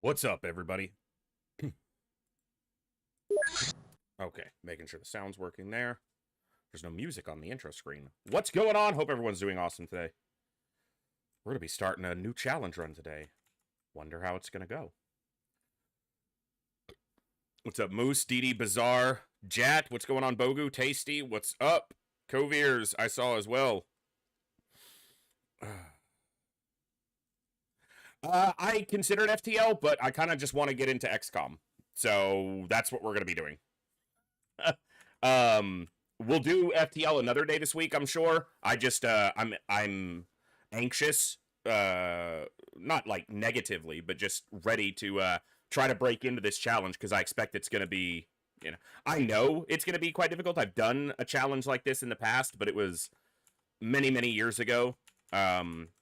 What's up, everybody? Okay, making sure the sound's working there. There's no music on the intro screen. What's going on? Hope everyone's doing awesome today. We're going to be starting a new challenge run today. Wonder how it's going to go. What's up, Moose, Didi, Bizarre, Jat? What's going on, Bogu, Tasty? What's up? Coviers, I saw as well. I considered FTL, but I kind of just want to get into XCOM. So that's what we're going to be doing. We'll do FTL another day this week, I'm sure. I just, I'm anxious, not like negatively, but just ready to, try to break into this challenge because I expect it's going to be, I know it's going to be quite difficult. I've done a challenge like this in the past, but it was many, many years ago.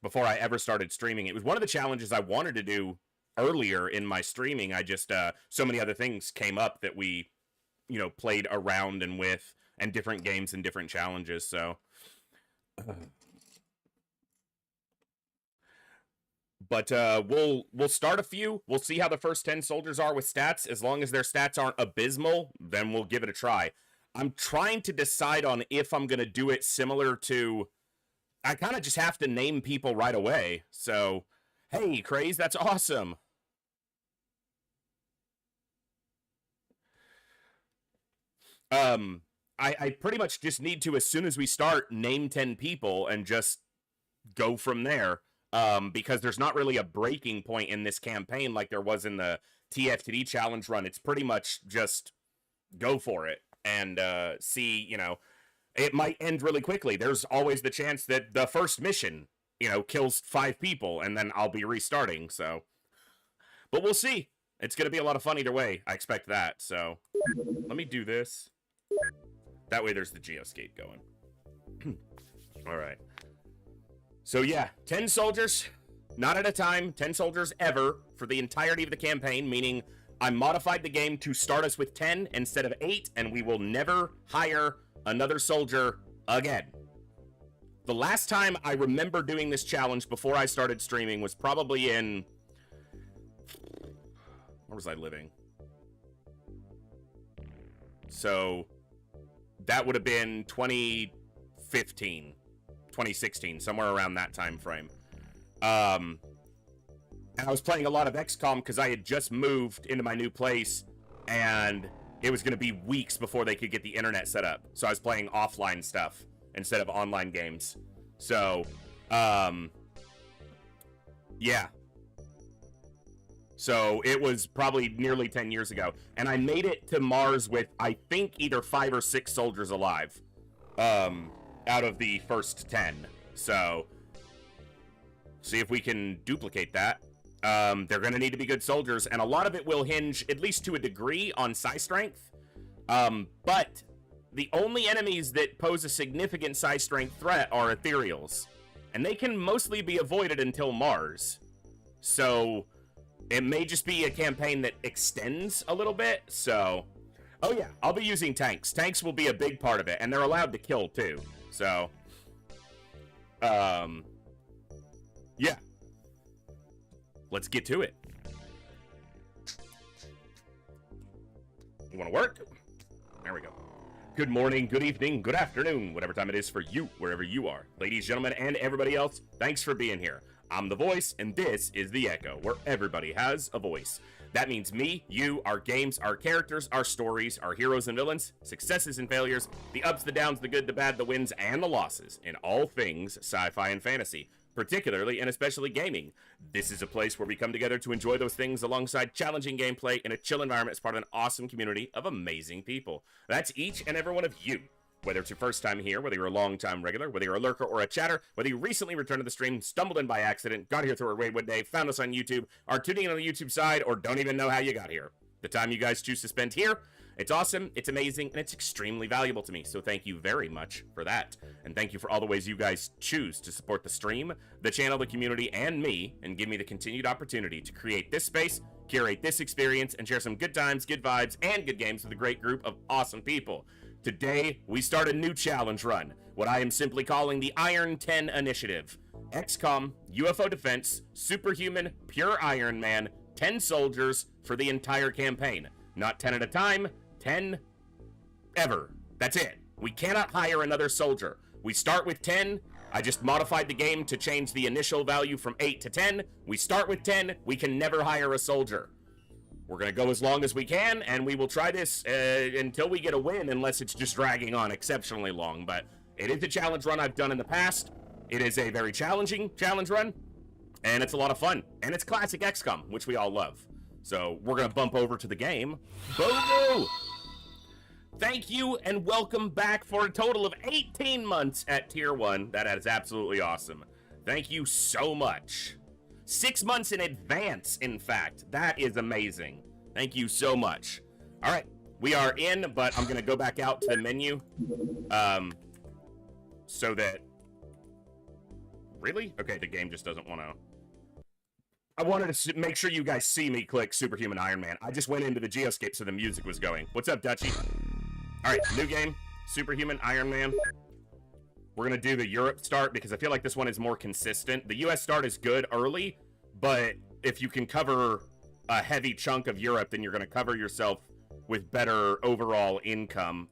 Before I ever started streaming. It was one of the challenges I wanted to do earlier in my streaming. I just, so many other things came up that we, played around and with, and different games and different challenges, so. But, we'll start a few. We'll see how the first 10 soldiers are with stats. As long as their stats aren't abysmal, then we'll give it a try. I'm trying to decide on if I'm gonna do it similar to... I kind of just have to name people right away. So, hey, Craze, that's awesome. I pretty much just need to, as soon as we start, name 10 people and just go from there. Because there's not really a breaking point in this campaign like there was in the TFTD challenge run. It's pretty much just go for it and see, it might end really quickly. There's always the chance that the first mission, kills 5 people, and then I'll be restarting, so. But we'll see. It's going to be a lot of fun either way. I expect that, so. Let me do this. That way there's the geoscape going. Alright. So yeah, 10 soldiers, not at a time, 10 soldiers ever, for the entirety of the campaign, meaning I modified the game to start us with 10 instead of 8, and we will never hire another soldier again. The last time I remember doing this challenge before I started streaming was probably in... Where was I living? So, that would have been 2015, 2016, somewhere around that time frame. And I was playing a lot of XCOM because I had just moved into my new place, and it was going to be weeks before they could get the internet set up. So I was playing offline stuff instead of online games. So, yeah. So it was probably nearly 10 years ago. And I made it to Mars with, I think, either 5 or 6 soldiers alive. Out of the first 10. So, see if we can duplicate that. They're going to need to be good soldiers, and a lot of it will hinge, at least to a degree, on psi strength. But the only enemies that pose a significant psi strength threat are ethereals, and they can mostly be avoided until Mars. So, it may just be a campaign that extends a little bit, so... Oh yeah, I'll be using tanks. Tanks will be a big part of it, and they're allowed to kill, too. So... yeah. Let's get to it. You want to work? There we go. Good morning, good evening, good afternoon, whatever time it is for you, wherever you are. Ladies, gentlemen, and everybody else, thanks for being here. I'm the voice, and this is the Echo, where everybody has a voice. That means me, you, our games, our characters, our stories, our heroes and villains, successes and failures, the ups, the downs, the good, the bad, the wins, and the losses in all things sci-fi and fantasy. Particularly and especially gaming. This is a place where we come together to enjoy those things alongside challenging gameplay in a chill environment as part of an awesome community of amazing people. That's each and every one of you. Whether it's your first time here, whether you're a long-time regular, whether you're a lurker or a chatter, whether you recently returned to the stream, stumbled in by accident, got here through a raid one day, found us on YouTube, are tuning in on the YouTube side, or don't even know how you got here. The time you guys choose to spend here, it's awesome, it's amazing, and it's extremely valuable to me, so thank you very much for that. And thank you for all the ways you guys choose to support the stream, the channel, the community, and me, and give me the continued opportunity to create this space, curate this experience, and share some good times, good vibes, and good games with a great group of awesome people. Today, we start a new challenge run, what I am simply calling the Iron 10 Initiative. XCOM, UFO Defense, Superhuman, Pure Iron Man, 10 soldiers for the entire campaign. Not 10 at a time, 10 ever. That's it. We cannot hire another soldier. We start with 10. I just modified the game to change the initial value from 8 to 10. We start with 10. We can never hire a soldier. We're going to go as long as we can, and we will try this until we get a win, unless it's just dragging on exceptionally long. But it is a challenge run I've done in the past. It is a very challenging challenge run, and it's a lot of fun. And it's classic XCOM, which we all love. So we're going to bump over to the game. Boo-boo! Thank you, and welcome back for a total of 18 months at Tier 1. That is absolutely awesome. Thank you so much. 6 months in advance, in fact. That is amazing. Thank you so much. All right, we are in, but I'm going to go back out to the menu. So that... Really? Okay, the game just doesn't want to... I wanted to make sure you guys see me click Superhuman Iron Man. I just went into the geoscape so the music was going. What's up, Dutchie? All right, new game. Superhuman Iron Man. We're going to do the Europe start because I feel like this one is more consistent. The US start is good early, but if you can cover a heavy chunk of Europe, then you're going to cover yourself with better overall income.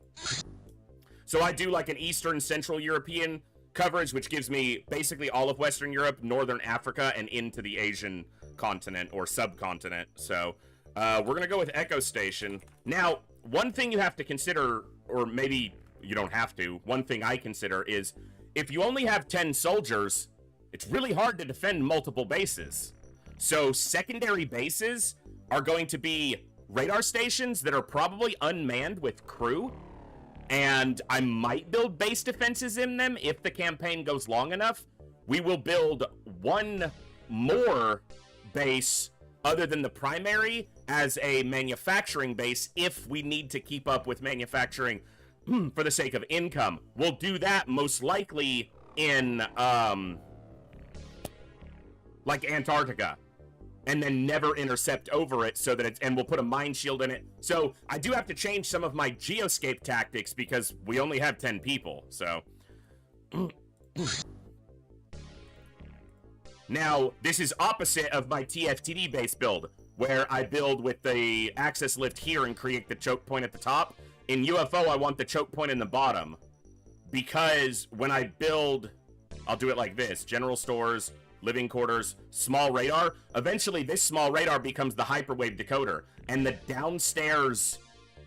So I do like an Eastern Central European coverage, which gives me basically all of Western Europe, Northern Africa, and into the Asian continent or subcontinent. So we're going to go with Echo Station. Now, one thing you have to consider, or maybe you don't have to, one thing I consider is if you only have 10 soldiers, it's really hard to defend multiple bases. So secondary bases are going to be radar stations that are probably unmanned with crew, and I might build base defenses in them if the campaign goes long enough. We will build one more base other than the primary as a manufacturing base if we need to keep up with manufacturing for the sake of income. We'll do that most likely in like Antarctica, and then never intercept over it so that it's, and we'll put a mine shield in it. So I do have to change some of my geoscape tactics because we only have 10 people, so. Now, this is opposite of my TFTD base build, where I build with the access lift here and create the choke point at the top. In UFO, I want the choke point in the bottom, because when I build, I'll do it like this: general stores, living quarters, small radar. Eventually, this small radar becomes the hyperwave decoder, and the downstairs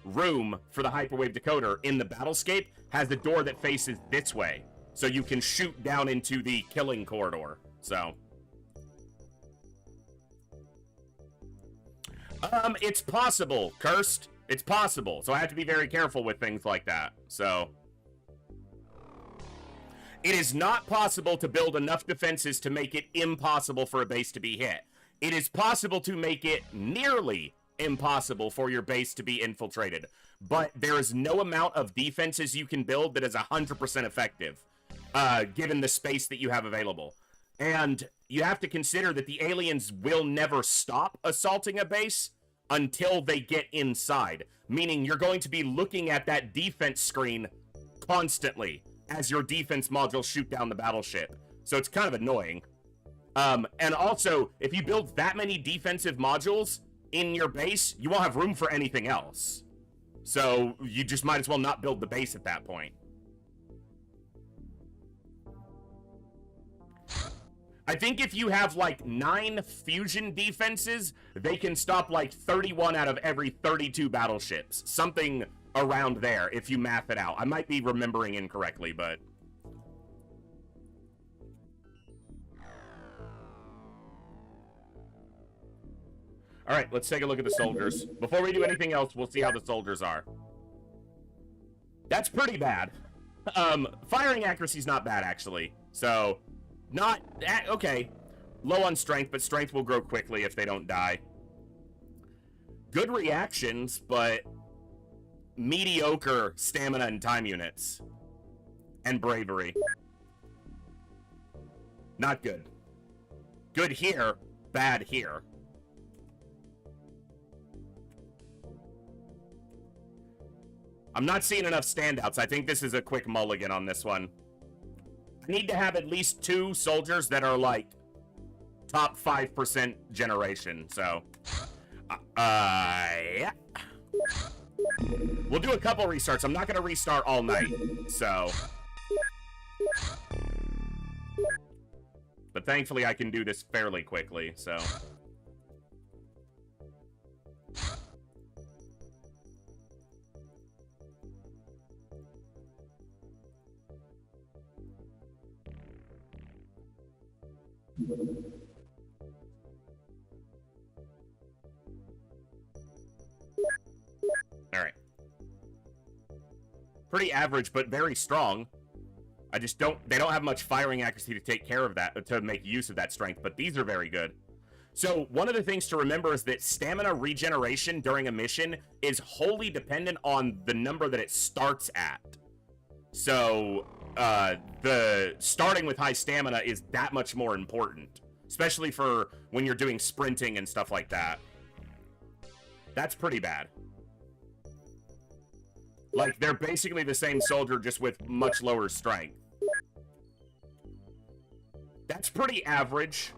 room for the hyperwave decoder in the battlescape has a door that faces this way, so you can shoot down into the killing corridor. So, it's possible, Cursed. It's possible, so I have to be very careful with things like that. So, it is not possible to build enough defenses to make it impossible for a base to be hit. It is possible to make it nearly impossible for your base to be infiltrated, but there is no amount of defenses you can build that is 100% effective, given the space that you have available. And you have to consider that the aliens will never stop assaulting a base until they get inside, meaning you're going to be looking at that defense screen constantly as your defense modules shoot down the battleship. So it's kind of annoying. And also, if you build that many defensive modules in your base, you won't have room for anything else. So you just might as well not build the base at that point. I think if you have like 9 fusion defenses, they can stop like 31 out of every 32 battleships. Something around there, if you math it out. I might be remembering incorrectly, but... Alright, let's take a look at the soldiers. Before we do anything else, we'll see how the soldiers are. That's pretty bad. Firing accuracy is not bad, actually. So, not... Okay. Low on strength, but strength will grow quickly if they don't die. Good reactions, but... mediocre stamina and time units. And bravery. Not good. Good here, bad here. I'm not seeing enough standouts. I think this is a quick mulligan on this one. I need to have at least 2 soldiers that are like top 5% generation, so... Yeah. We'll do a couple restarts. I'm not going to restart all night, so... But thankfully, I can do this fairly quickly, so... Alright. Pretty average, but very strong. I just they don't have much firing accuracy to take care of that, to make use of that strength, but these are very good. So, one of the things to remember is that stamina regeneration during a mission is wholly dependent on the number that it starts at. So, the starting with high stamina is that much more important, especially for when you're doing sprinting and stuff like that. That's pretty bad. Like, they're basically the same soldier, just with much lower strength. That's pretty average.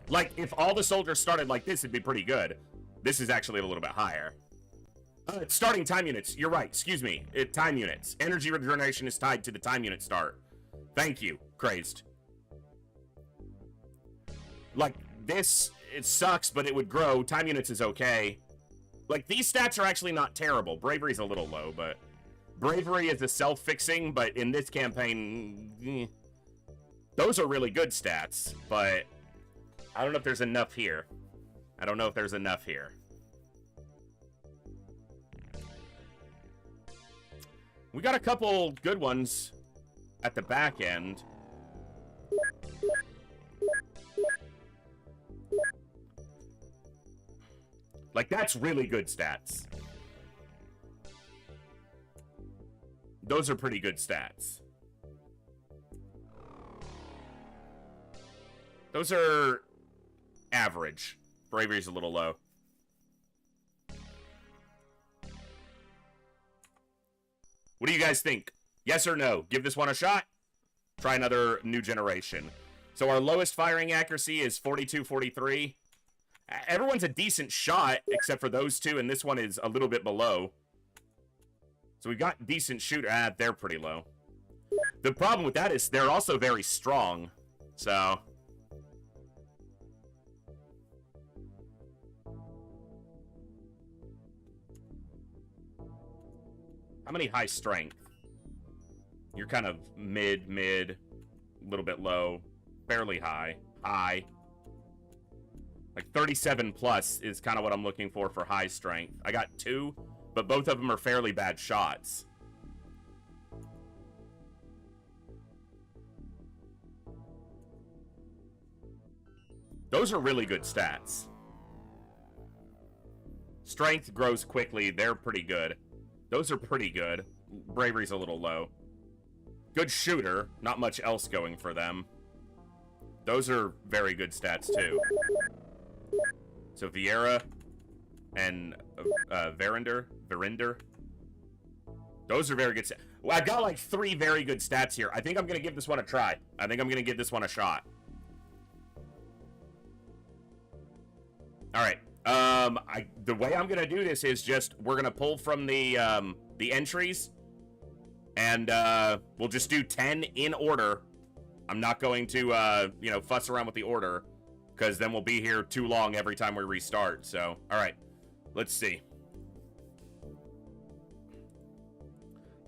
Like, if all the soldiers started like this, it'd be pretty good. This is actually a little bit higher. Starting time units. You're right. Excuse me. Time units. Energy regeneration is tied to the time unit start. Thank you, Crazed. Like, this, it sucks, but it would grow. Time units is okay. Like, these stats are actually not terrible. Bravery's a little low, but... Bravery is a self-fixing, but in this campaign... Those are really good stats, but... I don't know if there's enough here. I don't know if there's enough here. We got a couple good ones at the back end. Like, that's really good stats. Those are pretty good stats. Those are average. Bravery's a little low. What do you guys think? Yes or no? Give this one a shot? Try another new generation. So our lowest firing accuracy is 42-43. Everyone's a decent shot, except for those two, and this one is a little bit below. So we've got decent shooter. They're pretty low. The problem with that is they're also very strong. So... How many high strength? You're kind of mid, a little bit low, fairly high, high. Like 37 plus is kind of what I'm looking for high strength. I got 2, but both of them are fairly bad shots. Those are really good stats. Strength grows quickly. They're pretty good. Those are pretty good. Bravery's a little low. Good shooter. Not much else going for them. Those are very good stats, too. So Vieira and Verinder. Those are very good stats. Well, I've got like 3 very good stats here. I think I'm going to give this one a try. I think I'm going to give this one a shot. All right. The way I'm gonna do this is just we're gonna pull from the entries, and we'll just do 10 in order. I'm not going to you know, fuss around with the order, because then we'll be here too long every time we restart. So, all right, let's see.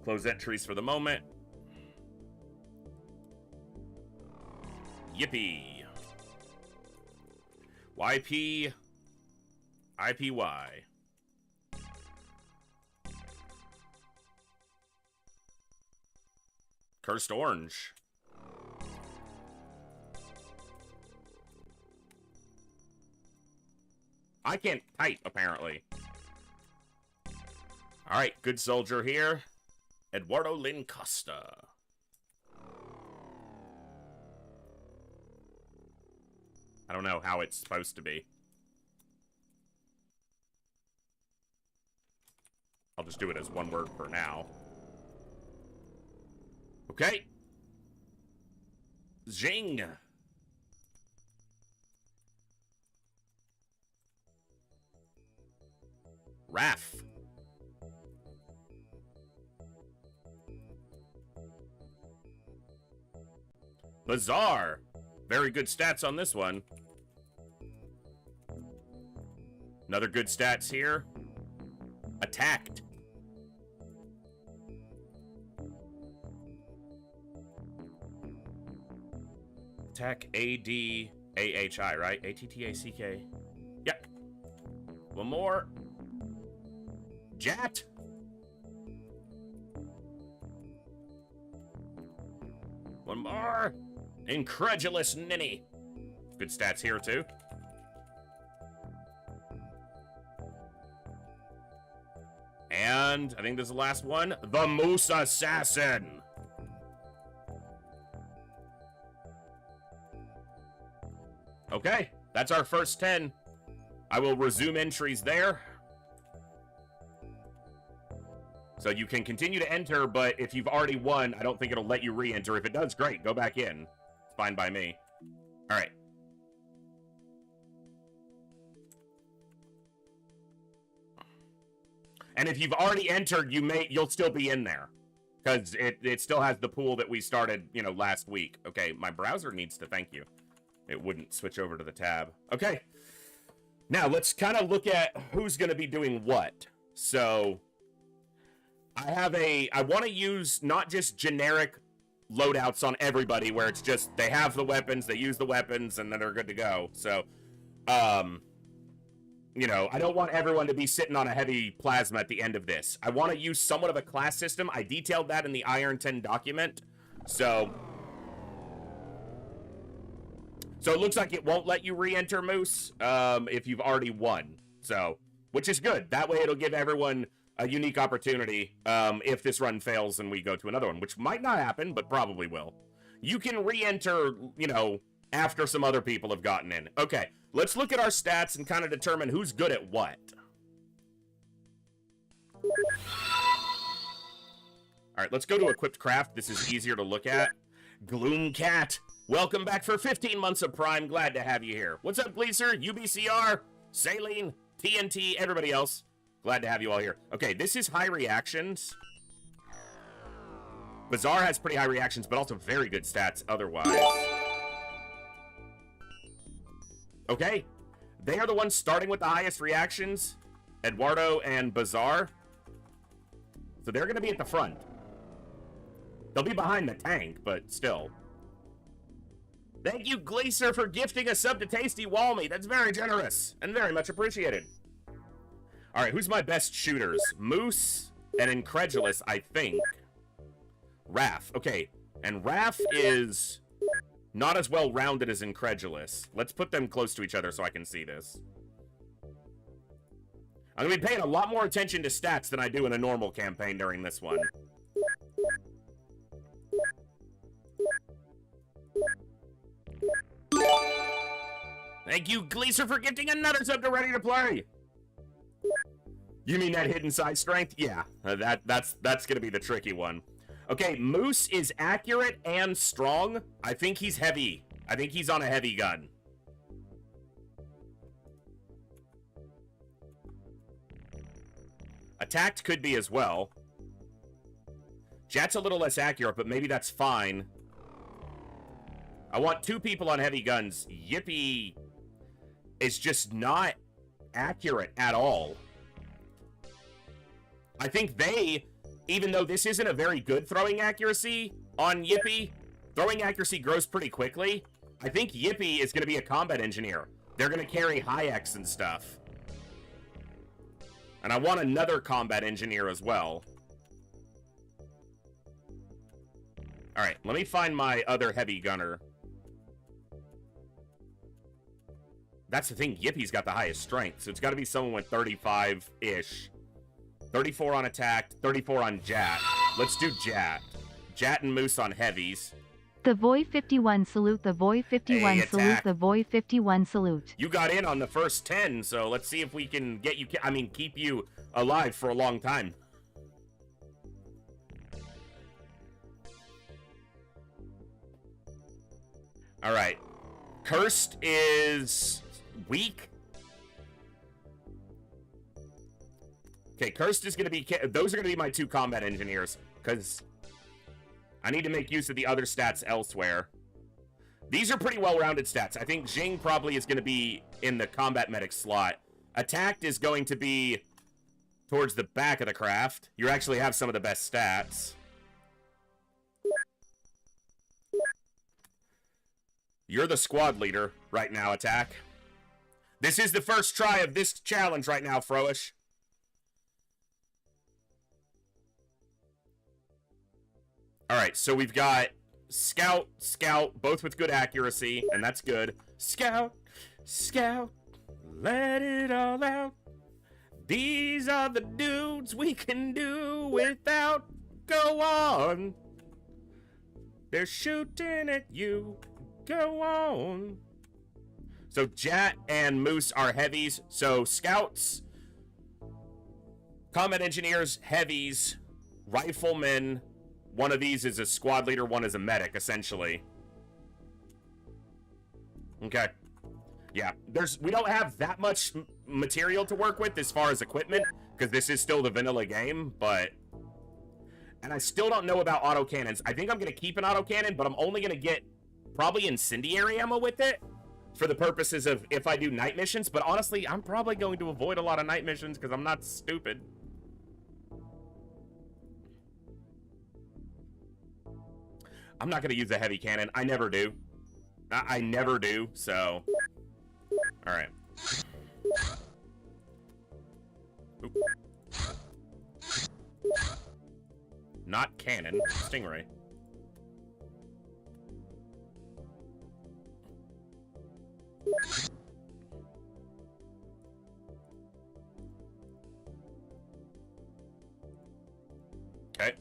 Close entries for the moment. Yippee. YP. IPY. Cursed Orange. I can't type, apparently. Alright, good soldier here. Eduardo Lin Costa. I don't know how it's supposed to be. I'll just do it as one word for now. Okay. Zing. Raf. Bazaar. Very good stats on this one. Another good stats here. Attacked. Attack A-D-A-H-I, right? A-T-T-A-C-K. Yep. One more. Jat. One more. Incredulous Ninny. Good stats here, too. And I think this is the last one. The Moose Assassin. Okay, that's our first 10. I will resume entries there. So you can continue to enter, but if you've already won, I don't think it'll let you re-enter. If it does, great. Go back in. It's fine by me. All right. And if you've already entered, you'll still be in there. Because it still has the pool that we started, last week. Okay, my browser needs to thank you. It wouldn't switch over to the tab. Okay. Now, let's kind of look at who's going to be doing what. So, I want to use not just generic loadouts on everybody where it's just they have the weapons, they use the weapons, and then they're good to go. So, I don't want everyone to be sitting on a heavy plasma at the end of this. I want to use somewhat of a class system. I detailed that in the Iron 10 document. So it looks like it won't let you re-enter, Moose, if you've already won. So, which is good. That way it'll give everyone a unique opportunity if this run fails and we go to another one, which might not happen, but probably will. You can re-enter, after some other people have gotten in. Okay, let's look at our stats and kind of determine who's good at what. All right, let's go to Equipped Craft. This is easier to look at. Gloomcat, welcome back for 15 months of Prime. Glad to have you here. What's up, Gleaser, UBCR, Saline, TNT, everybody else? Glad to have you all here. Okay, this is high reactions. Bazaar has pretty high reactions, but also very good stats otherwise. Okay, they are the ones starting with the highest reactions, Eduardo and Bazaar. So they're going to be at the front. They'll be behind the tank, but still. Thank you, Glacier, for gifting a sub to Tasty Walmy. That's very generous and very much appreciated. All right, who's my best shooters? Moose and Incredulous, I think. Raf. Okay, and Raf is not as well-rounded as Incredulous. Let's put them close to each other so I can see this. I'm going to be paying a lot more attention to stats than I do in a normal campaign during this one. Thank you, Gleaser, for gifting another sub to Ready to Play. You mean that hidden side strength? Yeah, that's going to be the tricky one. Okay, Moose is accurate and strong. I think he's heavy. I think he's on a heavy gun. Attacked could be as well. Jat's a little less accurate, but maybe that's fine. I want 2 people on heavy guns. Yippee is just not accurate at all. I think they, even though this isn't a very good throwing accuracy on Yippee, throwing accuracy grows pretty quickly. I think Yippee is going to be a combat engineer. They're going to carry Hayeks and stuff. And I want another combat engineer as well. Alright, let me find my other heavy gunner. That's the thing, Yippie's got the highest strength, so it's got to be someone with 35-ish. 34 on attack, 34 on Jat. Let's do Jat. Jat and Moose on heavies. The Voy 51 salute, the Voy 51 salute, the Voy 51 salute. You got in on the first 10, so let's see if we can get you, keep you alive for a long time. Alright. Cursed is weak. Okay, Cursed is going to be... Those are going to be my 2 combat engineers, because I need to make use of the other stats elsewhere. These are pretty well-rounded stats. I think Jing probably is going to be in the combat medic slot. Attacked is going to be towards the back of the craft. You actually have some of the best stats. You're the squad leader right now, Attack. This is the first try of this challenge right now, Froish. Alright, so we've got Scout, Scout, both with good accuracy, and that's good. Scout, Scout, let it all out. These are the dudes we can do without. Go on. They're shooting at you. Go on. So Jat and Moose are heavies. So Scouts, combat engineers, heavies, riflemen. One of these is a squad leader, one is a medic, essentially. Okay. Yeah, we don't have that much material to work with as far as equipment, because this is still the vanilla game, but... And I still don't know about autocannons. I think I'm going to keep an autocannon, but I'm only going to get probably incendiary ammo with it for the purposes of if I do night missions, but honestly, I'm probably going to avoid a lot of night missions because I'm not stupid. I'm not going to use a heavy cannon. I never do. I never do, so... Alright. Not cannon. Stingray. Okay.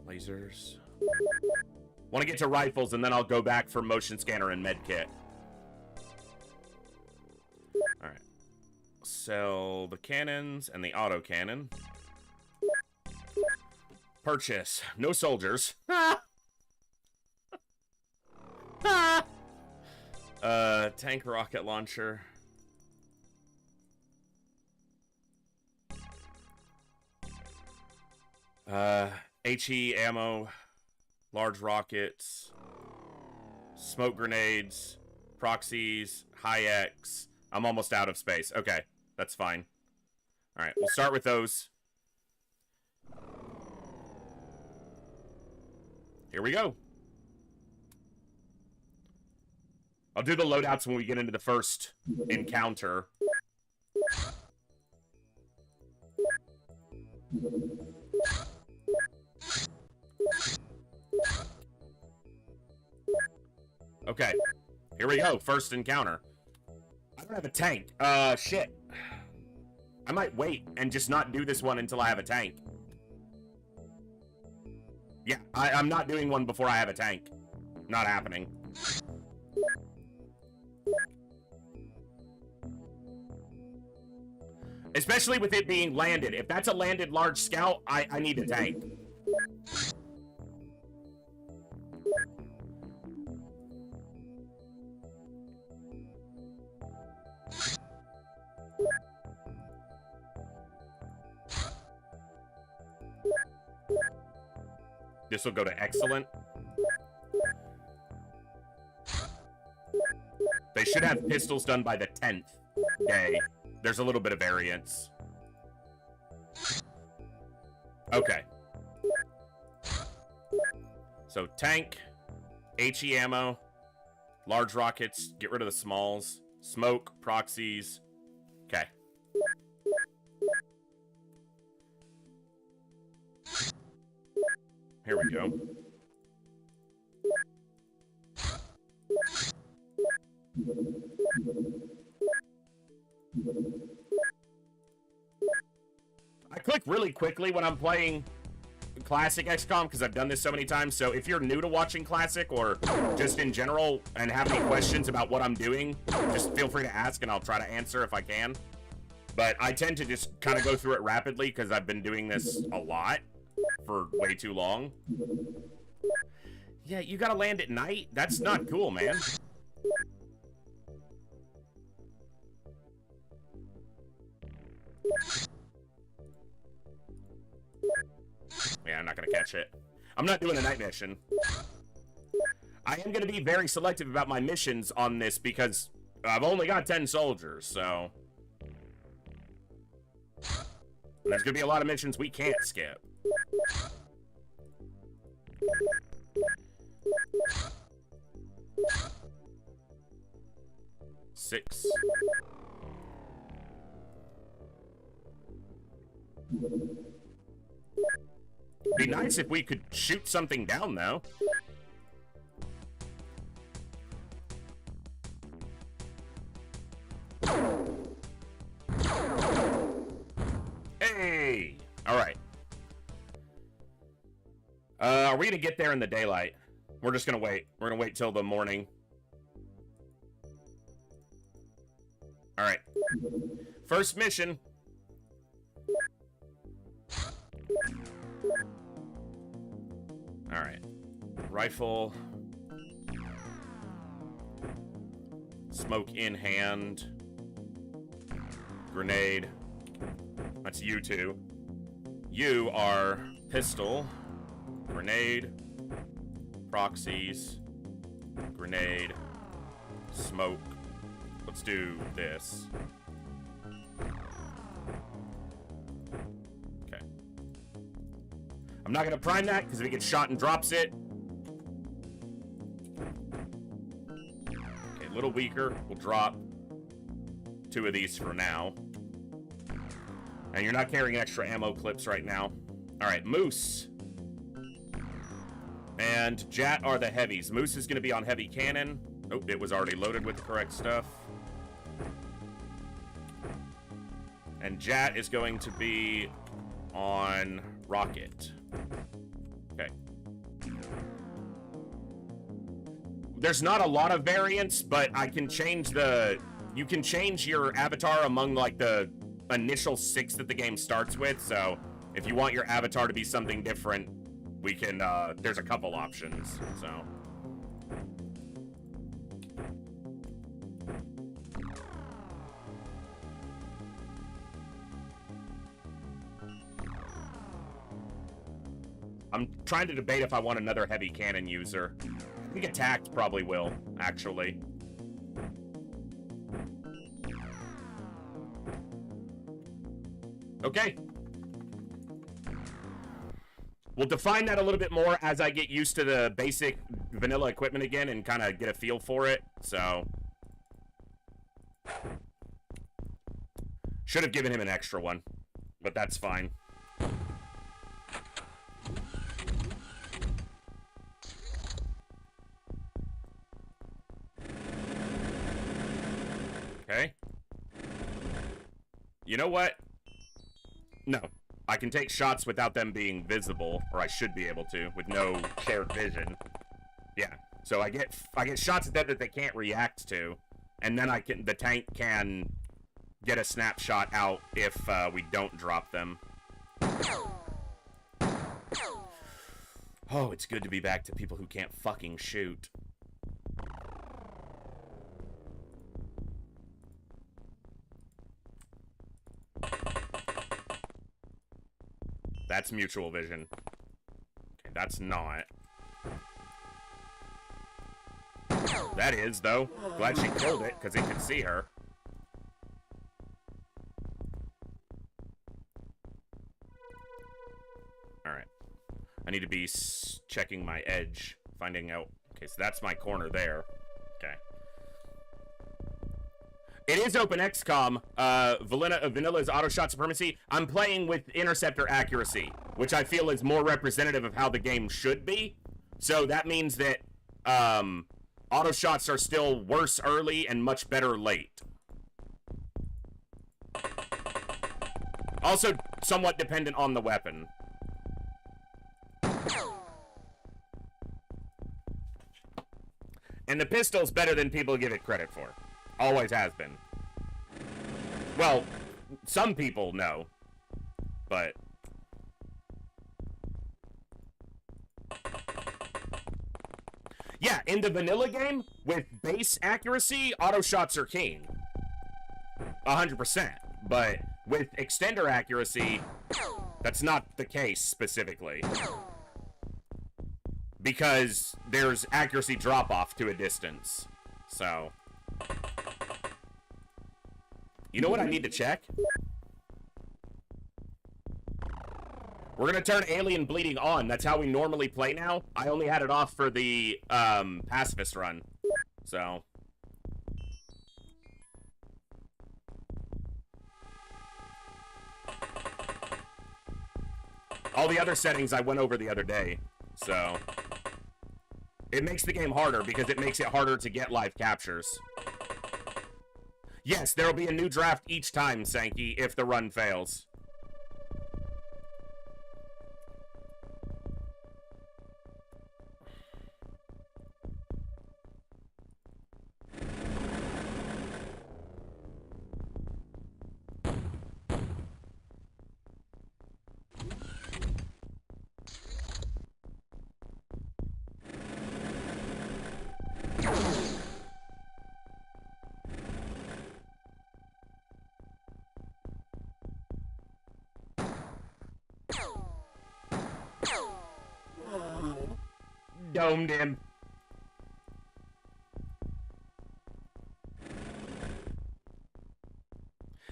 Lasers. Want to get to rifles, and then I'll go back for motion scanner and med kit. Alright. Sell the cannons and the autocannon. Purchase. No soldiers. Tank rocket launcher. HE ammo. Large rockets. Smoke grenades. Proxies. High-X. I'm almost out of space. Okay, that's fine. Alright, we'll start with those. Here we go. I'll do the loadouts when we get into the first encounter. Okay, here we go. First encounter. I don't have a tank. Shit. I might wait and just not do this one until I have a tank. Yeah, I'm not doing one before I have a tank. Not happening. Especially with it being landed. If that's a landed large scout, I need a tank. This will go to excellent. They should have pistols done by the 10th day. There's a little bit of variance. Okay. So tank, HE ammo, large rockets, get rid of the smalls, smoke, proxies. Okay. Here we go. I click really quickly when I'm playing Classic XCOM because I've done this so many times. So if you're new to watching Classic or just in general and have any questions about what I'm doing, just feel free to ask and I'll try to answer if I can. But I tend to just kind of go through it rapidly because I've been doing this a lot for way too long. Yeah, you gotta land at night? That's not cool, man. Yeah, I'm not gonna catch it. I'm not doing a night mission. I am gonna be very selective about my missions on this because I've only got 10 soldiers, so... There's gonna be a lot of missions we can't skip. Six. Be nice if we could shoot something down, though. Hey! Alright. Are we gonna get there in the daylight? We're just gonna wait. We're gonna wait till the morning. Alright. First mission. Alright. Rifle. Smoke in hand. Grenade. That's you two. You are pistol. Grenade. Proxies. Grenade. Smoke. Let's do this. Okay. I'm not gonna prime that, because if he gets shot and drops it... Okay, a little weaker. We'll drop 2 of these for now. And you're not carrying extra ammo clips right now. Alright, Moose and Jat are the heavies. Moose is gonna be on heavy cannon. Oh, it was already loaded with the correct stuff. And Jat is going to be on rocket. Okay. There's not a lot of variants, but I can change the... You can change your avatar among, like, the initial 6 that the game starts with, so if you want your avatar to be something different, we can, there's a couple options, so... I'm trying to debate if I want another heavy cannon user. I think attacked probably will, actually. Okay. We'll define that a little bit more as I get used to the basic vanilla equipment again and kind of get a feel for it, so... Should have given him an extra one, but that's fine. Okay. You know what? No. I can take shots without them being visible, or I should be able to, with no shared vision. Yeah. So I get shots at them that they can't react to, and then the tank can get a snapshot out if we don't drop them. Oh, it's good to be back to people who can't fucking shoot. That's mutual vision. Okay, that's not. That is, though. Glad she killed it, because it could see her. Alright. I need to be checking my edge, finding out... Okay, so that's my corner there. Okay. It is open XCOM. Vanilla's auto shot supremacy. I'm playing with interceptor accuracy, which I feel is more representative of how the game should be. So that means that auto shots are still worse early and much better late. Also, somewhat dependent on the weapon. And the pistol's better than people give it credit for. Always has been. Well, some people know, but... Yeah, in the vanilla game, with base accuracy, auto shots are king. 100%. But With extender accuracy, that's not the case specifically. Because there's accuracy drop-off to a distance. So. You know what I need to check? We're gonna turn Alien Bleeding on. That's how we normally play now. I only had it off for the pacifist run. So. All the other settings I went over the other day. So. It makes the game harder because it makes it harder to get live captures. Yes, there'll be a new draft each time, Sankey, if the run fails. Domed him.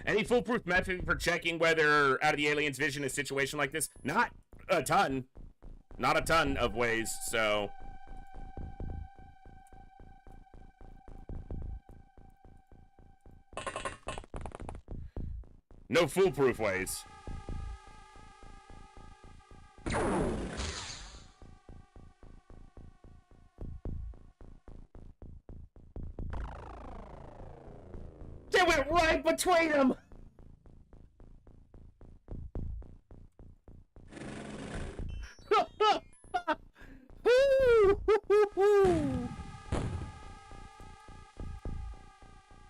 Any foolproof method for checking whether out of the alien's vision a situation like this? Not a ton. Not a ton of ways, so. No foolproof ways. They went right between them!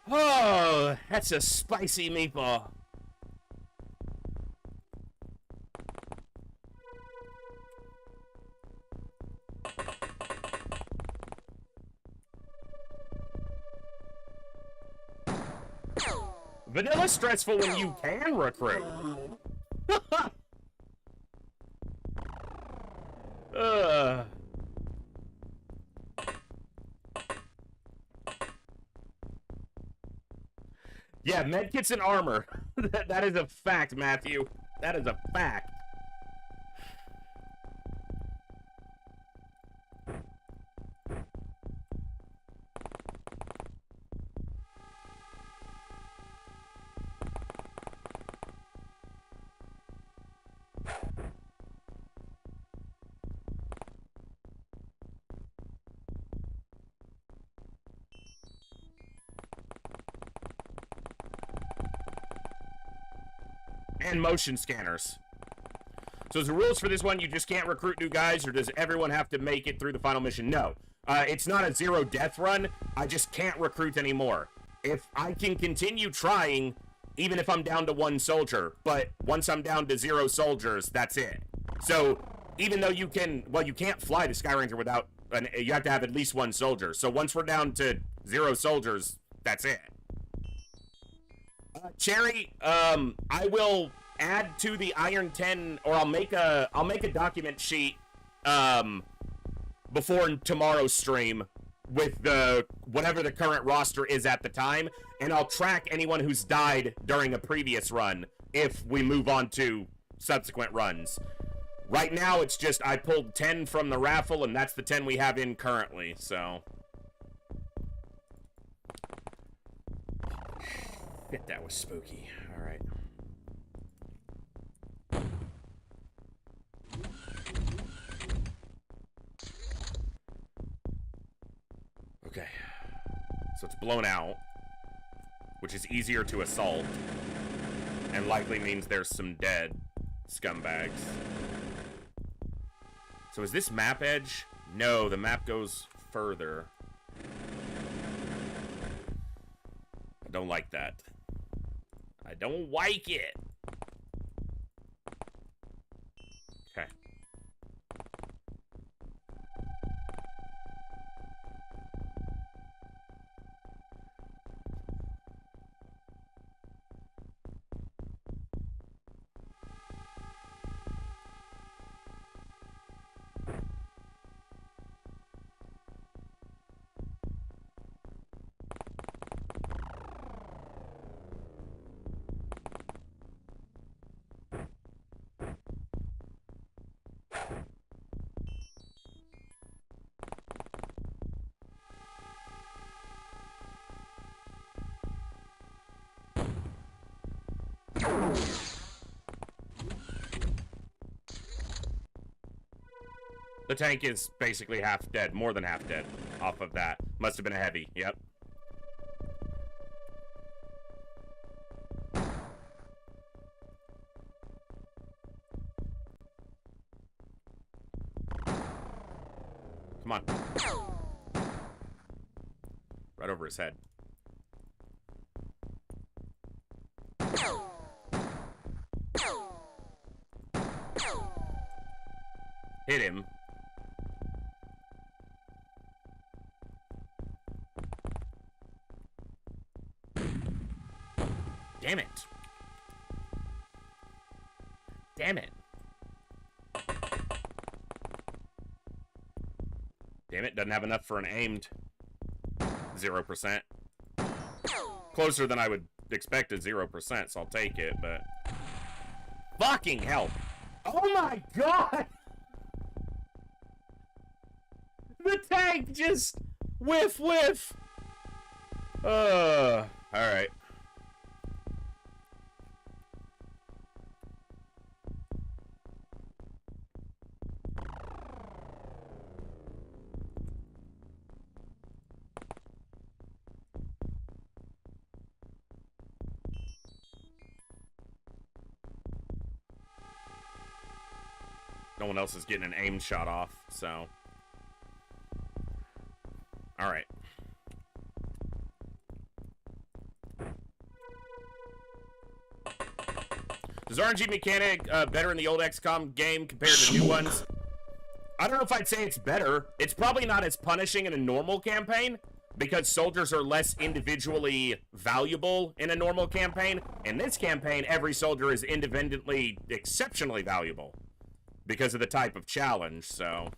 Oh, that's a spicy meatball. Vanilla's stressful when you can recruit. Yeah, medkits and armor. That is a fact, Matthew. That is a fact. And motion scanners. So is the rules for this one, you just can't recruit new guys, or does everyone have to make it through the final mission? No. It's not a zero death run. I just can't recruit anymore. If I can continue trying, even if I'm down to 1 soldier, but once I'm down to 0 soldiers, that's it. So even though you can, well, you can't fly the Sky Ranger without, you have to have at least 1 soldier. So once we're down to 0 soldiers, that's it. Cherry, I will add to the Iron 10, or I'll make a document sheet before tomorrow's stream with the whatever the current roster is at the time, and I'll track anyone who's died during a previous run if we move on to subsequent runs. Right now, it's just I pulled 10 from the raffle, and that's the 10 we have in currently, so. Shit, that was spooky. All right. Okay. So it's blown out, which is easier to assault, and likely means there's some dead scumbags. So is this map edge? No, the map goes further. I don't like that. I don't like it. Okay. The tank is basically half dead, more than half dead off of that. Must have been a heavy, yep. Come on. Right over his head. Hit him. Damn it. Damn it. Damn it, doesn't have enough for an aimed. 0%. Closer than I would expect at 0%, so I'll take it, but... Fucking hell! Oh my god! The tank just... Whiff, whiff! Alright. No one else is getting an aim shot off, so... Alright. Is RNG mechanic better in the old XCOM game compared to new ones? I don't know if I'd say it's better. It's probably not as punishing in a normal campaign, because soldiers are less individually valuable in a normal campaign. In this campaign, every soldier is independently exceptionally valuable because of the type of challenge, so...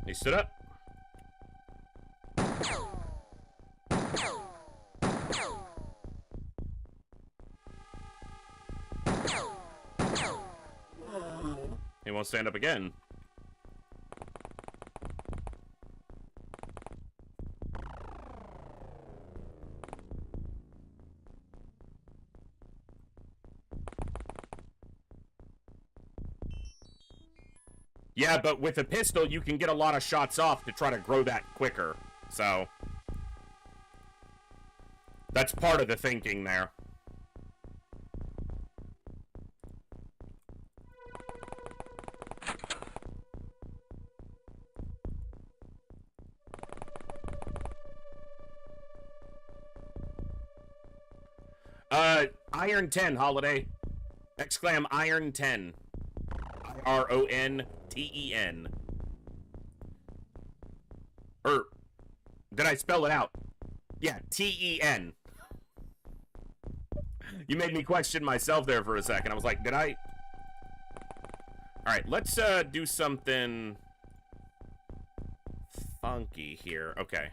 He stood up. He won't stand up again. Yeah, but with a pistol, you can get a lot of shots off to try to grow that quicker. So, that's part of the thinking there. Iron 10, Holiday. Exclam Iron 10. IRONTEN. Or, did I spell it out? Yeah, TEN. You made me question myself there for a second. I was like, did I? Alright, let's do something funky here. Okay.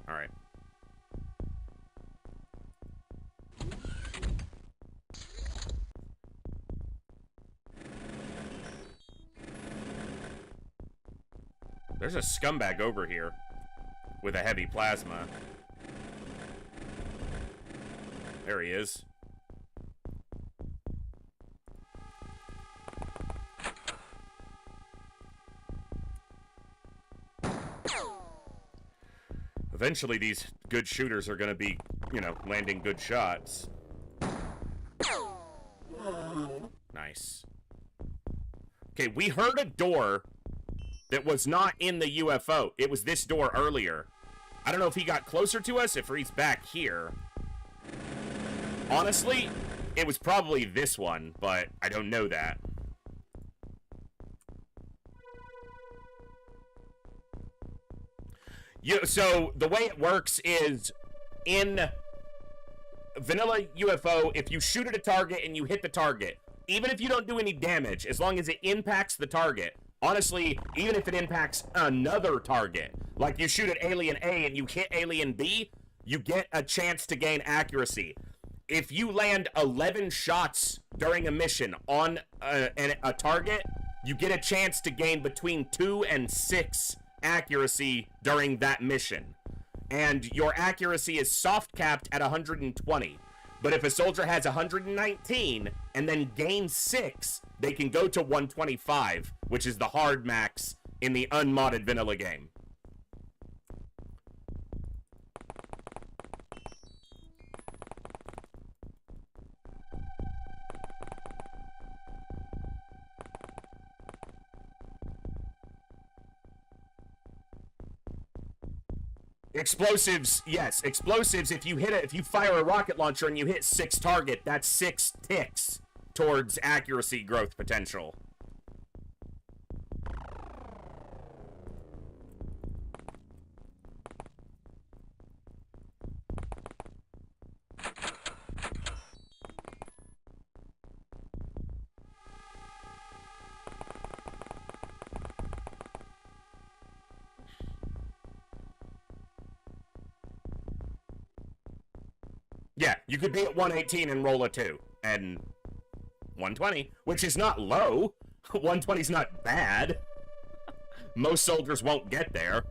Alright. There's a scumbag over here with a heavy plasma. There he is. Eventually, these good shooters are going to be, you know, landing good shots. Nice. Okay, we heard a door that was not in the UFO. It was this door earlier. I don't know if he got closer to us, if he's back here. Honestly, it was probably this one, but I don't know that. So the way it works is in vanilla UFO, if you shoot at a target and you hit the target, even if you don't do any damage, as long as it impacts the target, honestly, even if it impacts another target, like you shoot at Alien A and you hit Alien B, you get a chance to gain accuracy. If you land 11 shots during a mission on a target, you get a chance to gain between 2 and 6 accuracy during that mission. And your accuracy is soft capped at 120. But if a soldier has 119 and then gains 6, they can go to 125, which is the hard max in the unmodded vanilla game. Explosives, yes. Explosives, if you fire a rocket launcher and you hit 6 target, that's 6 ticks towards accuracy growth potential. Yeah, you could be at 118 and roll a 2, and 120, which is not low. 120 is not bad. Most soldiers won't get there.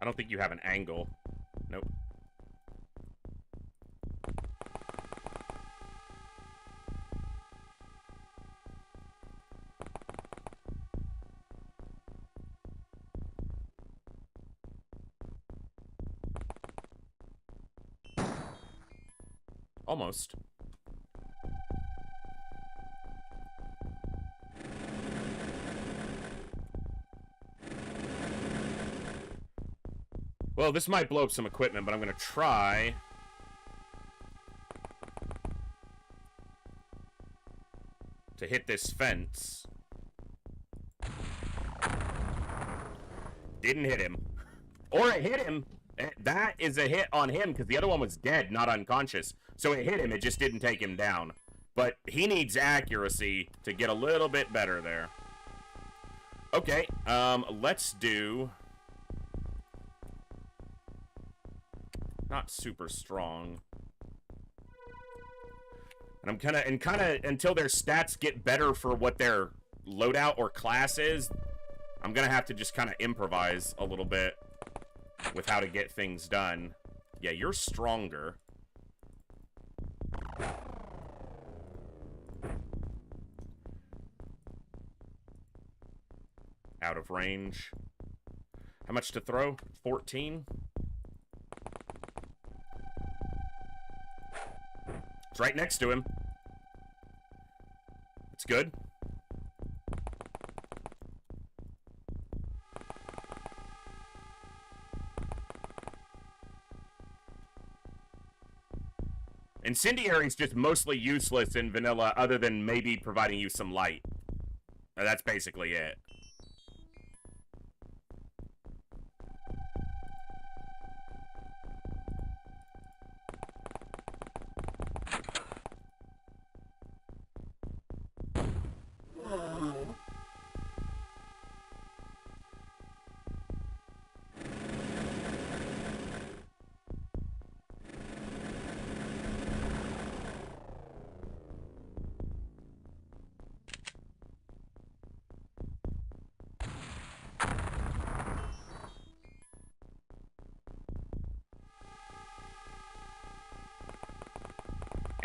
I don't think you have an angle. Nope. Almost. Well, this might blow up some equipment, but I'm going to try to hit this fence. Didn't hit him. Or it hit him. That is a hit on him, because the other one was dead, not unconscious. So it hit him, it just didn't take him down. But he needs accuracy to get a little bit better there. Okay, let's do... not super strong. And I'm kind of until their stats get better for what their loadout or class is, I'm gonna have to just kind of improvise a little bit with how to get things done. Yeah, you're stronger. Out of range. How much to throw? 14? It's right next to him. It's good. Incendiary is just mostly useless in vanilla, other than maybe providing you some light. That's basically it.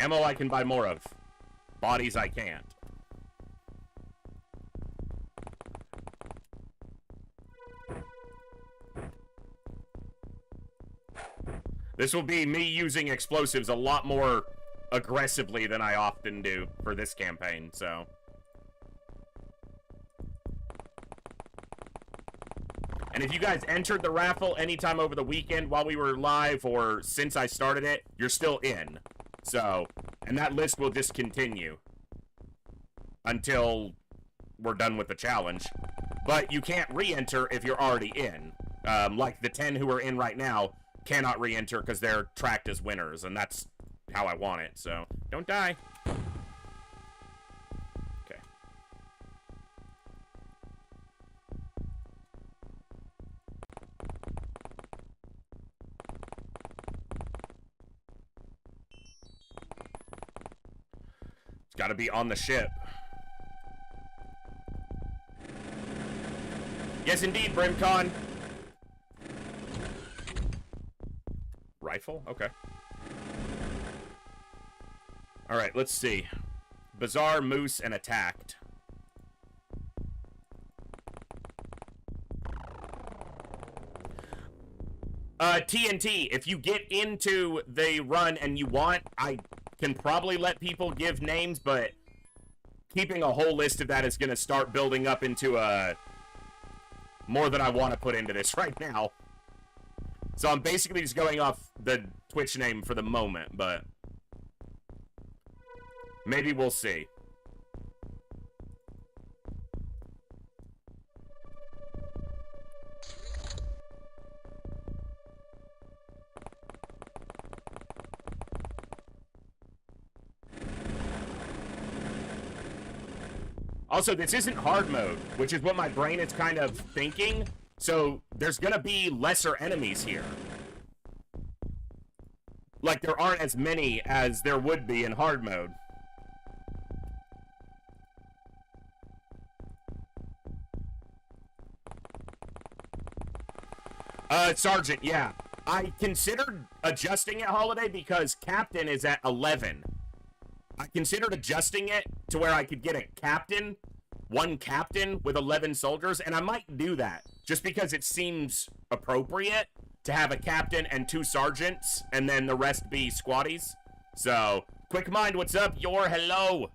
Ammo I can buy more of. Bodies I can't. This will be me using explosives a lot more aggressively than I often do for this campaign, so. And if you guys entered the raffle anytime over the weekend while we were live or since I started it, you're still in. So, and that list will just continue until we're done with the challenge. But you can't re-enter if you're already in. Like the 10 who are in right now cannot re-enter because they're tracked as winners, and that's how I want it, so don't die. Okay. It's got to be on the ship. Yes, indeed, Brimcon. Rifle? Okay. Alright, let's see. Bazaar, Moose, and Attacked. TNT, if you get into the run and you want, I can probably let people give names, but keeping a whole list of that is going to start building up into more than I want to put into this right now. So I'm basically just going off the Twitch name for the moment, but maybe we'll see. Also, this isn't hard mode, which is what my brain is kind of thinking. So there's gonna be lesser enemies here. Like, there aren't as many as there would be in hard mode. Sergeant, yeah. I considered adjusting it, Holiday, because Captain is at 11. I considered adjusting it to where I could get a captain, one captain with 11 soldiers, and I might do that, just because it seems appropriate to have a captain and 2 sergeants, and then the rest be squaddies. So, Quick Mind, what's up? Hello.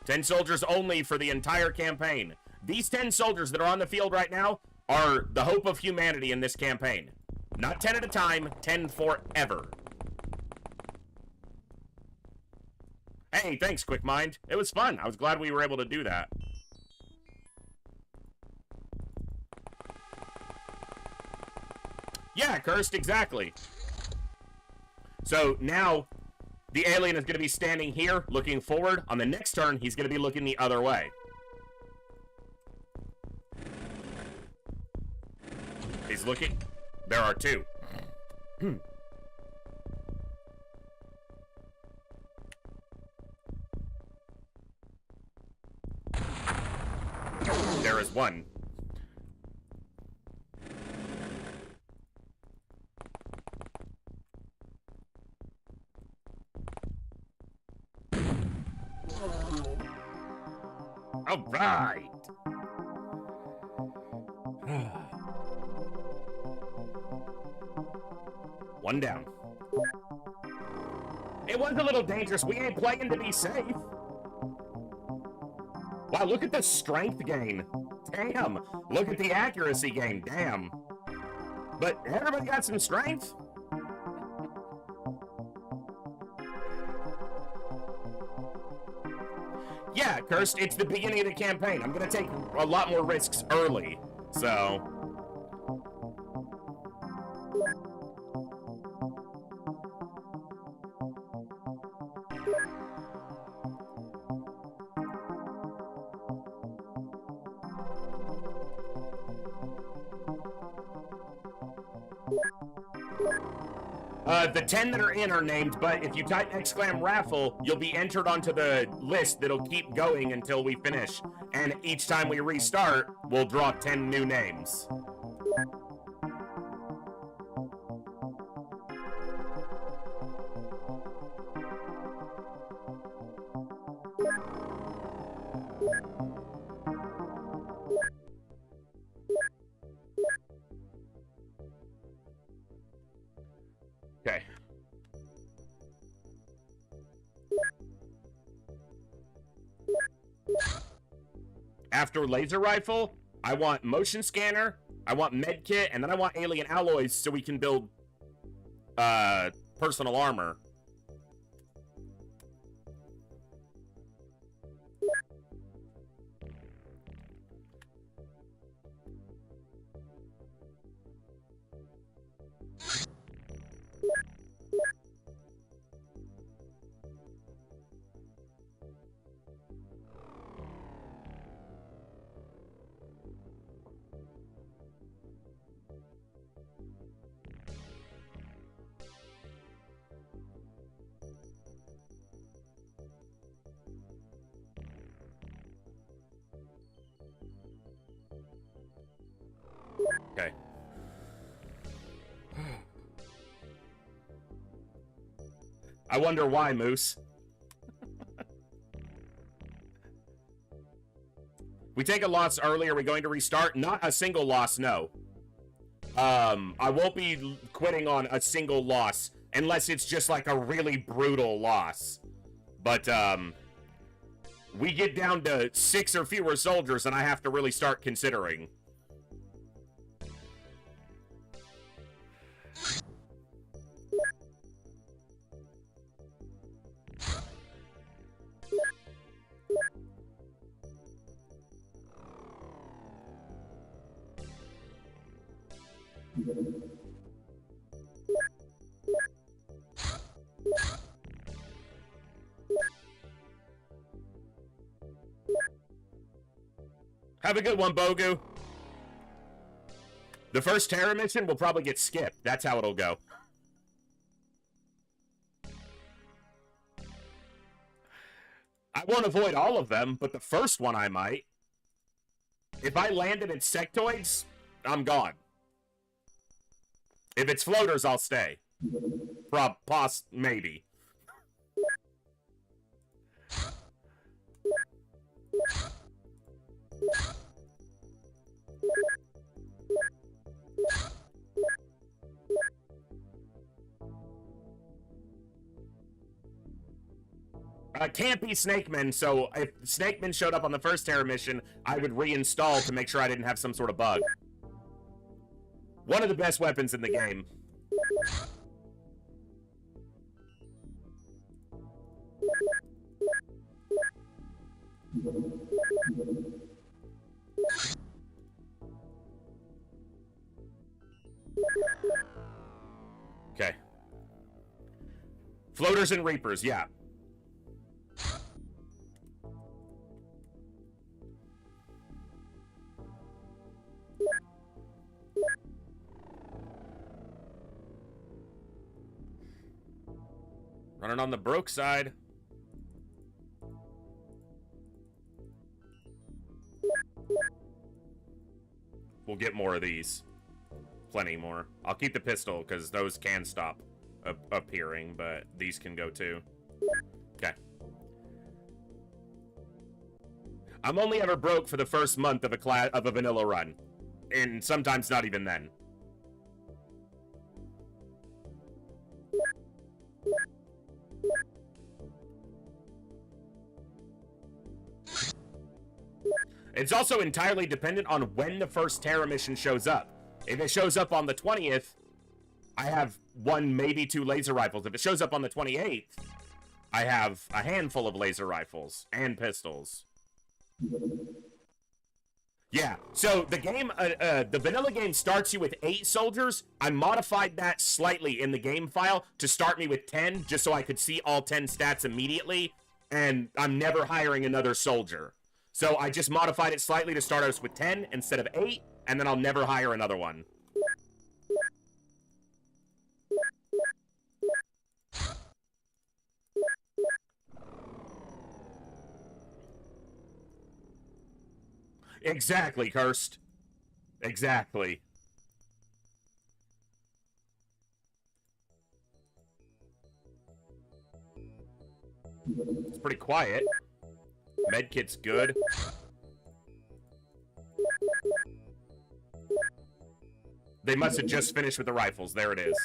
Ten soldiers only for the entire campaign. These 10 soldiers that are on the field right now are the hope of humanity in this campaign. Not 10 at a time, 10 forever. Hey, thanks, Quick Mind. It was fun. I was glad we were able to do that. Yeah, Cursed, exactly. So now, the alien is going to be standing here, looking forward. On the next turn, he's going to be looking the other way. He's looking. There are 2. There is 1. All right. One down. It was a little dangerous. We ain't playing to be safe. Wow, look at the strength gain. Damn. Look at the accuracy gain. Damn. But everybody got some strength. Yeah, Cursed, it's the beginning of the campaign. I'm going to take a lot more risks early, so... The 10 that are in are named, but if you type xcom raffle, you'll be entered onto the list that'll keep going until we finish. And each time we restart, we'll draw 10 new names. After laser rifle, I want motion scanner, I want med kit, and then I want alien alloys so we can build personal armor. Okay. I wonder why, Moose. We take a loss early. Are we going to restart? Not a single loss, no. I won't be quitting on a single loss unless it's just like a really brutal loss. But, we get down to 6 or fewer soldiers and I have to really start considering. Have a good one, Bogu. The first Terra mission will probably get skipped. That's how it'll go. I won't avoid all of them, but the first one I might. If I landed in sectoids, I'm gone. If it's floaters, I'll stay. Maybe. Can't be Snakemen, so if Snakemen showed up on the first Terra mission, I would reinstall to make sure I didn't have some sort of bug. One of the best weapons in the game. Okay. Floaters and Reapers, yeah. Running on the broke side. We'll get more of these. Plenty more. I'll keep the pistol, because those can stop appearing, but these can go too. Okay. I'm only ever broke for the first month of a vanilla run. And sometimes not even then. It's also entirely dependent on when the first Terra mission shows up. If it shows up on the 20th, I have 1, maybe 2 laser rifles. If it shows up on the 28th, I have a handful of laser rifles and pistols. Yeah, so the game, the vanilla game starts you with 8 soldiers. I modified that slightly in the game file to start me with 10, just so I could see all 10 stats immediately, and I'm never hiring another soldier. So I just modified it slightly to start us with 10 instead of 8, and then I'll never hire another one. Exactly, Cursed. Exactly. It's pretty quiet. Medkit's good. They must have just finished with the rifles. There it is.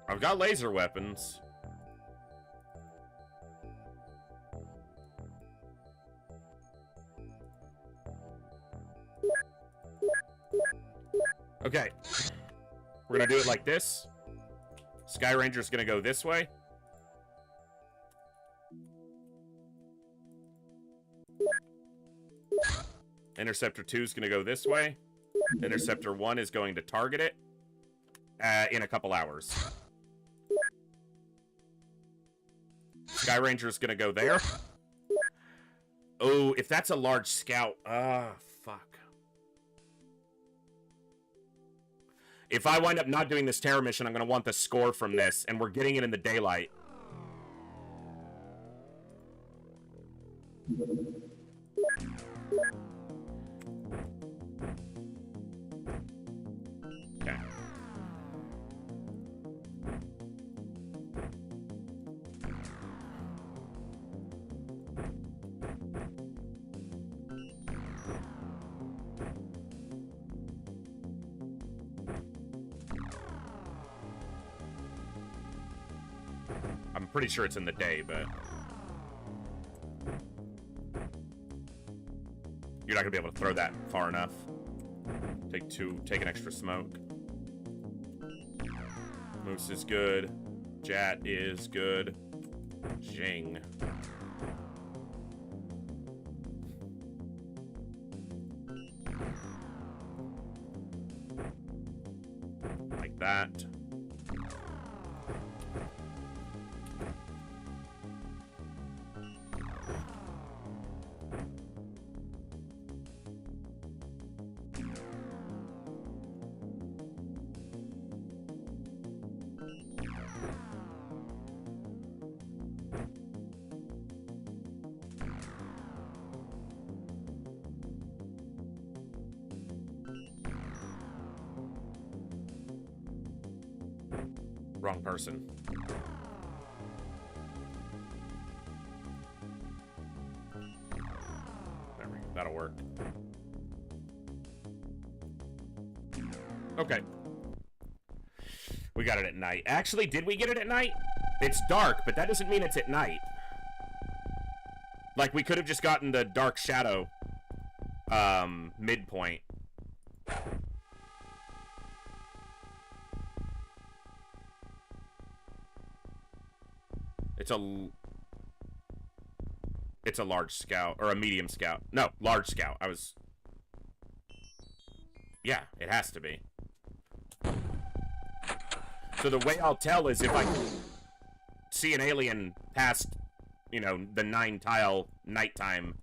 I've got laser weapons. Okay. We're gonna do it like this. Sky Ranger's gonna go this way. Interceptor 2 is gonna go this way. Interceptor 1 is going to target it in a couple hours. Sky Ranger is gonna go there. Oh, if that's a large scout, fuck. If I wind up not doing this terror mission, I'm gonna want the score from this, and we're getting it in the daylight. Okay. I'm pretty sure it's in the day, but you're not gonna be able to throw that far enough. Take an extra smoke. Moose is good. Jat is good. Jing. Like that. Wrong person. There we go. That'll work. Okay. We got it at night. Actually, did we get it at night? It's dark, but that doesn't mean it's at night. Like, we could have just gotten the dark shadow midpoint. It's a large scout, or a medium scout. No, large scout. Yeah, it has to be. So the way I'll tell is if I see an alien past, you know, the 9-tile nighttime.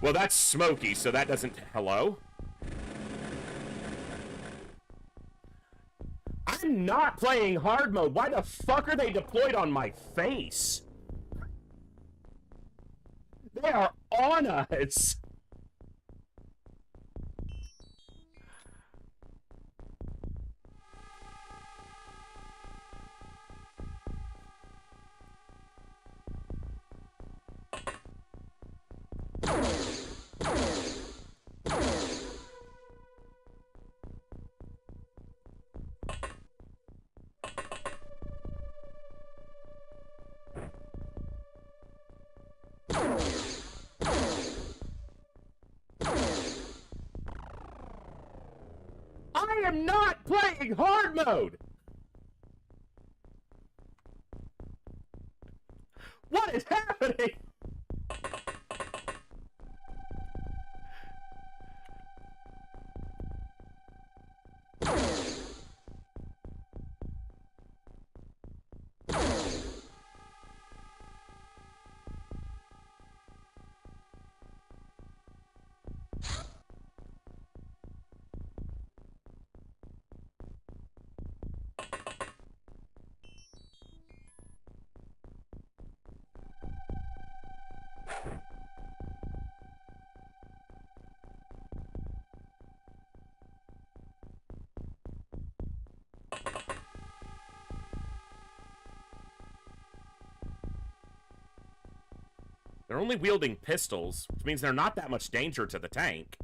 Well, that's smoky, so that doesn't... Hello? I'm not playing hard mode. Why the fuck are they deployed on my face? They are on us. I am not playing hard mode! What is happening? They're only wielding pistols, which means they're not that much danger to the tank.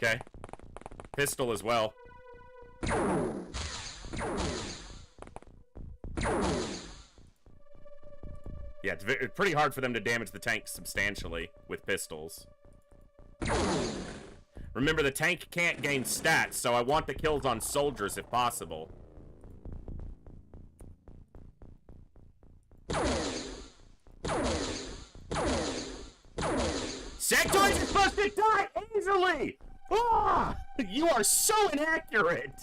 Okay. Pistol as well. Yeah, it's pretty hard for them to damage the tank substantially with pistols. Remember, the tank can't gain stats, so I want the kills on soldiers if possible. Sectoids are supposed to die easily! Ah! You are so inaccurate!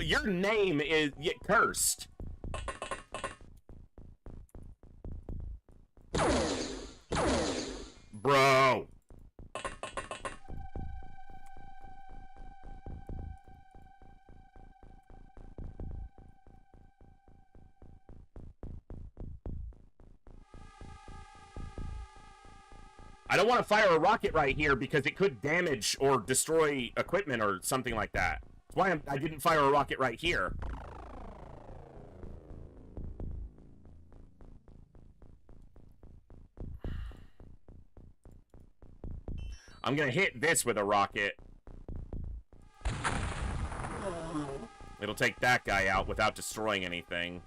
Your name is cursed. Bro. I don't want to fire a rocket right here because it could damage or destroy equipment or something like that. That's why I didn't fire a rocket right here. I'm gonna hit this with a rocket. It'll take that guy out without destroying anything.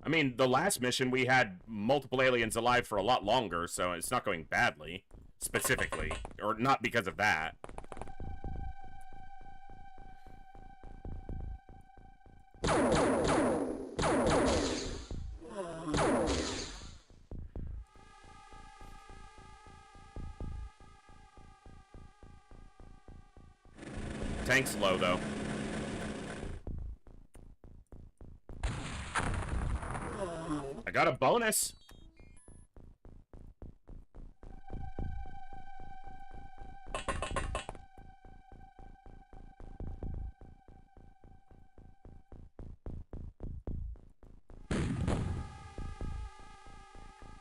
I mean, the last mission, we had multiple aliens alive for a lot longer, so it's not going badly, specifically. Or not because of that. Tank's low, though. I got a bonus.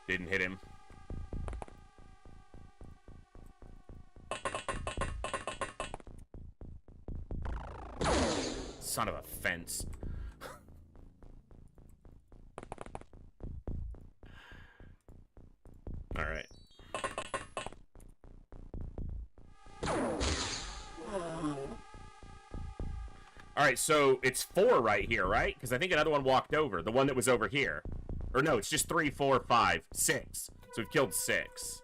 Didn't hit him. Son of a fence. All right. All right, so it's 4 right here, right? Because I think another one walked over. The one that was over here. Or no, it's just 3, 4, 5, 6. So we've killed 6.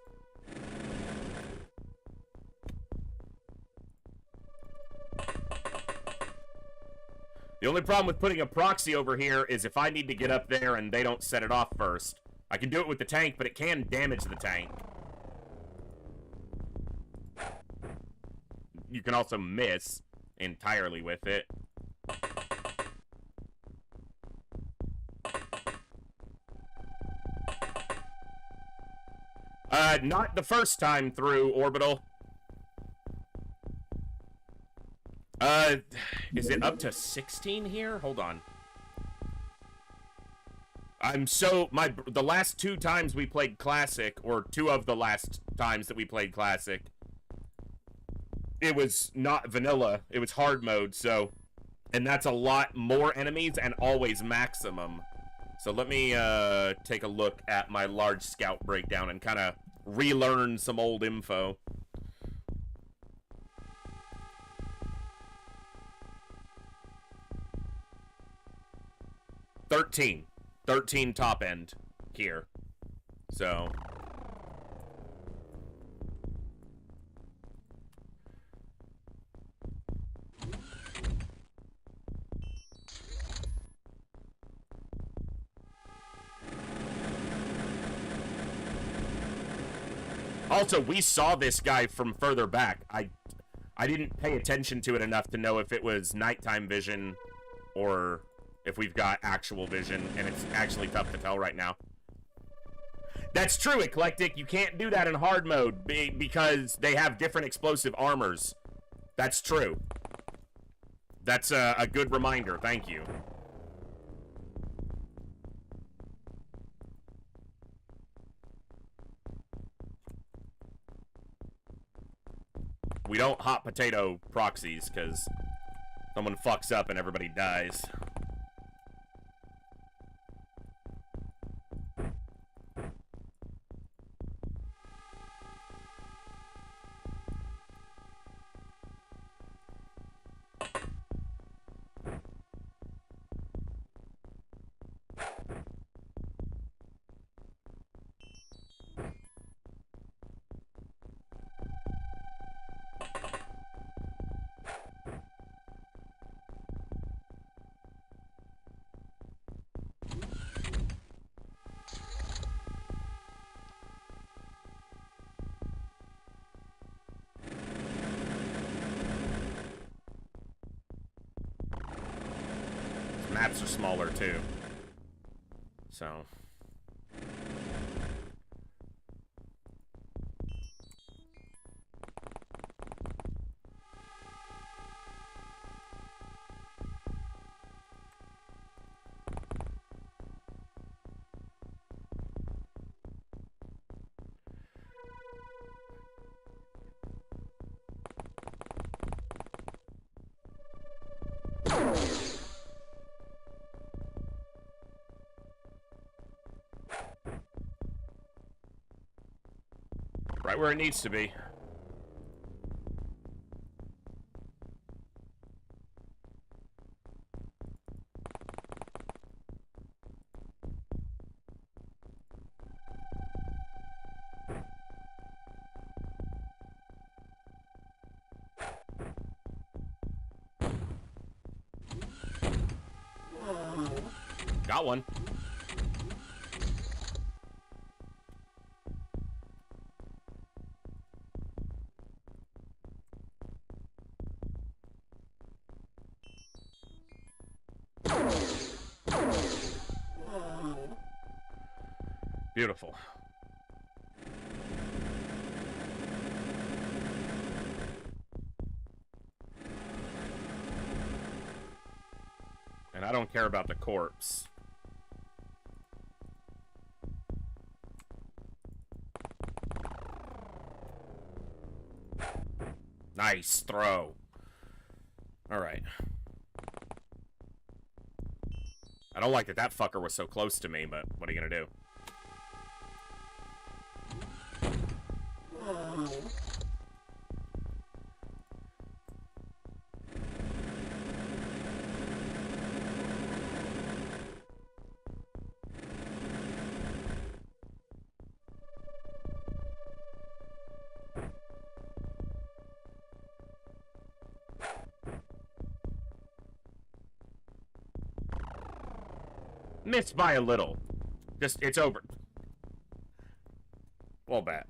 The only problem with putting a proxy over here is if I need to get up there and they don't set it off first. I can do it with the tank, but it can damage the tank. You can also miss entirely with it. Not the first time through, Orbital. Is it up to 16 here? Hold on. The last 2 times we played Classic, or 2 of the last times that we played Classic, it was not vanilla, it was hard mode, so, and that's a lot more enemies and always maximum. So let me, take a look at my large scout breakdown and kind of relearn some old info. $13 top end here. So also, we saw this guy from further back. I didn't pay attention to it enough to know if it was nighttime vision or if we've got actual vision, and it's actually tough to tell right now. That's true, Eclectic. You can't do that in hard mode because they have different explosive armors. That's true. That's a good reminder. Thank you. We don't hot potato proxies because someone fucks up and everybody dies. Maps are smaller too, so right where it needs to be. Got one. Beautiful. And I don't care about the corpse. Nice throw. All right. I don't like that that fucker was so close to me, but what are you gonna do? Missed by a little. Just, it's over. Well, bad.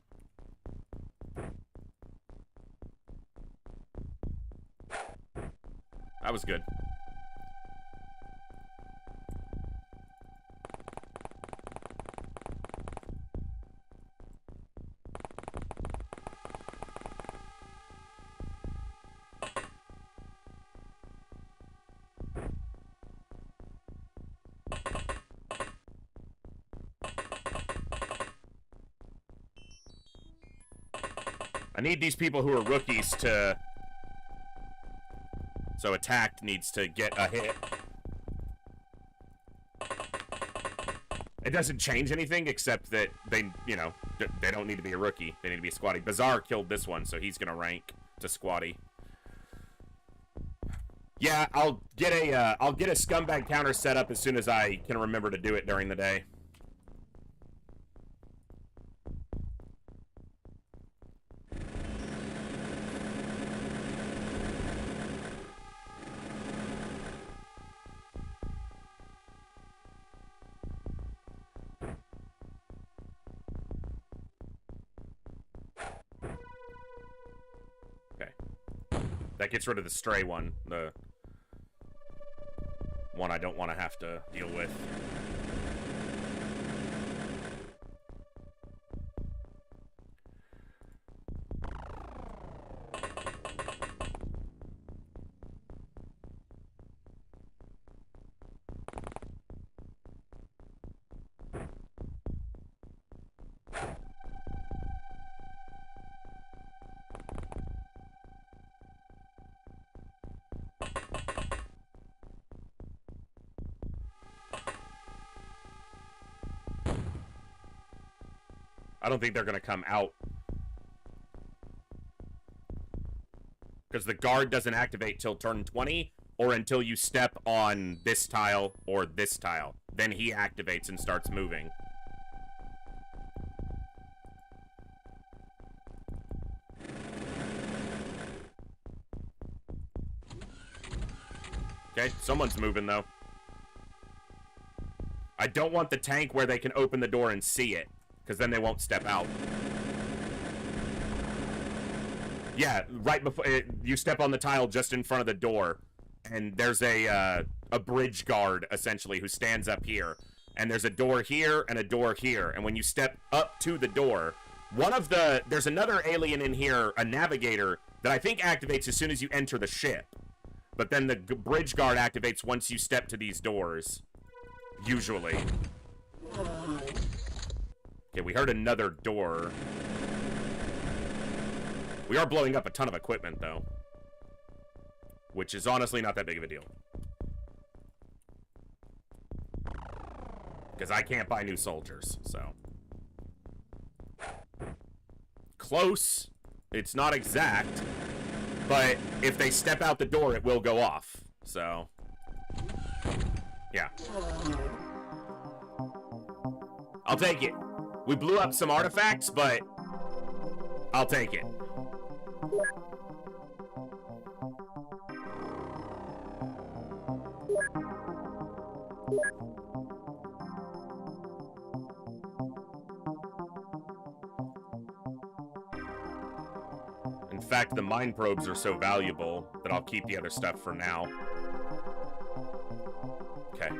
That was good. I need these people who are rookies to... So attacked needs to get a hit. It doesn't change anything except that they, you know, they don't need to be a rookie. They need to be a squatty. Bazaar killed this one, so he's gonna rank to squatty. Yeah, I'll get a scumbag counter set up as soon as I can remember to do it during the day. That gets rid of the stray one. The one I don't want to have to deal with. I don't think they're going to come out. Because the guard doesn't activate till turn 20, or until you step on this tile or this tile. Then he activates and starts moving. Okay, someone's moving, though. I don't want the tank where they can open the door and see it, because then they won't step out. Yeah, right before you step on the tile just in front of the door, and there's a bridge guard, essentially, who stands up here. And there's a door here and a door here. And when you step up to the door, there's another alien in here, a navigator, that I think activates as soon as you enter the ship. But then the bridge guard activates once you step to these doors. Usually. Okay, we heard another door. We are blowing up a ton of equipment, though. Which is honestly not that big of a deal. Because I can't buy new soldiers, so. Close. It's not exact. But if they step out the door, it will go off. So. Yeah. I'll take it. We blew up some artifacts, but I'll take it. In fact, the mine probes are so valuable that I'll keep the other stuff for now. Okay.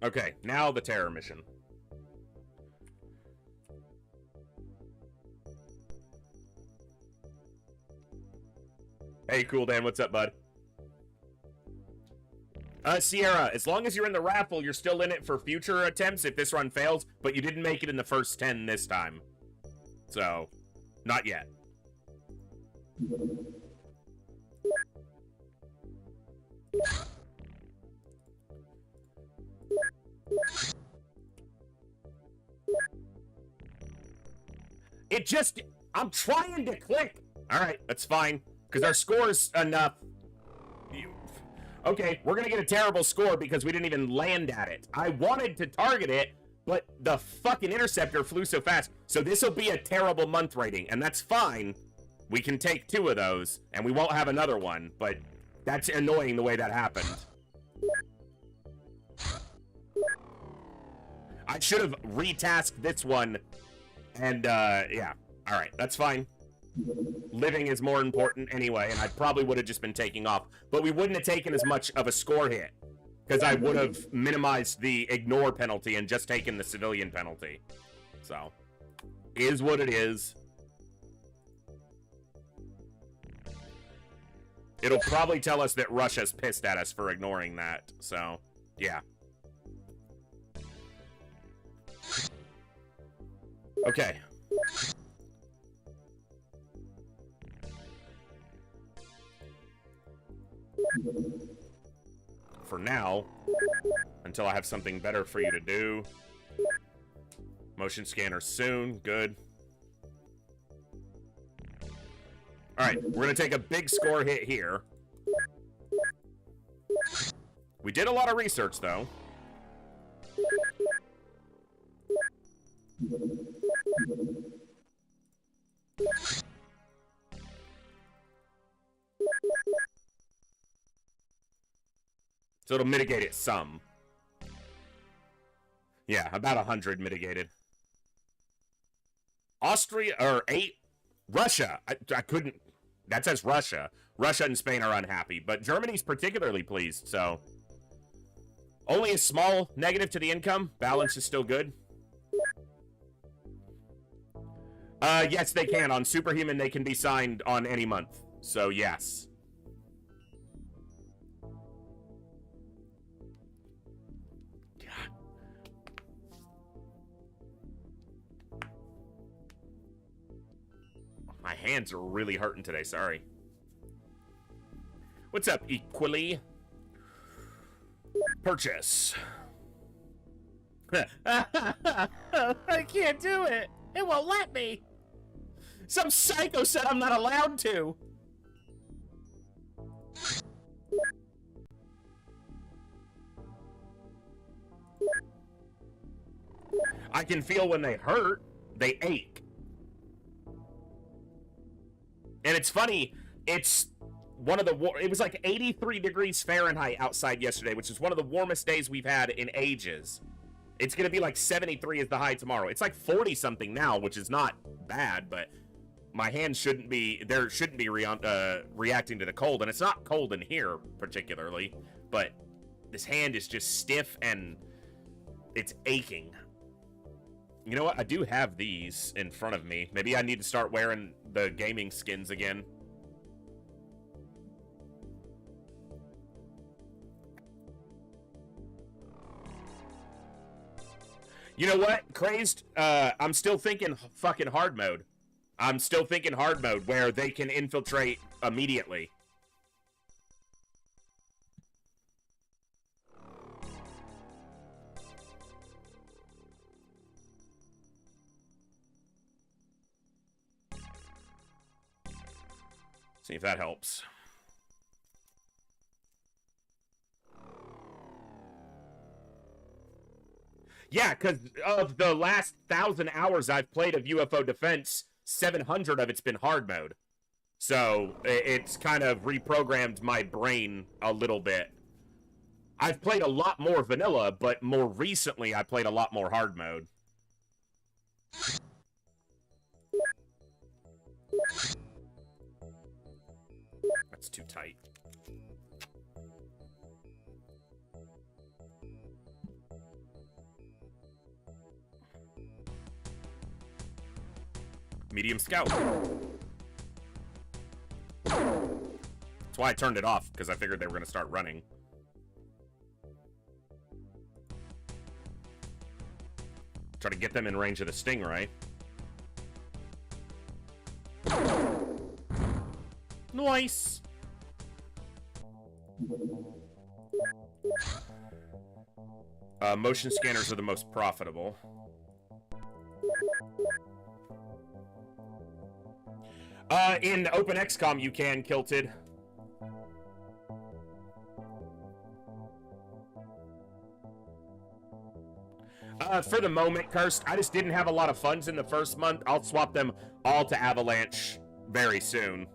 Okay, now the terror mission. Hey, Cool Dan, what's up, bud? Sierra, as long as you're in the raffle, you're still in it for future attempts if this run fails, but you didn't make it in the first 10 this time. So, not yet. It just... I'm trying to click! Alright, that's fine. Because our score's enough. Okay, we're gonna get a terrible score because we didn't even land at it. I wanted to target it, but the fucking interceptor flew so fast. So this'll be a terrible month rating, and that's fine. We can take 2 of those, and we won't have another one, but that's annoying the way that happened. I should have retasked this one, and, yeah. Alright, that's fine. Living is more important anyway, and I probably would have just been taking off. But we wouldn't have taken as much of a score hit, because I would have minimized the ignore penalty and just taken the civilian penalty. So, is what it is. It'll probably tell us that Russia's pissed at us for ignoring that, so, yeah. Okay. For now, until I have something better for you to do. Motion scanner soon. Good. Alright, we're going to take a big score hit here. We did a lot of research, though. So it'll mitigate it some. Yeah, about 100 mitigated. Austria, or 8. Russia. I couldn't. That says Russia. Russia and Spain are unhappy, but Germany's particularly pleased, so... Only a small negative to the income. Balance is still good. Yes, they can. On Superhuman, they can be signed on any month. So, yes. My hands are really hurting today, sorry. What's up, Equally? Purchase. I can't do it. It won't let me. Some psycho said I'm not allowed to. I can feel when they hurt, they ache. And it's funny, it's one of the it was like 83 degrees Fahrenheit outside yesterday, which is one of the warmest days we've had in ages. It's going to be like 73 is the high tomorrow. It's like 40 something now, which is not bad, but my hands shouldn't be reacting to the cold, and it's not cold in here particularly, but this hand is just stiff and it's aching. You know what? I do have these in front of me. Maybe I need to start wearing the gaming skins again. You know what, Crazed? I'm still thinking fucking hard mode. I'm still thinking hard mode, where they can infiltrate immediately. See if that helps. Yeah, because of the last 1,000 hours I've played of UFO Defense, 700 of it's been hard mode. So it's kind of reprogrammed my brain a little bit. I've played a lot more vanilla, but more recently I played a lot more hard mode. That's too tight. Medium scout. That's why I turned it off, because I figured they were going to start running. Try to get them in range of the stingray. Nice. Motion scanners are the most profitable. In Open XCOM, you can, Kilted. For the moment, Cursed, I just didn't have a lot of funds in the first month. I'll swap them all to Avalanche very soon.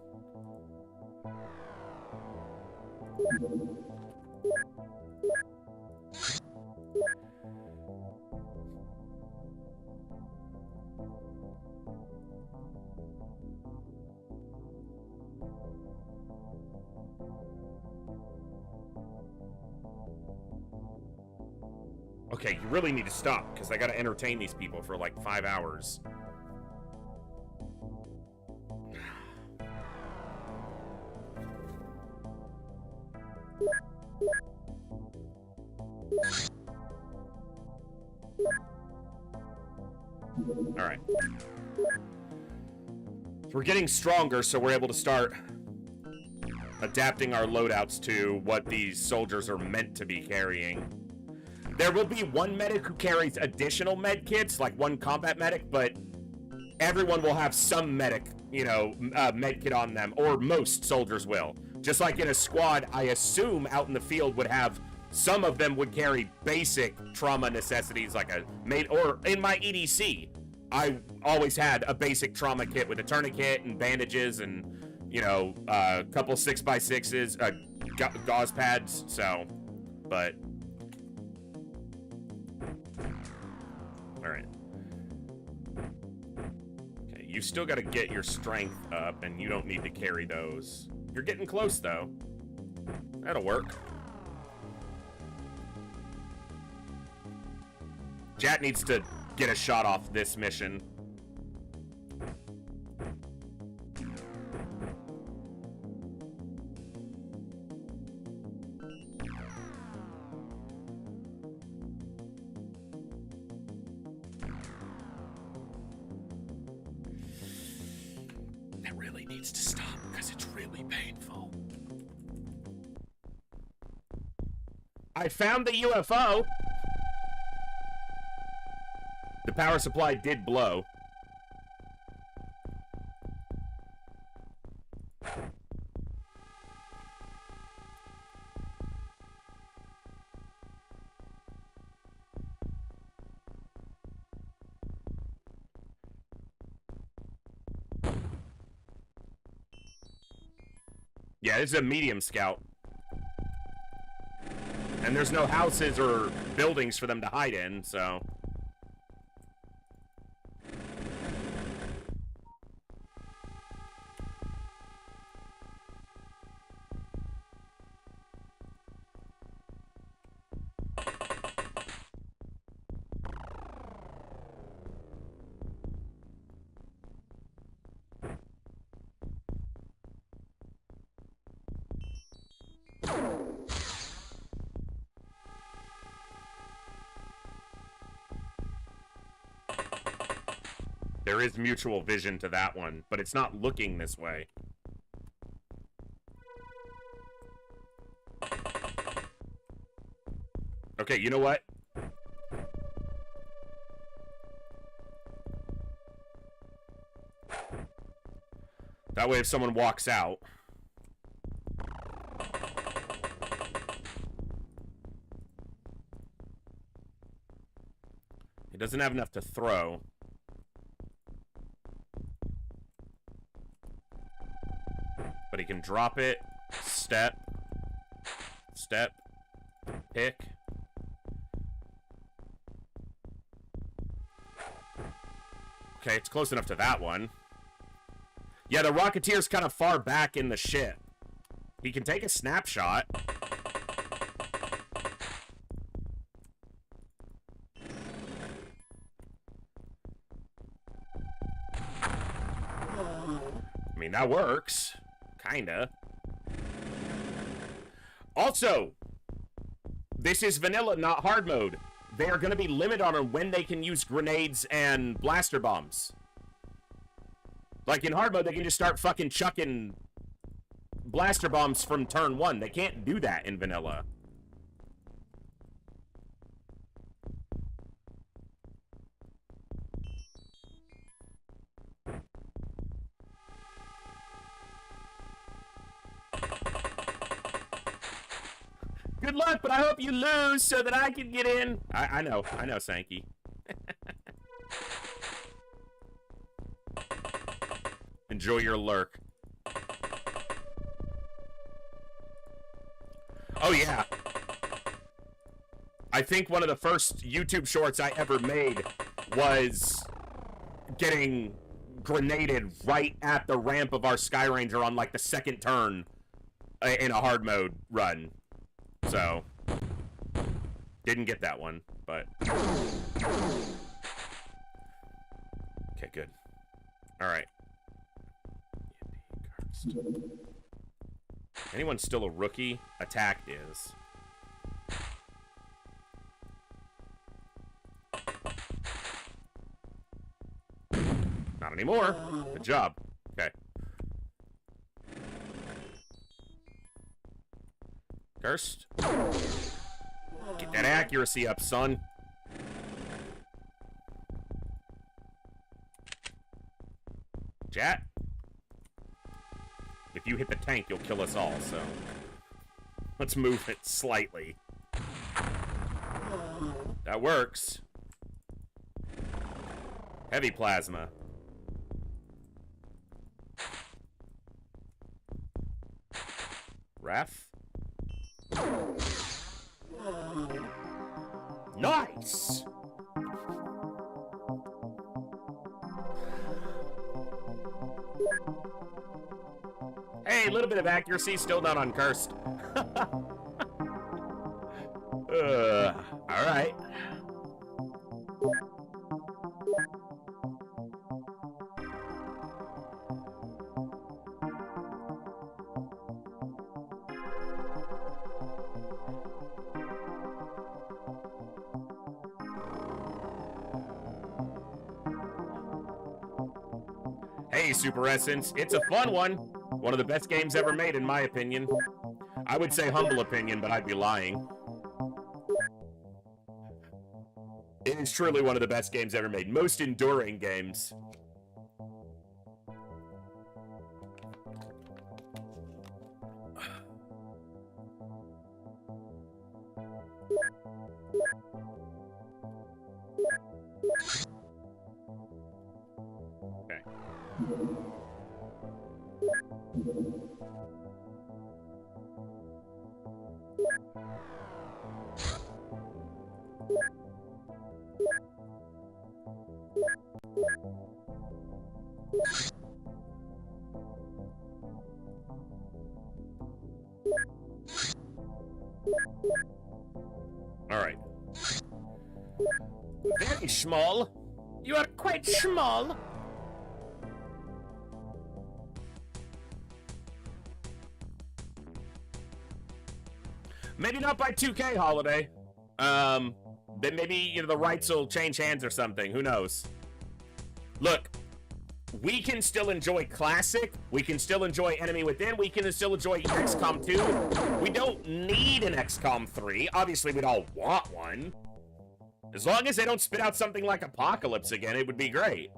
Okay, you really need to stop, because I gotta entertain these people for like 5 hours. Alright. So we're getting stronger, so we're able to start adapting our loadouts to what these soldiers are meant to be carrying. There will be one medic who carries additional med kits, like one combat medic, but everyone will have some medic, you know, med kit on them, or most soldiers will. Just like in a squad, I assume out in the field would have, some of them would carry basic trauma necessities, like a or in my EDC, I always had a basic trauma kit with a tourniquet and bandages and, you know, a couple 6x6s, gauze pads, so, but... Alright. Okay, You still got to get your strength up, and you don't need to carry those. You're getting close, though. That'll work. Jat needs to get a shot off this mission. That really needs to stop because it's really painful. I found the UFO. The power supply did blow. Yeah, this is a medium scout. And there's no houses or buildings for them to hide in, so... There is mutual vision to that one, but it's not looking this way. Okay, you know what? That way if someone walks out... He doesn't have enough to throw. But he can drop it, step, pick. Okay, it's close enough to that one. Yeah, the Rocketeer's kind of far back in the ship. He can take a snapshot. I mean, that works. Kinda. Also, this is vanilla, not hard mode. They are going to be limited on when they can use grenades and blaster bombs. Like in hard mode, they can just start fucking chucking blaster bombs from turn 1. They can't do that in vanilla. Good luck, but I hope you lose so that I can get in. I know, Sankey. Enjoy your lurk. Oh, yeah. I think one of the first YouTube shorts I ever made was getting grenaded right at the ramp of our Sky Ranger on, like, the second turn in a hard mode run. So, didn't get that one, but... Okay, good. Alright. Anyone still a rookie? Attacked is. Not anymore. Good job. Okay. Cursed. Get that accuracy up, son. Jat. If you hit the tank, you'll kill us all, so... Let's move it slightly. That works. Heavy plasma. Ref. Nice! Hey, a little bit of accuracy, still not uncursed. Alright. Hey, Super Essence, it's a fun one. One of the best games ever made, in my opinion. I would say humble opinion, but I'd be lying. It is truly one of the best games ever made. Most enduring games. Okay. All right. Very small. You are quite small. Maybe not by 2K holiday. Then maybe, you know, the rights will change hands or something. Who knows? Look, we can still enjoy Classic. We can still enjoy Enemy Within. We can still enjoy XCOM 2. We don't need an XCOM 3. Obviously, we'd all want one. As long as they don't spit out something like Apocalypse again, it would be great.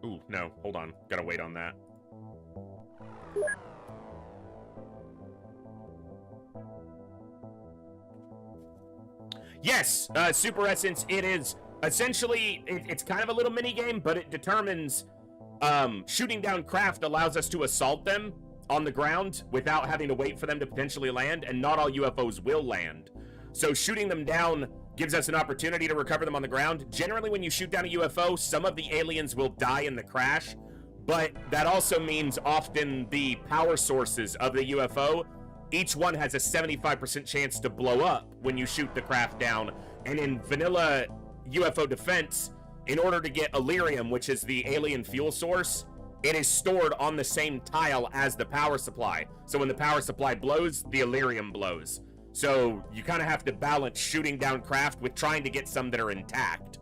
Ooh, no, hold on. Gotta wait on that. Yes, Super Essence, it is. Essentially, it's kind of a little mini game, but it determines shooting down craft allows us to assault them on the ground without having to wait for them to potentially land, and not all UFOs will land. So shooting them down gives us an opportunity to recover them on the ground. Generally, when you shoot down a UFO, some of the aliens will die in the crash, but that also means often the power sources of the UFO, each one has a 75% chance to blow up when you shoot the craft down. And in vanilla UFO defense, in order to get Illyrium, which is the alien fuel source, it is stored on the same tile as the power supply. So when the power supply blows, the Illyrium blows. So you kind of have to balance shooting down craft with trying to get some that are intact.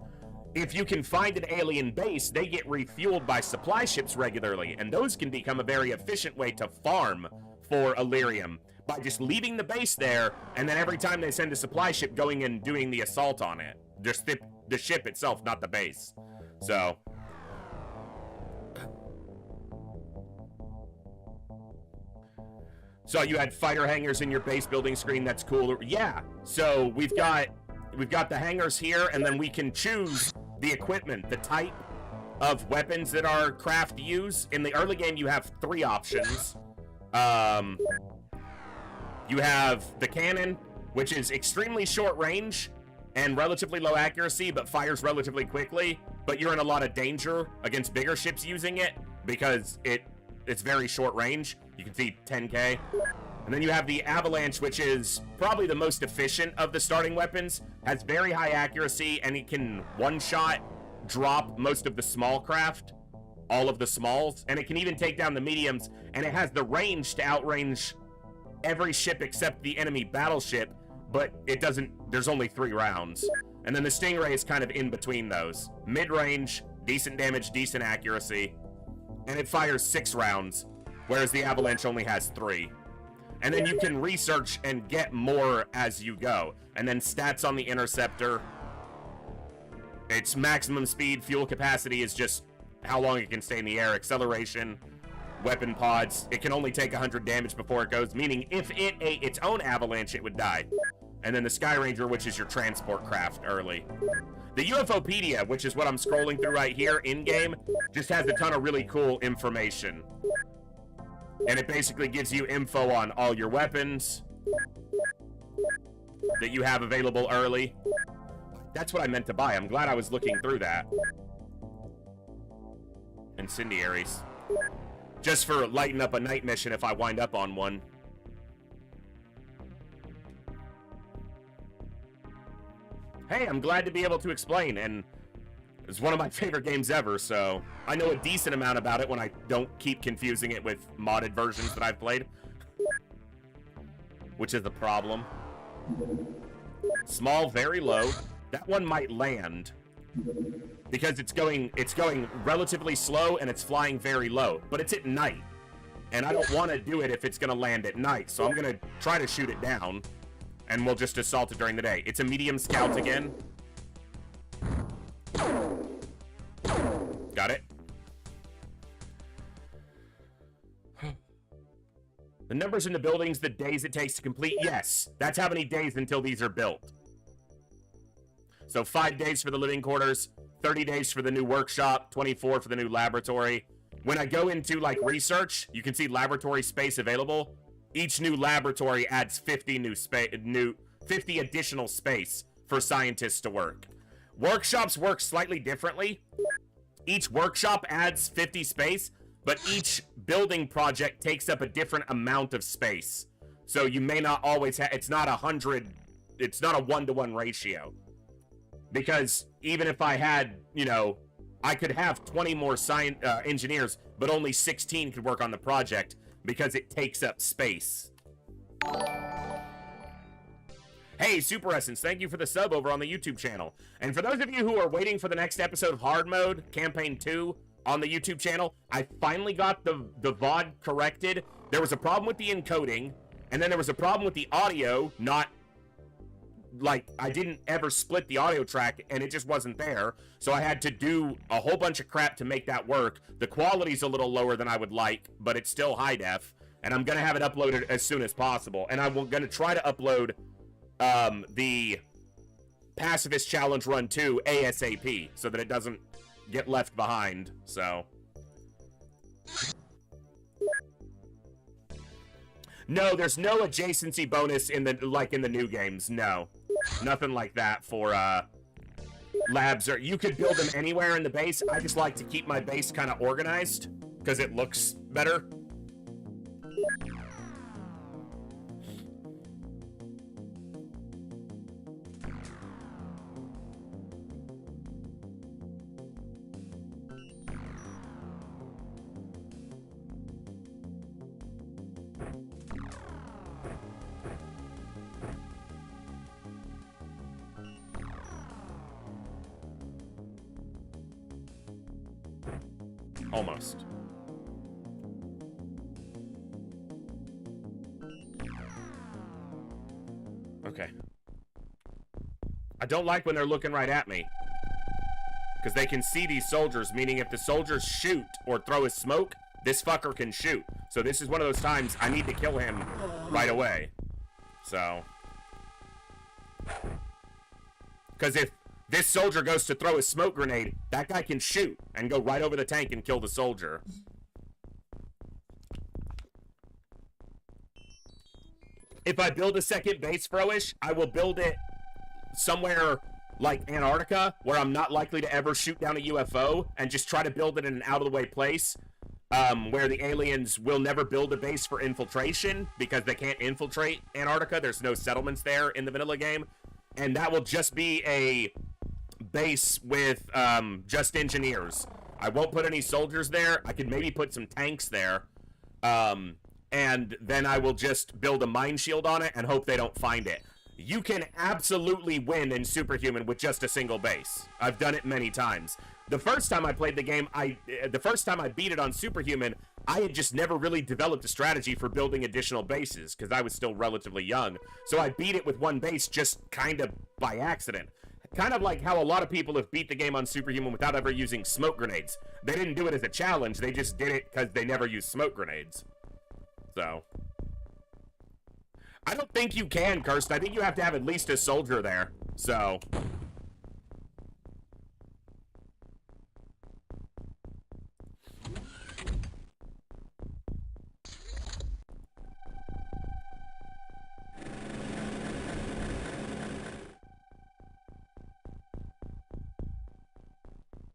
If you can find an alien base, they get refueled by supply ships regularly, and those can become a very efficient way to farm for Illyrium by just leaving the base there, and then every time they send a supply ship, going and doing the assault on it. Just the ship itself, not the base. So you had fighter hangars in your base building screen. That's cool. Yeah. So we've got the hangars here, and then we can choose the equipment, the type of weapons that our craft use. In the early game, you have 3 options. You have the cannon, which is extremely short range and relatively low accuracy, but fires relatively quickly. But you're in a lot of danger against bigger ships using it because it's very short range. You can see 10K. And then you have the avalanche, which is probably the most efficient of the starting weapons. Has very high accuracy, and it can one-shot drop most of the small craft, all of the smalls, and it can even take down the mediums, and it has the range to outrange every ship except the enemy battleship, but it doesn't, there's only 3 rounds. And then the Stingray is kind of in between those. Mid-range, decent damage, decent accuracy, and it fires 6 rounds, whereas the Avalanche only has 3. And then you can research and get more as you go. And then stats on the Interceptor. Its maximum speed, fuel capacity is just how long it can stay in the air. Acceleration, weapon pods. It can only take 100 damage before it goes, meaning if it ate its own Avalanche, it would die. And then the Sky Ranger, which is your transport craft early. The UFOpedia, which is what I'm scrolling through right here in-game, just has a ton of really cool information. And it basically gives you info on all your weapons that you have available early. That's what I meant to buy. I'm glad I was looking through that. Incendiaries. Just for lighting up a night mission if I wind up on one. Hey, I'm glad to be able to explain, and it's one of my favorite games ever, so I know a decent amount about it when I don't keep confusing it with modded versions that I've played. Which is the problem. Small, very low. That one might land. Because it's going relatively slow and it's flying very low. But it's at night. And I don't want to do it if it's going to land at night. So I'm going to try to shoot it down. And we'll just assault it during the day. It's a medium scout again. Got it. The numbers in the buildings, the days it takes to complete. Yes, that's how many days until these are built. So 5 days for the living quarters, 30 days for the new workshop, 24 for the new laboratory. When I go into like research, you can see laboratory space available. Each new laboratory adds 50 50 additional space for scientists to work. Workshops work slightly differently. Each workshop adds 50 space, but each building project takes up a different amount of space. So you may not always have, it's not 100, it's not a 1-to-1 ratio. Because even if I had, you know, I could have 20 more engineers, but only 16 could work on the project because it takes up space. Hey, Super Essence, thank you for the sub over on the YouTube channel. And for those of you who are waiting for the next episode of Hard Mode, Campaign 2, on the YouTube channel, I finally got the VOD corrected. There was a problem with the encoding, and then there was a problem with the audio, not, like, I didn't ever split the audio track, and it just wasn't there. So I had to do a whole bunch of crap to make that work. The quality's a little lower than I would like, but it's still high def, and I'm gonna have it uploaded as soon as possible. And I'm gonna try to upload the Pacifist Challenge Run 2 ASAP, so that it doesn't get left behind. So no, there's no adjacency bonus in the in the new games. No, nothing like that for labs. Or you could build them anywhere in the base. I just like to keep my base kind of organized because it looks better. Almost. Okay. I don't like when they're looking right at me. Because they can see these soldiers, meaning if the soldiers shoot or throw a smoke, this fucker can shoot. So this is one of those times I need to kill him right away. So. Because if this soldier goes to throw a smoke grenade, that guy can shoot and go right over the tank and kill the soldier. If I build a second base, Froish, I will build it somewhere like Antarctica, where I'm not likely to ever shoot down a UFO, and just try to build it in an out-of-the-way place, where the aliens will never build a base for infiltration, because they can't infiltrate Antarctica. There's no settlements there in the vanilla game. And that will just be a base with just engineers. I won't put any soldiers there. I could maybe put some tanks there. And then I will just build a mine shield on it and hope they don't find it. You can absolutely win in Superhuman with just a single base. I've done it many times. The first time I played the game, the first time I beat it on Superhuman, I had just never really developed a strategy for building additional bases because I was still relatively young. So I beat it with one base just kind of by accident. Kind of like how a lot of people have beat the game on Superhuman without ever using smoke grenades. They didn't do it as a challenge, they just did it because they never used smoke grenades. So. I don't think you can, Kirst. I think you have to have at least a soldier there. So.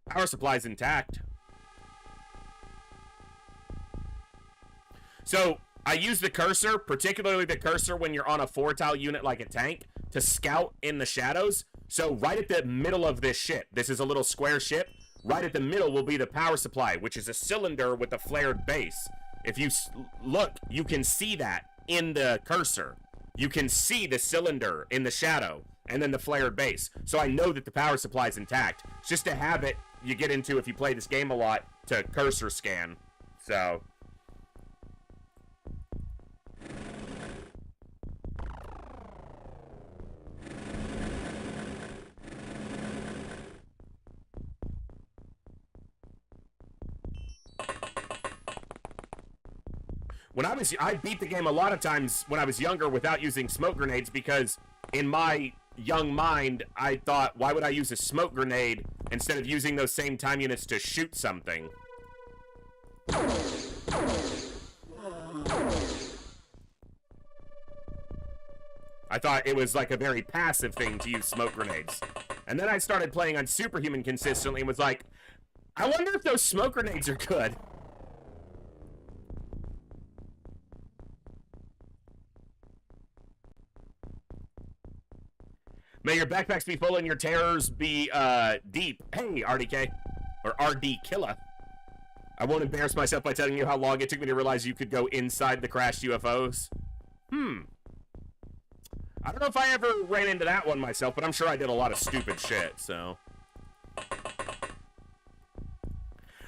Power supply's intact. So, I use the cursor, particularly the cursor when you're on a 4-tile unit like a tank, to scout in the shadows. So, right at the middle of this ship, this is a little square ship, right at the middle will be the power supply, which is a cylinder with a flared base. If you look, you can see that in the cursor. You can see the cylinder in the shadow, and then the flared base. So I know that the power supply is intact. It's just a habit you get into if you play this game a lot to cursor scan. So... I beat the game a lot of times when I was younger without using smoke grenades because in my young mind, I thought, why would I use a smoke grenade instead of using those same time units to shoot something? I thought it was like a very passive thing to use smoke grenades. And then I started playing on Superhuman consistently and was like, I wonder if those smoke grenades are good. May your backpacks be full and your terrors be, deep. Hey, RDK. Or RD Killa. I won't embarrass myself by telling you how long it took me to realize you could go inside the crashed UFOs. I don't know if I ever ran into that one myself, but I'm sure I did a lot of stupid shit, so...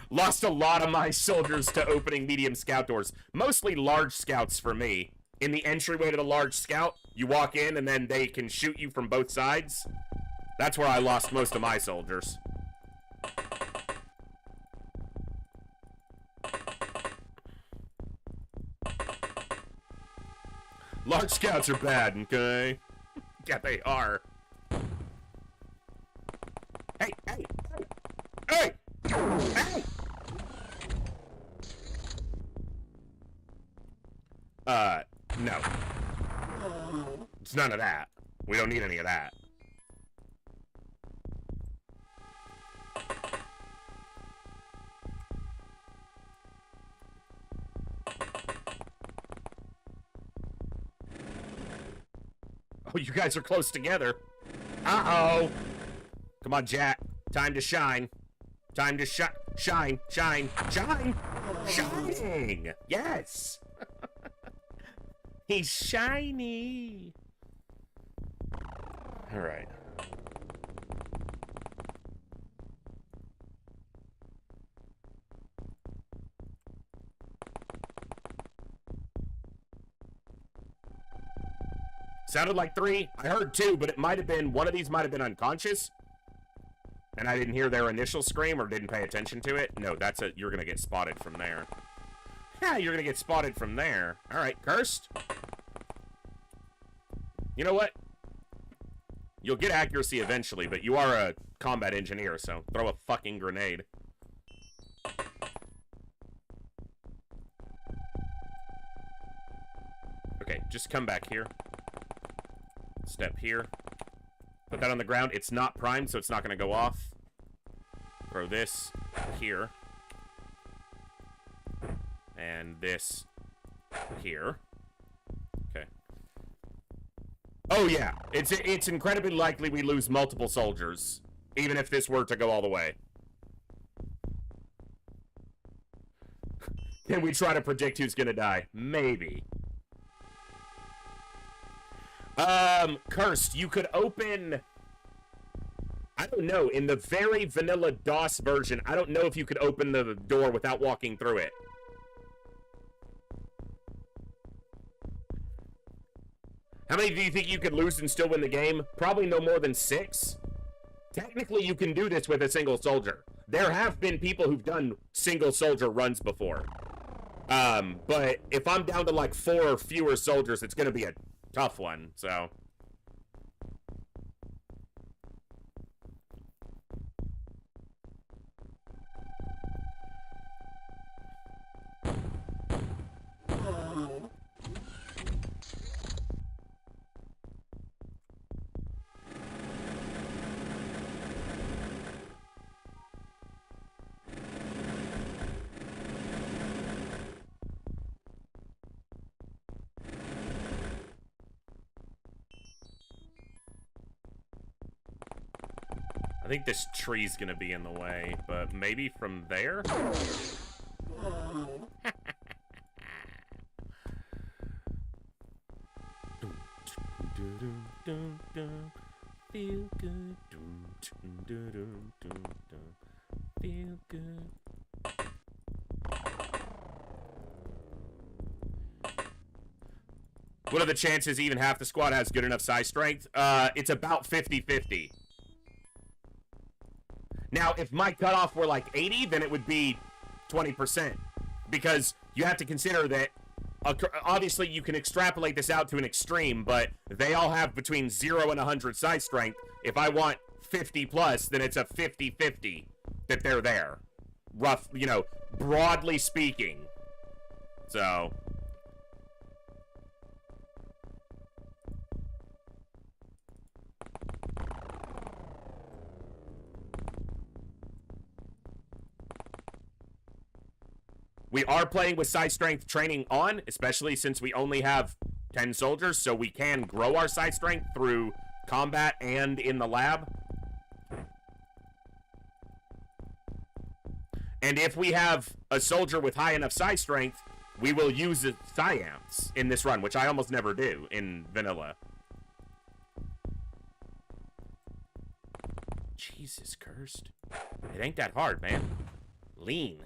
Lost a lot of my soldiers to opening medium scout doors. Mostly large scouts for me. In the entryway to the large scout, you walk in and then they can shoot you from both sides. That's where I lost most of my soldiers. Large scouts are bad, okay? Yeah, they are. Hey, hey, hey! Hey! Hey! No. It's none of that. We don't need any of that. Oh, you guys are close together. Uh-oh. Come on, Jack. Time to shine. Time to shine. Shine. Shine. Shining. Yes. He's shiny. All right. Sounded like 3. I heard 2, but it might have been, one of these might have been unconscious. And I didn't hear their initial scream or didn't pay attention to it. No, that's a, you're going to get spotted from there. Yeah, you're going to get spotted from there. All right, cursed. You know what? You'll get accuracy eventually, but you are a combat engineer, so throw a fucking grenade. Okay, just come back here. Step here. Put that on the ground. It's not primed, so it's not going to go off. Throw this here. And this here. Okay. Oh, yeah. It's incredibly likely we lose multiple soldiers, even if this were to go all the way. Can we try to predict who's going to die? Maybe. Cursed, you could open... I don't know, in the very vanilla DOS version, I don't know if you could open the door without walking through it. How many do you think you could lose and still win the game? Probably no more than 6. Technically, you can do this with a single soldier. There have been people who've done single soldier runs before. But if I'm down to like 4 or fewer soldiers, it's going to be a tough one, so... think this tree's gonna be in the way, but maybe from there? Feel good. Feel good. What are the chances even half the squad has good enough size strength? It's about 50-50. Now, if my cutoff were like 80, then it would be 20%. Because you have to consider that, obviously you can extrapolate this out to an extreme, but they all have between 0 and 100 size strength. If I want 50 plus, then it's a 50-50 that they're there. Rough, you know, broadly speaking. So... we are playing with size strength training on, especially since we only have 10 soldiers, so we can grow our size strength through combat and in the lab. And if we have a soldier with high enough size strength, we will use Psyamps in this run, which I almost never do in vanilla. Jesus cursed. It ain't that hard, man. Lean.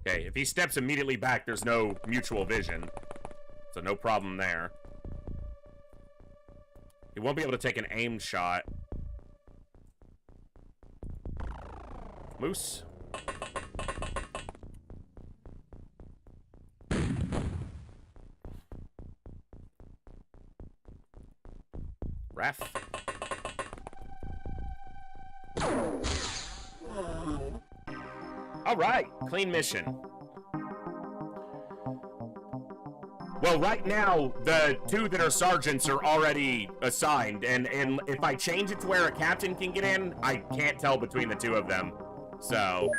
Okay, if he steps immediately back, there's no mutual vision. So no problem there. He won't be able to take an aimed shot. Moose. Ref. All right, clean mission. Well, right now, the two that are sergeants are already assigned, and if I change it to where a captain can get in, I can't tell between the two of them. So...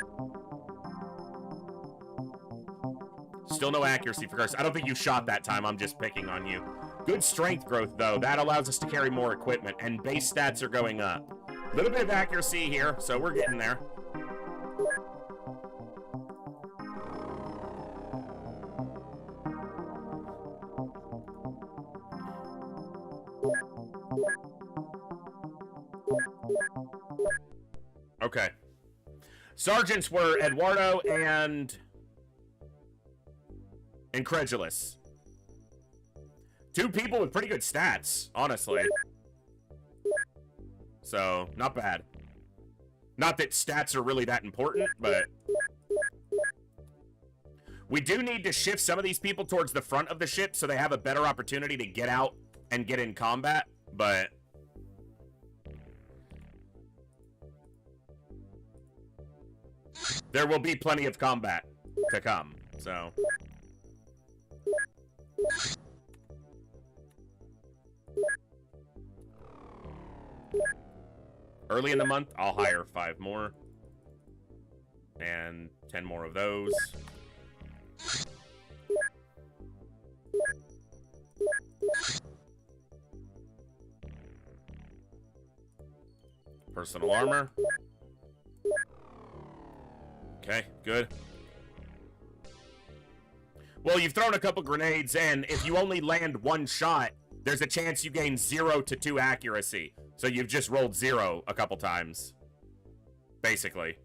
still no accuracy for Curse. I don't think you shot that time, I'm just picking on you. Good strength growth, though. That allows us to carry more equipment, and base stats are going up. A little bit of accuracy here, so we're getting there. Okay. Sergeants were Eduardo and Incredulous. Two people with pretty good stats, honestly. So, not bad. Not that stats are really that important, but... we do need to shift some of these people towards the front of the ship so they have a better opportunity to get out and get in combat, but... there will be plenty of combat to come, so... early in the month, I'll hire 5 more. And 10 more of those. Personal armor. Okay, good. Well, you've thrown a couple grenades, and if you only land 1 shot, there's a chance you gain 0 to 2 accuracy. So you've just rolled 0 a couple times. Basically.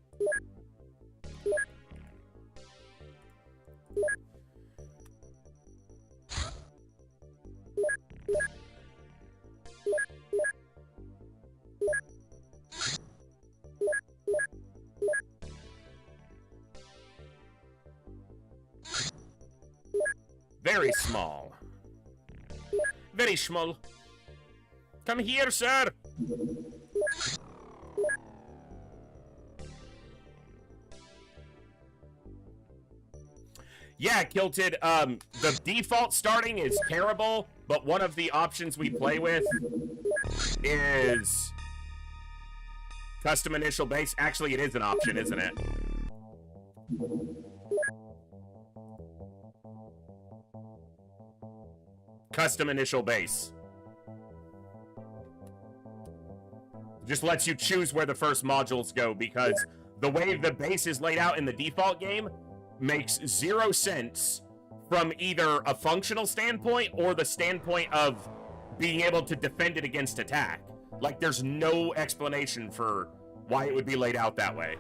very small. Very small. Come here, sir. Yeah, Kilted, the default starting is terrible, but one of the options we play with is custom initial base. Actually, it is an option, isn't it? Custom initial base. Just lets you choose where the first modules go, because the way the base is laid out in the default game makes 0 sense from either a functional standpoint or the standpoint of being able to defend it against attack. Like, there's no explanation for why it would be laid out that way.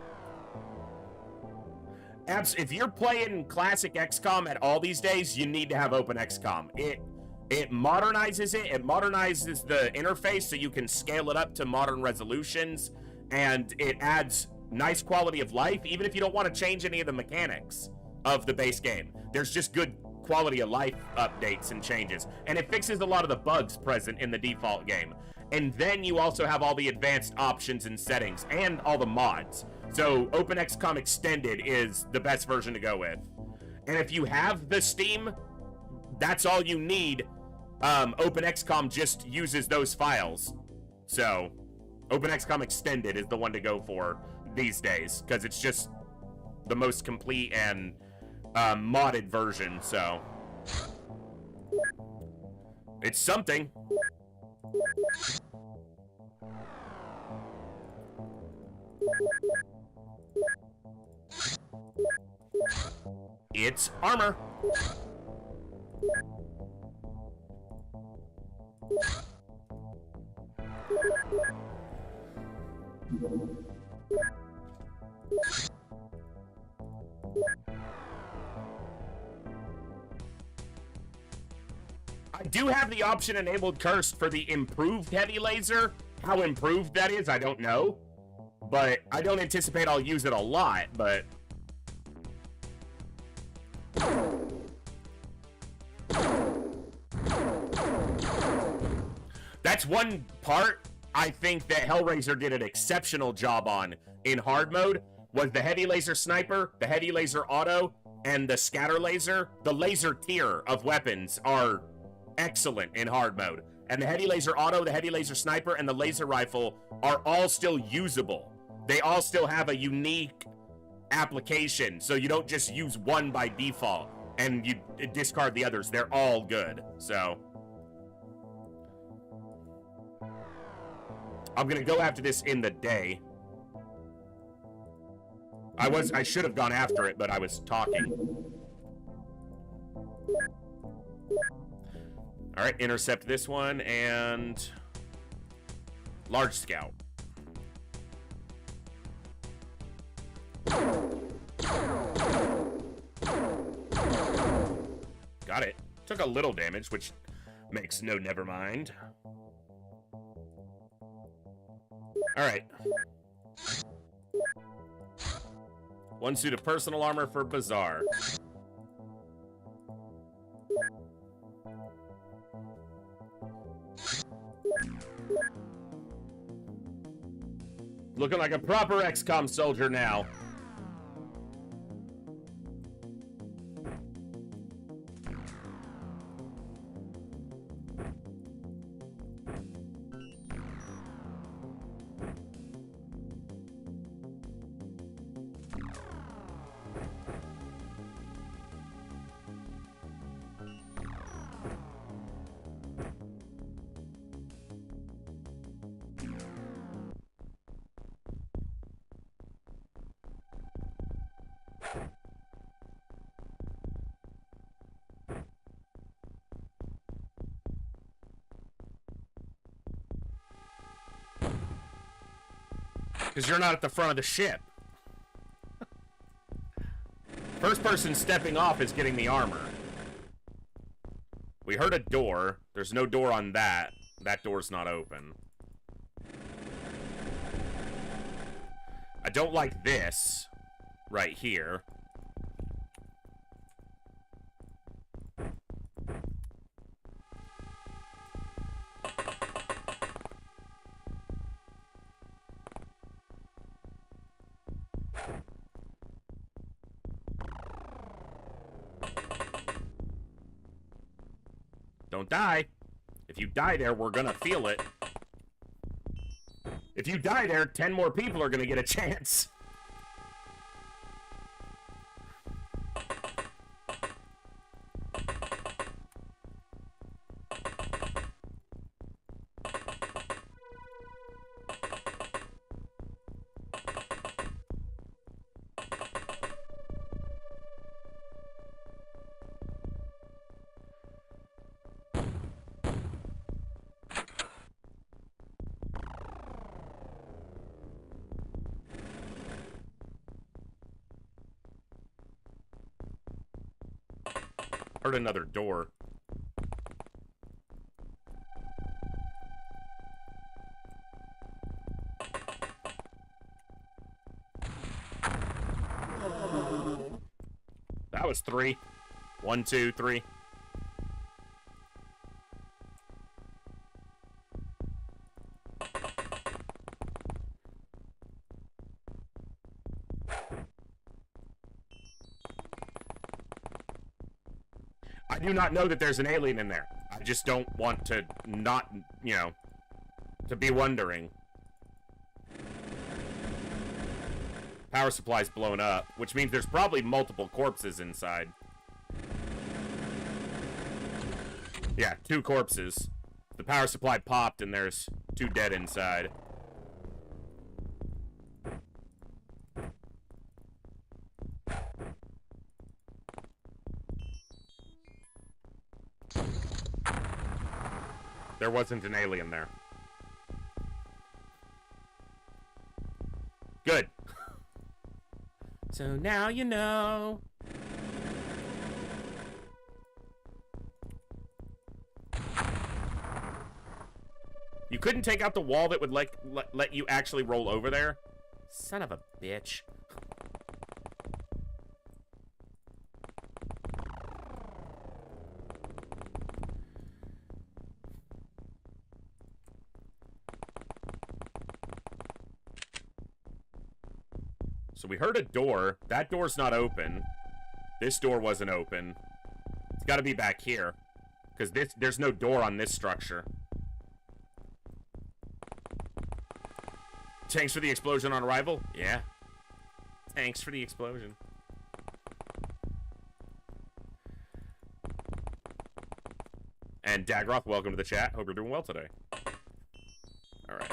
If you're playing classic XCOM at all these days, you need to have Open XCOM. It modernizes it. It modernizes the interface so you can scale it up to modern resolutions, and it adds nice quality of life, even if you don't want to change any of the mechanics of the base game. There's just good quality of life updates and changes, and it fixes a lot of the bugs present in the default game. And then you also have all the advanced options and settings and all the mods. So Open XCOM Extended is the best version to go with. And if you have the Steam, that's all you need. Open XCOM just uses those files. So Open XCOM Extended is the one to go for these days, because it's just the most complete and modded version, so it's something. It's armor. I do have the option enabled cursed for the improved heavy laser. How improved that is, I don't know. But I don't anticipate I'll use it a lot, but... That's one part I think that Hellraiser did an exceptional job on in hard mode, was the heavy laser sniper, the heavy laser auto, and the scatter laser. The laser tier of weapons are excellent in hard mode. And the heavy laser auto, the heavy laser sniper, and the laser rifle are all still usable. They all still have a unique application, so you don't just use one by default and you discard the others. They're all good, so... I'm gonna go after this in the day. I should have gone after it, but I was talking. Alright, intercept this one, and... Large scout. Got it. Took a little damage, which makes no never mind. Alright. One suit of personal armor for Bazaar. Looking like a proper XCOM soldier now. Because you're not at the front of the ship. First person stepping off is getting the armor. We heard a door. There's no door on that. That door's not open. I don't like this right here. Don't die. If you die there, we're gonna feel it. If you die there, 10 more people are gonna get a chance. Heard another door. That was 3. 1, 2, 3. I do not know that there's an alien in there. I just don't want to not, you know, to be wondering. Power supply's blown up, which means there's probably multiple corpses inside. Yeah, 2 corpses. The power supply popped and there's 2 dead inside. There wasn't an alien there. Good. So now you know. You couldn't take out the wall that would let you actually roll over there? Son of a bitch. So we heard a door. That door's not open. This door wasn't open. It's got to be back here. Because there's no door on this structure. Thanks for the explosion on arrival? Yeah. Thanks for the explosion. And Dagroth, welcome to the chat. Hope you're doing well today. Alright.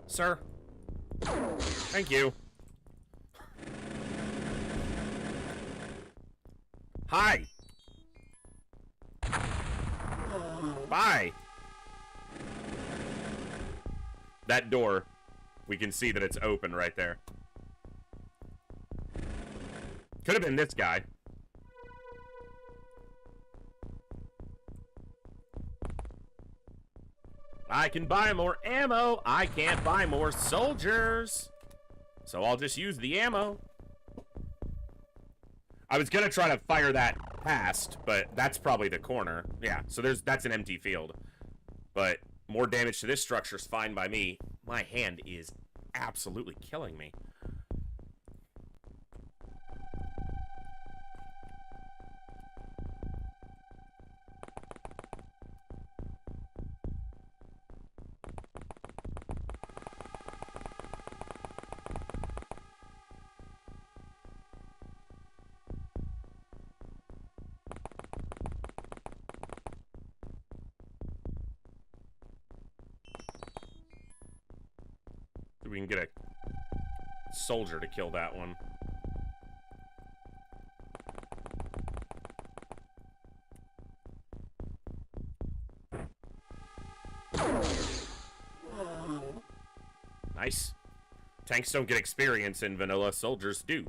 Sir. Thank you. Hi. Bye. That door, we can see that it's open right there. Could have been this guy. I can buy more ammo. I can't buy more soldiers. So I'll just use the ammo. I was gonna try to fire that past, but that's probably the corner. Yeah, so that's an empty field. But more damage to this structure is fine by me. My hand is absolutely killing me. We can get a soldier to kill that one. Nice. Tanks don't get experience in vanilla, soldiers do.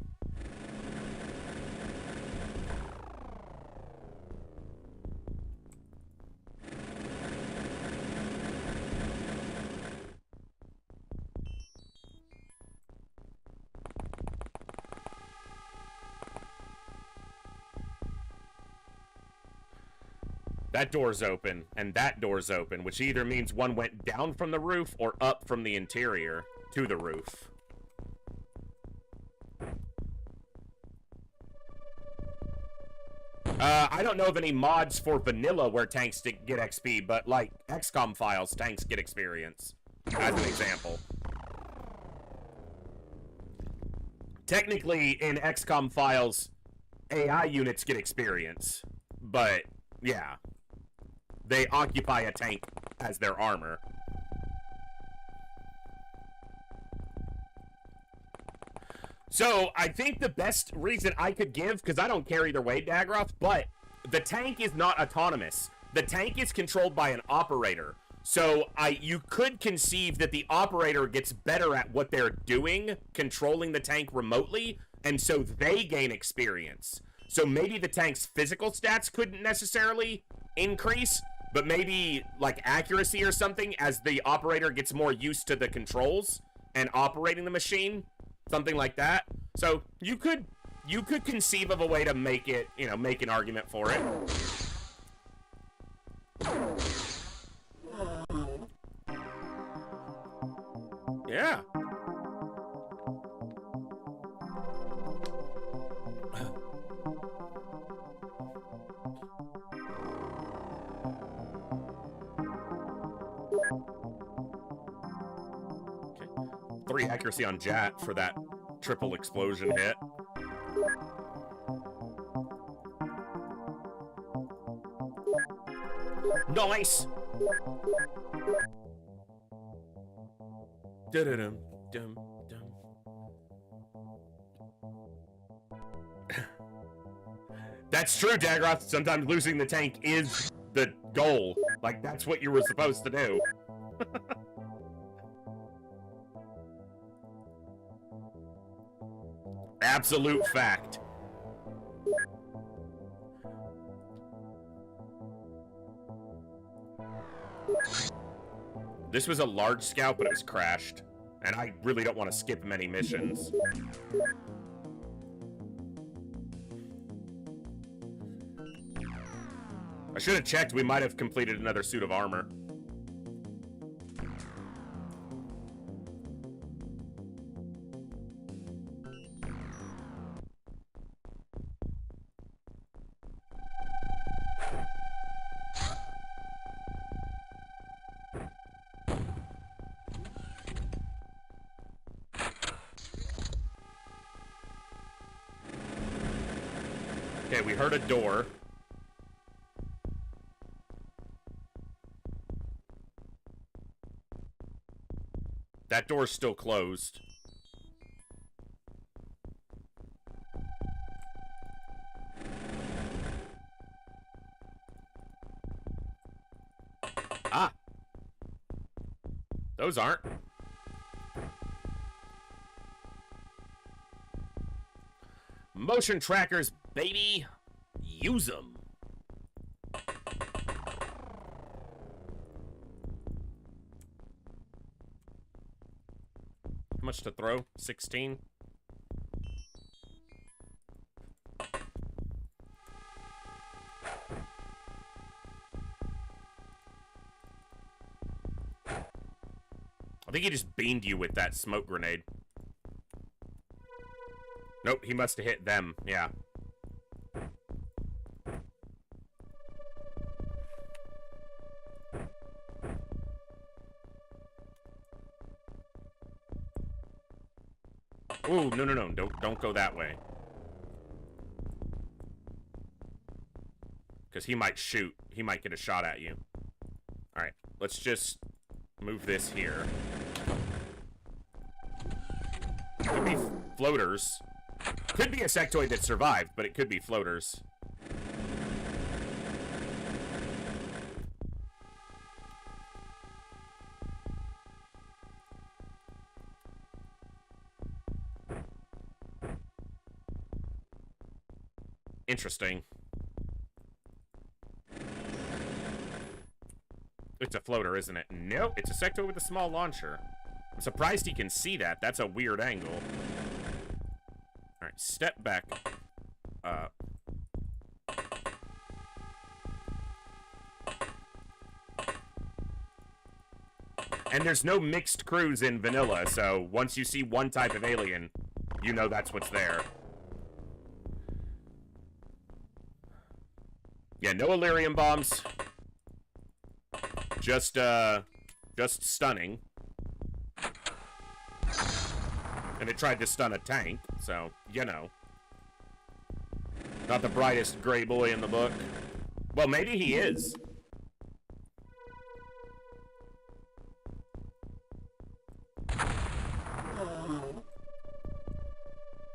That door's open, and that door's open, which either means one went down from the roof or up from the interior to the roof. I don't know of any mods for vanilla where tanks get XP, but like XCOM files, tanks get experience, as an example. Technically, in XCOM files, AI units get experience, but yeah, they occupy a tank as their armor. So, I think the best reason I could give, because I don't care either way, Dagroth, but the tank is not autonomous. The tank is controlled by an operator. So, you could conceive that the operator gets better at what they're doing, controlling the tank remotely, and so they gain experience. So maybe the tank's physical stats couldn't necessarily increase, but maybe, like, accuracy or something as the operator gets more used to the controls and operating the machine. Something like that. So you could conceive of a way to make it, you know, make an argument for it. Yeah. Okay. 3 accuracy on Jat for that triple explosion hit. Nice! Dum dum dum. That's true, Dagroth. Sometimes losing the tank is the goal. Like, that's what you were supposed to do. Absolute fact. This was a large scout, but it was crashed. And I really don't want to skip many missions. I should have checked. We might have completed another suit of armor. Okay, we heard a door. That door's still closed. Ah! Those aren't. Motion trackers, baby. Use them. How much to throw? 16? I think he just beamed you with that smoke grenade. Nope, he must have hit them. Yeah. Ooh, no, no, no. Don't go that way. Because he might shoot. He might get a shot at you. Alright, let's just move this here. Could be floaters. Could be a sectoid that survived, but it could be floaters. Interesting. It's a floater, isn't it? Nope, it's a sectoid with a small launcher. I'm surprised he can see that. That's a weird angle. Alright, step back. And there's no mixed crews in vanilla, so once you see one type of alien, you know that's what's there. Yeah, no Illyrium bombs. Just stunning. And it tried to stun a tank, so, you know. Not the brightest gray boy in the book. Well, maybe he is.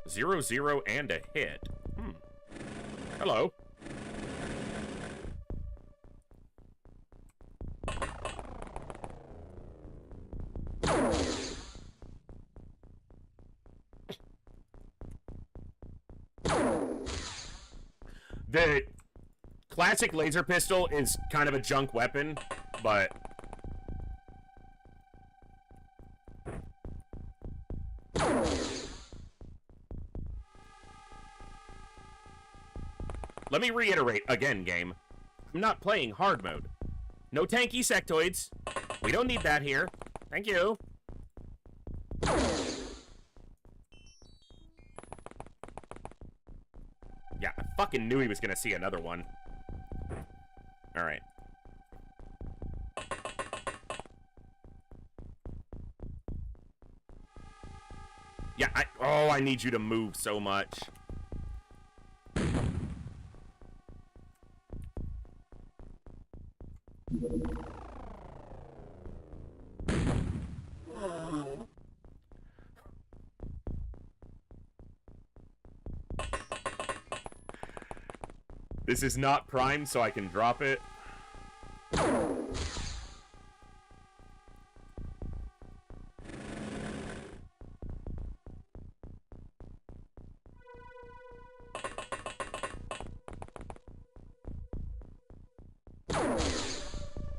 Zero, zero, and a hit. Hello. The classic laser pistol is kind of a junk weapon, but... Let me reiterate again, game. I'm not playing hard mode. No tanky sectoids. We don't need that here. Thank you. Yeah, I fucking knew he was gonna see another one. Alright. Yeah, I need you to move so much. This is not primed, so I can drop it.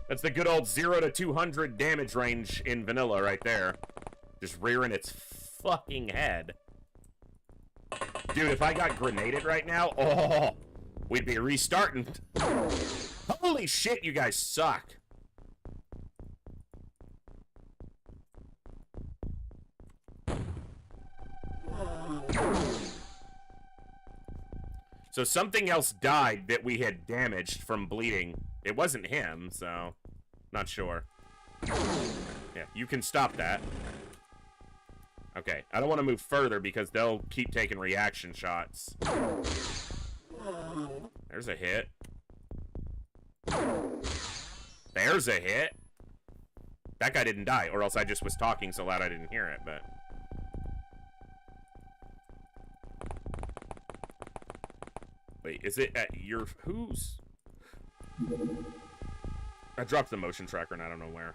That's the good old 0 to 200 damage range in vanilla right there. Just rearing its fucking head. Dude, if I got grenaded right now, oh, we'd be restarting. Holy shit, you guys suck. So something else died that we had damaged from bleeding. It wasn't him, so not sure. Yeah, you can stop that. Okay, I don't want to move further because they'll keep taking reaction shots. There's a hit. There's a hit. That guy didn't die, or else I just was talking so loud I didn't hear it, but... Wait, is it at your... Whose? I dropped the motion tracker and I don't know where.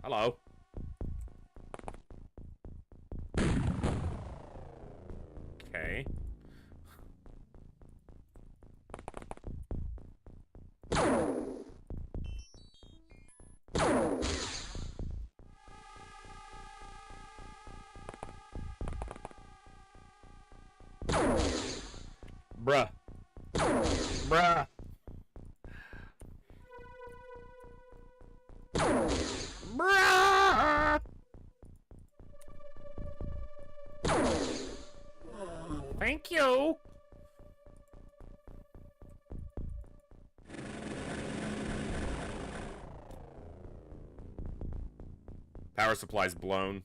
Hello. Okay. Bruh. Bruh. Bruh. Thank you. Power supply's blown.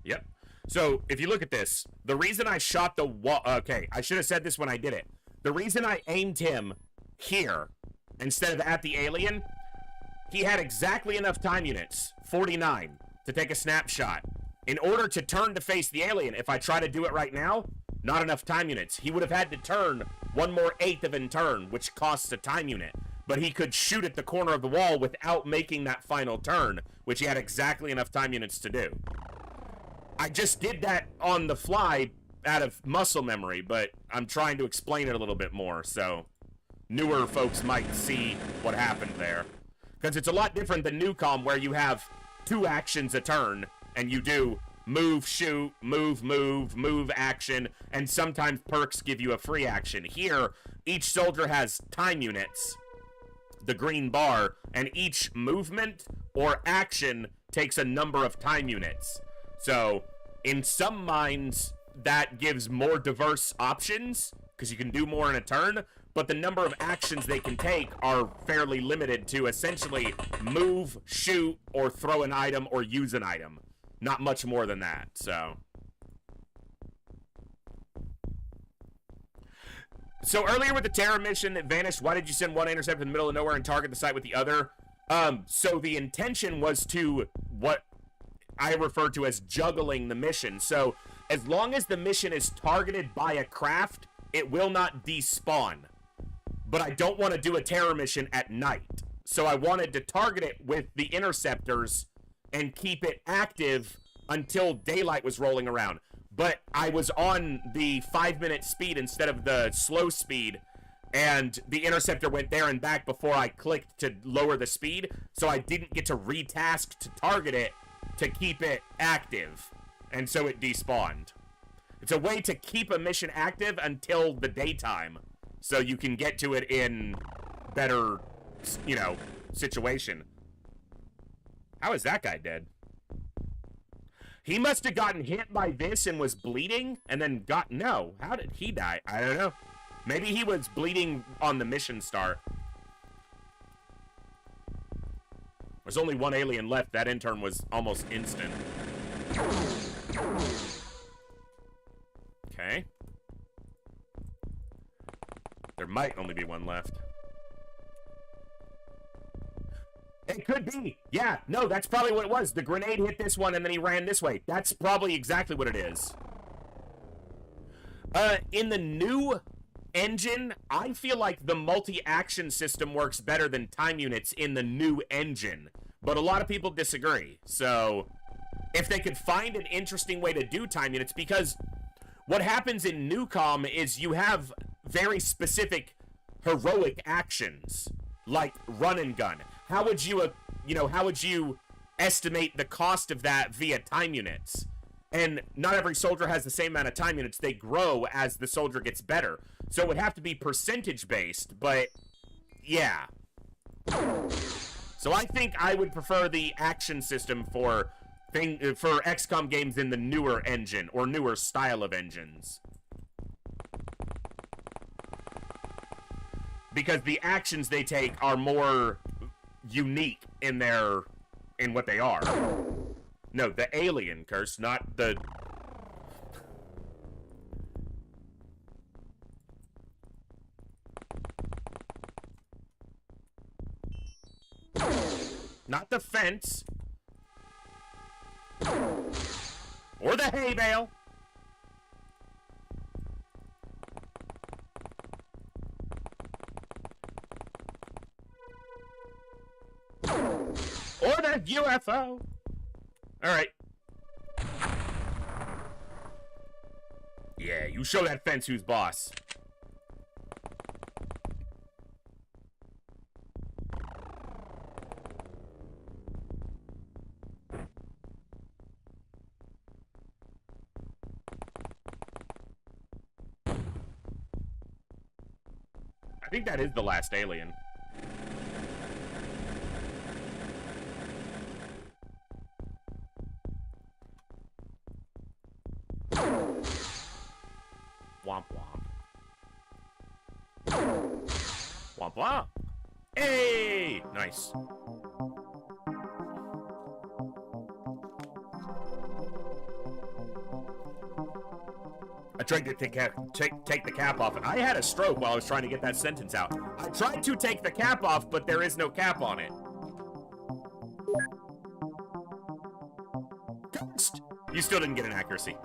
Yep. So, if you look at this, the reason I shot the wall... Okay, I should have said this when I did it. The reason I aimed him here instead of at the alien, he had exactly enough time units, 49, to take a snapshot. In order to turn to face the alien, if I try to do it right now, not enough time units. He would have had to turn 1 more 1/8 of a turn, which costs a time unit. But he could shoot at the corner of the wall without making that final turn, which he had exactly enough time units to do. I just did that on the fly out of muscle memory, but I'm trying to explain it a little bit more, so newer folks might see what happened there. Because it's a lot different than Newcom, where you have 2 actions a turn, and you do move, shoot, move, action, and sometimes perks give you a free action. Here, each soldier has time units, the green bar, and each movement or action takes a number of time units. So, in some minds, that gives more diverse options, because you can do more in a turn, but the number of actions they can take are fairly limited to essentially move, shoot, or throw an item or use an item. Not much more than that, so. So earlier with the Terra mission that vanished, why did you send one intercept in the middle of nowhere and target the site with the other? So the intention was to, what I refer to as juggling the mission. So as long as the mission is targeted by a craft, it will not despawn. But I don't want to do a Terra mission at night. So I wanted to target it with the interceptors and keep it active until daylight was rolling around. But I was on the 5-minute speed instead of the slow speed, and the interceptor went there and back before I clicked to lower the speed, so I didn't get to retask to target it to keep it active, and so it despawned. It's a way to keep a mission active until the daytime, so you can get to it in better, you know, situation. How is that guy dead? He must have gotten hit by this and was bleeding, and then got... No. How did he die? I don't know. Maybe he was bleeding on the mission start. There's only one alien left. That intern was almost instant. Okay. There might only be one left. It could be. Yeah, no, that's probably what it was. The grenade hit this one and then he ran this way. That's probably exactly what it is. In the new engine, I feel like the multi-action system works better than time units in the new engine. But a lot of people disagree. So, if they could find an interesting way to do time units, because what happens in Newcom is you have very specific heroic actions, like run and gun. How would you, how would you estimate the cost of that via time units? And not every soldier has the same amount of time units. They grow as the soldier gets better. So it would have to be percentage-based, but yeah. So I think I would prefer the action system for XCOM games in the newer engine, or newer style of engines. Because the actions they take are more unique in what they are. No, the alien curse, not the... Not the fence. Or the hay bale. Or the UFO. Alright. Yeah, you show that fence who's boss. I think that is the last alien. Womp womp. Womp womp. Hey! Nice. I tried to take the cap off. I had a stroke while I was trying to get that sentence out. I tried to take the cap off, but there is no cap on it. Ghost! You still didn't get an accuracy.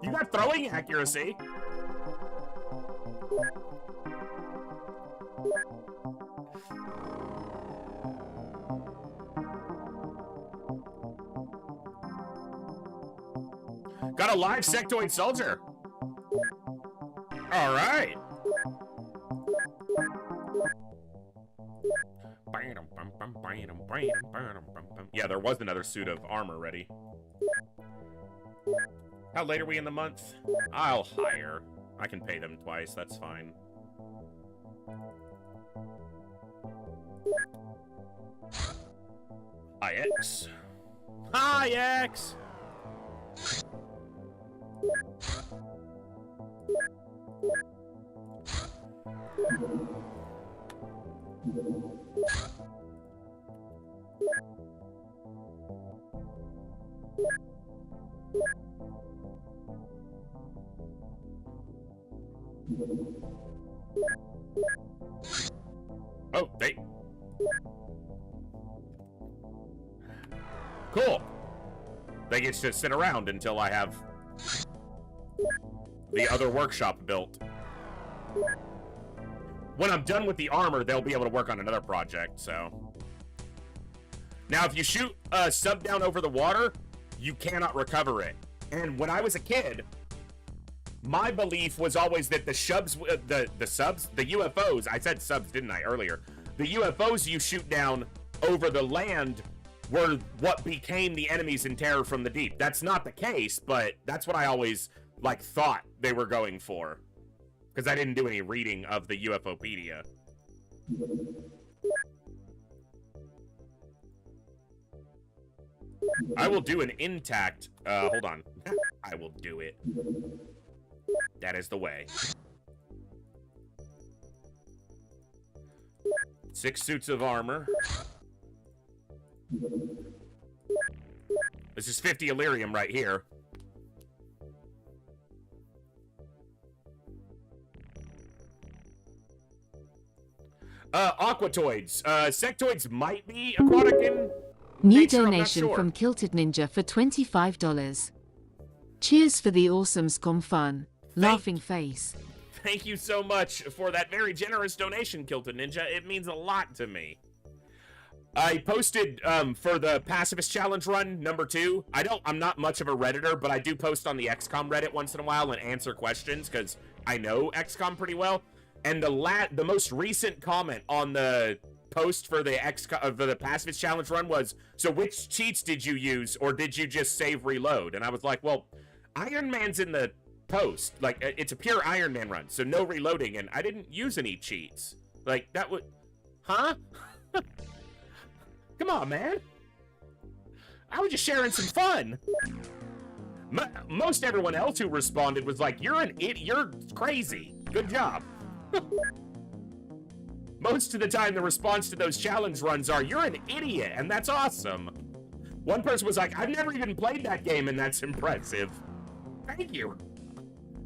You got throwing accuracy. Got a live sectoid soldier. All right. Yeah, there was another suit of armor ready. How late are we in the month? I'll hire. I can pay them twice, that's fine. Hi, X. Hi, X! Oh, they... Cool. They get to sit around until I have the other workshop built. When I'm done with the armor, they'll be able to work on another project, so... Now, if you shoot a sub down over the water, you cannot recover it. And when I was a kid, my belief was always that the subs, the UFOs, I said subs, didn't I, earlier? The UFOs you shoot down over the land were what became the enemies in Terror from the Deep. That's not the case, but that's what I always, like, thought they were going for. Because I didn't do any reading of the UFOpedia. I will do an intact, hold on. I will do it. That is the way. 6 suits of armor. This is 50 Illyrium right here. Aquatoids. Sectoids might be aquatic in New nature, donation sure. from Kilted Ninja for $25. Cheers for the awesome scum fun. Laughing face. Thank you so much for that very generous donation, Kilton Ninja. It means a lot to me. I posted for the Pacifist Challenge run #2. I'm not much of a Redditor, but I do post on the XCOM Reddit once in a while and answer questions because I know XCOM pretty well. And the most recent comment on the post for the Pacifist Challenge run was, so which cheats did you use, or did you just save reload? And I was like, well, Iron Man's in the post. Like, it's a pure Iron Man run, so no reloading, and I didn't use any cheats. Like, that would... Huh? Come on, man. I was just sharing some fun. Most everyone else who responded was like, you're an idiot, you're crazy. Good job. Most of the time, the response to those challenge runs are, you're an idiot, and that's awesome. One person was like, I've never even played that game, and that's impressive. Thank you.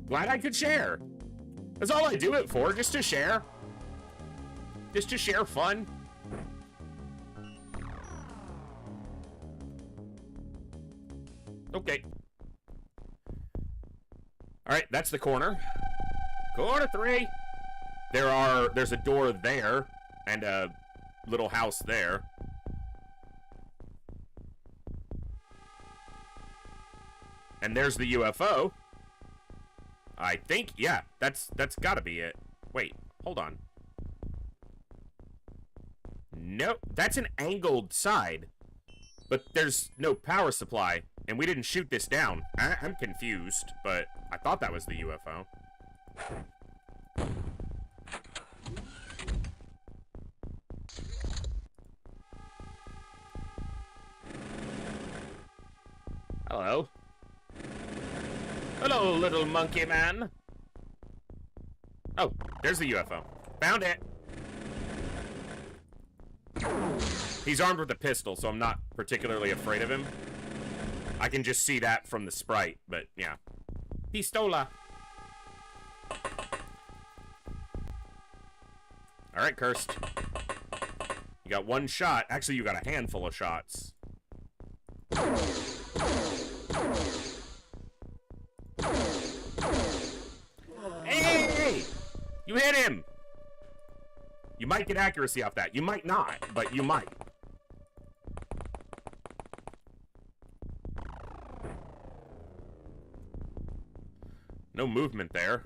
Glad I could share. That's all I do it for, just to share. Just to share fun. Okay. Alright, that's the corner. Corner 3. There's a door there, and a little house there. And there's the UFO. I think, yeah, that's gotta be it. Wait, hold on. Nope, that's an angled side. But there's no power supply, and we didn't shoot this down. I'm confused, but I thought that was the UFO. Hello. Hello, little monkey man. Oh, there's the UFO. Found it. He's armed with a pistol, so I'm not particularly afraid of him. I can just see that from the sprite, but yeah. Pistola. Alright, Cursed. You got one shot. Actually, you got a handful of shots. Hey! You hit him! You might get accuracy off that. You might not, but you might. No movement there.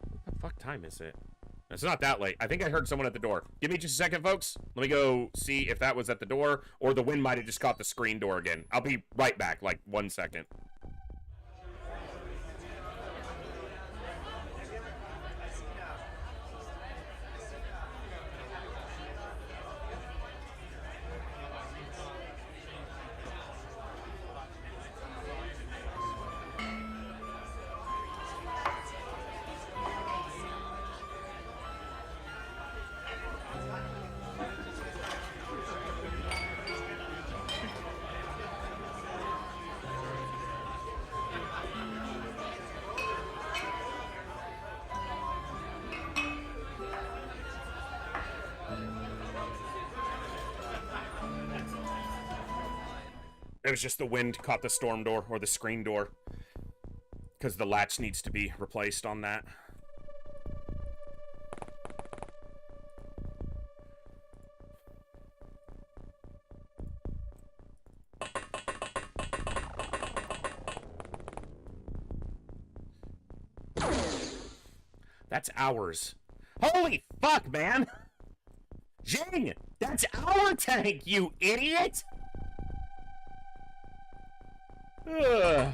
What the fuck time is it? It's not that late. I think I heard someone at the door. Give me just a second, folks. Let me go see if that was at the door, or the wind might have just caught the screen door again. I'll be right back, like 1 second. It was just the wind caught the storm door, or the screen door, because the latch needs to be replaced on that. That's ours. Holy fuck, man! Jing! That's our tank, you idiot! Ugh.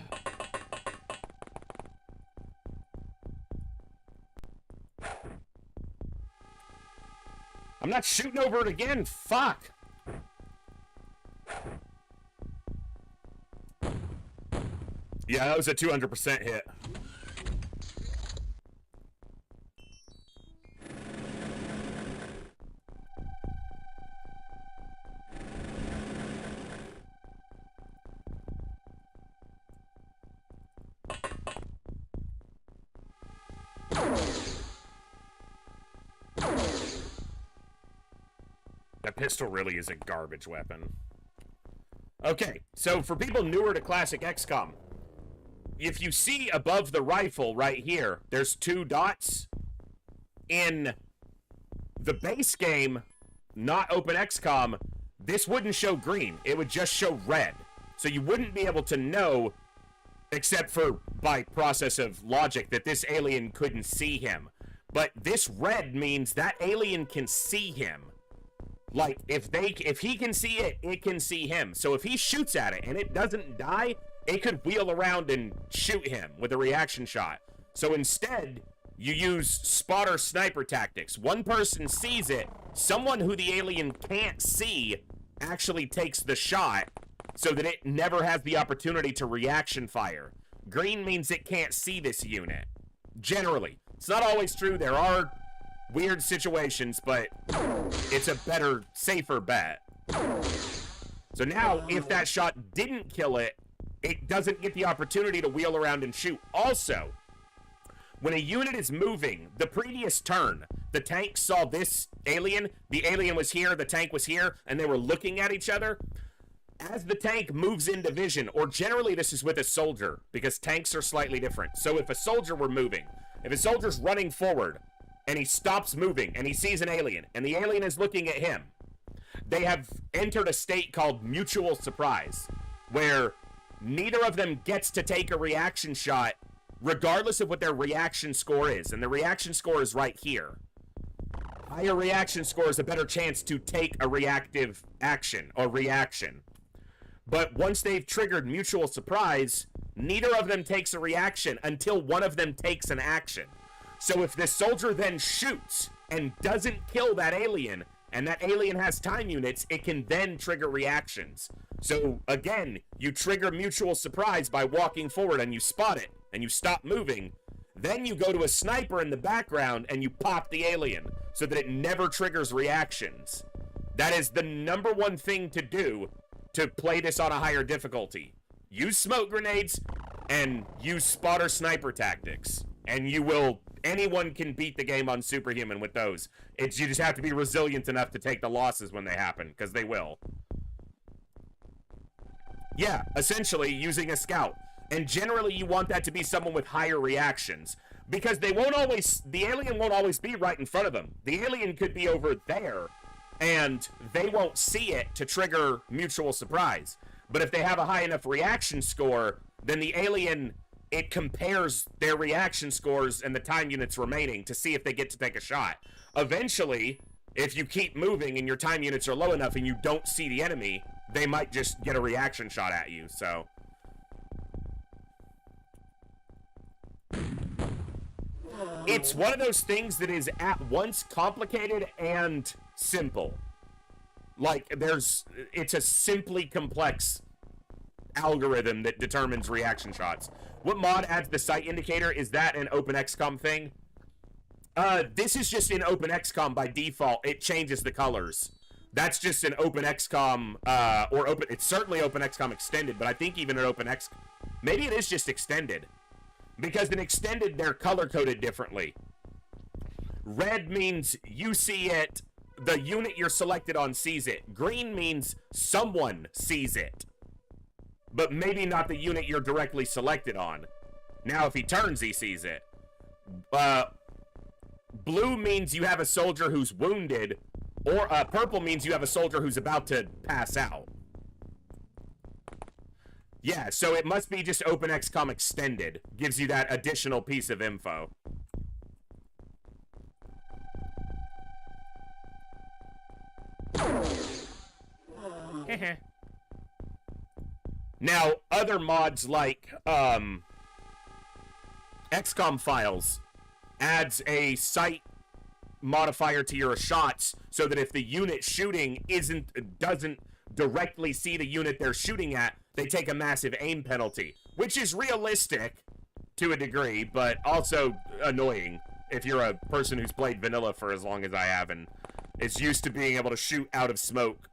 I'm not shooting over it again. Fuck. Yeah, that was a 200% hit. That pistol really is a garbage weapon. Okay, so for people newer to classic XCOM, if you see above the rifle right here, there's 2 dots. In the base game, not Open XCOM, this wouldn't show green. It would just show red. So you wouldn't be able to know, except for by process of logic, that this alien couldn't see him. But this red means that alien can see him. Like, if he can see it, it can see him. So if he shoots at it and it doesn't die, it could wheel around and shoot him with a reaction shot. So instead, you use spotter sniper tactics. One person sees it, someone who the alien can't see actually takes the shot so that it never has the opportunity to reaction fire. Green means it can't see this unit. Generally. It's not always true. There are weird situations, but it's a better, safer bet. So now, if that shot didn't kill it, it doesn't get the opportunity to wheel around and shoot. Also, when a unit is moving, the previous turn, the tank saw this alien, the alien was here, the tank was here, and they were looking at each other. As the tank moves into vision, or generally this is with a soldier, because tanks are slightly different. So if a soldier were moving, if a soldier's running forward, and he stops moving, and he sees an alien, and the alien is looking at him, they have entered a state called mutual surprise, where neither of them gets to take a reaction shot, regardless of what their reaction score is. And the reaction score is right here. Higher reaction score is a better chance to take a reactive action, or reaction. But once they've triggered mutual surprise, neither of them takes a reaction until one of them takes an action. So if this soldier then shoots and doesn't kill that alien, and that alien has time units, it can then trigger reactions. So again, you trigger mutual surprise by walking forward and you spot it, and you stop moving. Then you go to a sniper in the background and you pop the alien so that it never triggers reactions. That is the #1 thing to do to play this on a higher difficulty. Use smoke grenades and use spotter sniper tactics, and you will anyone can beat the game on Superhuman with those. You just have to be resilient enough to take the losses when they happen, because they will. Yeah, essentially using a scout. And generally you want that to be someone with higher reactions. Because the alien won't always be right in front of them. The alien could be over there, and they won't see it to trigger mutual surprise. But if they have a high enough reaction score, then the alien, it compares their reaction scores and the time units remaining to see if they get to take a shot. Eventually, if you keep moving and your time units are low enough and you don't see the enemy, they might just get a reaction shot at you, so... It's one of those things that is at once complicated and simple. Like, it's a simply complex algorithm that determines reaction shots. What mod adds the sight indicator? Is that an OpenXCom thing? This is just in OpenXCom by default. It changes the colors. That's just an OpenXCom, it's certainly OpenXCom extended, but I think even an OpenXCom, maybe it is just extended. Because in extended, they're color-coded differently. Red means you see it, the unit you're selected on sees it. Green means someone sees it. But maybe not the unit you're directly selected on. Now, if he turns, he sees it. Blue means you have a soldier who's wounded, or purple means you have a soldier who's about to pass out. Yeah, so it must be just OpenXCom Extended. Gives you that additional piece of info. Now, other mods like XCOM Files adds a sight modifier to your shots so that if the unit shooting doesn't directly see the unit they're shooting at, they take a massive aim penalty, which is realistic to a degree, but also annoying if you're a person who's played vanilla for as long as I have and is used to being able to shoot out of smoke.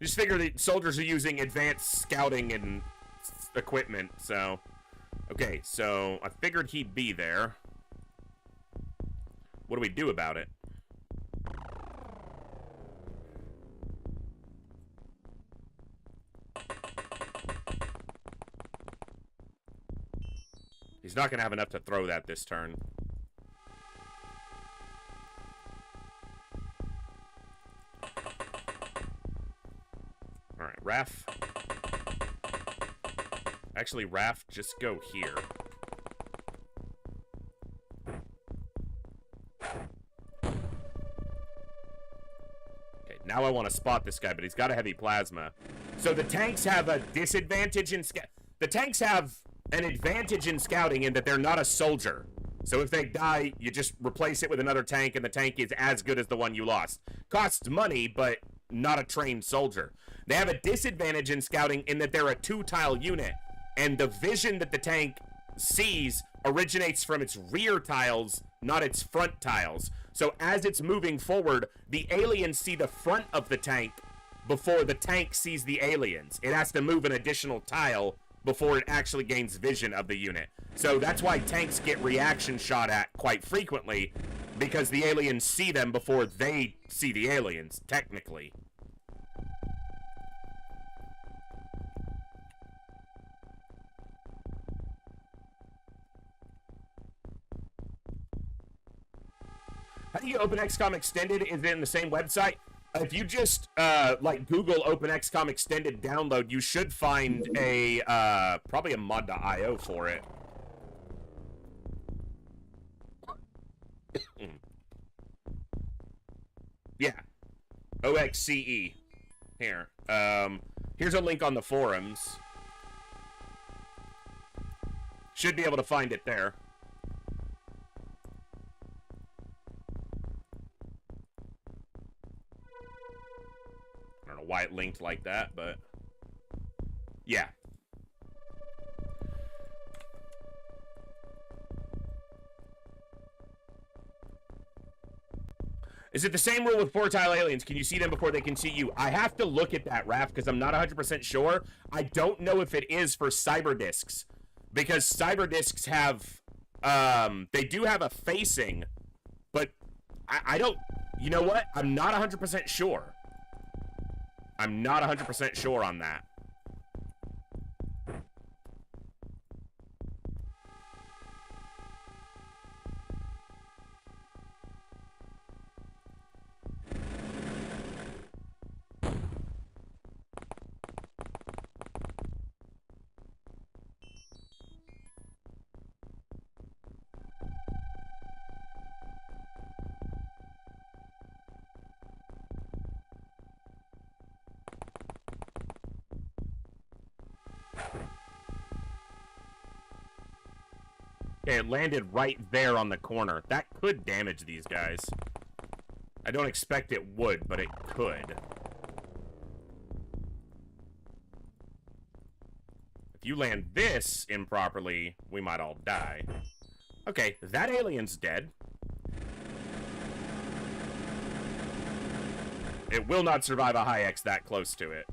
Just figure that soldiers are using advanced scouting and equipment, so... Okay, so I figured he'd be there. What do we do about it? He's not going to have enough to throw that this turn. Alright, Raf. Actually, Raf, just go here. Okay, now I want to spot this guy, but he's got a heavy plasma. So the tanks have a disadvantage in the tanks have an advantage in scouting in that they're not a soldier. So if they die, you just replace it with another tank, and the tank is as good as the one you lost. Costs money, but not a trained soldier. They have a disadvantage in scouting in that they're a 2-tile unit, and the vision that the tank sees originates from its rear tiles, not its front tiles. So as it's moving forward, the aliens see the front of the tank before the tank sees the aliens. It has to move an additional tile before it actually gains vision of the unit. So that's why tanks get reaction shot at quite frequently, because the aliens see them before they see the aliens, technically. How do you open XCOM Extended? Is it in the same website? If you just, like, Google OpenXCom Extended download, you should find a, probably a mod.io for it. Yeah. OXCE. Here. Here's a link on the forums. Should be able to find it there. I don't know why it linked like that, but yeah. Is it the same rule with 4-tile aliens? Can you see them before they can see you? I have to look at that, Raph, because I'm not 100% sure. I don't know if it is for cyber discs, because cyber discs have They do have a facing, but I don't, you know what? I'm not 100% sure. I'm not 100% sure on that. Okay, it landed right there on the corner. That could damage these guys. I don't expect it would, but it could. If you land this improperly, we might all die. Okay, that alien's dead. It will not survive a high X that close to it.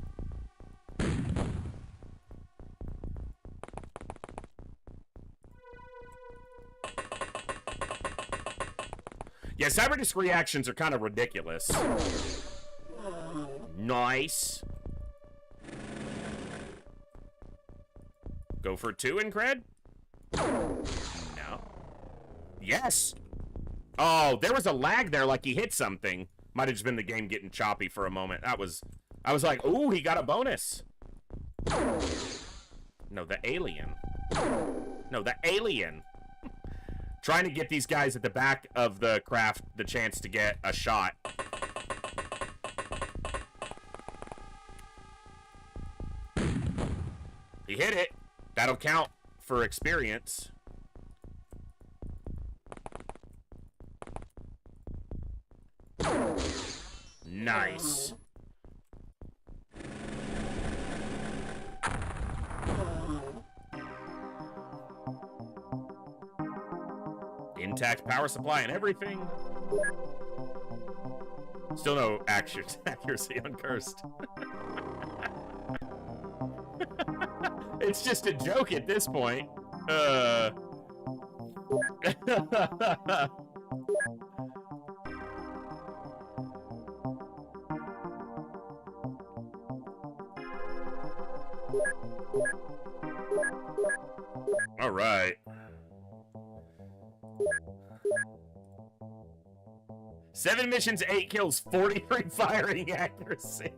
Yeah, Cyberdisc reactions are kind of ridiculous. Nice. Go for 2 in cred? No. Yes. Oh, there was a lag there like he hit something. Might have just been the game getting choppy for a moment. I was like, ooh, he got a bonus. No, the alien. No, the alien. Trying to get these guys at the back of the craft the chance to get a shot. He hit it. That'll count for experience. Nice. Intact power supply and everything. Still no accuracy on cursed. It's just a joke at this point. All right. 7 missions, 8 kills, 43 firing accuracy.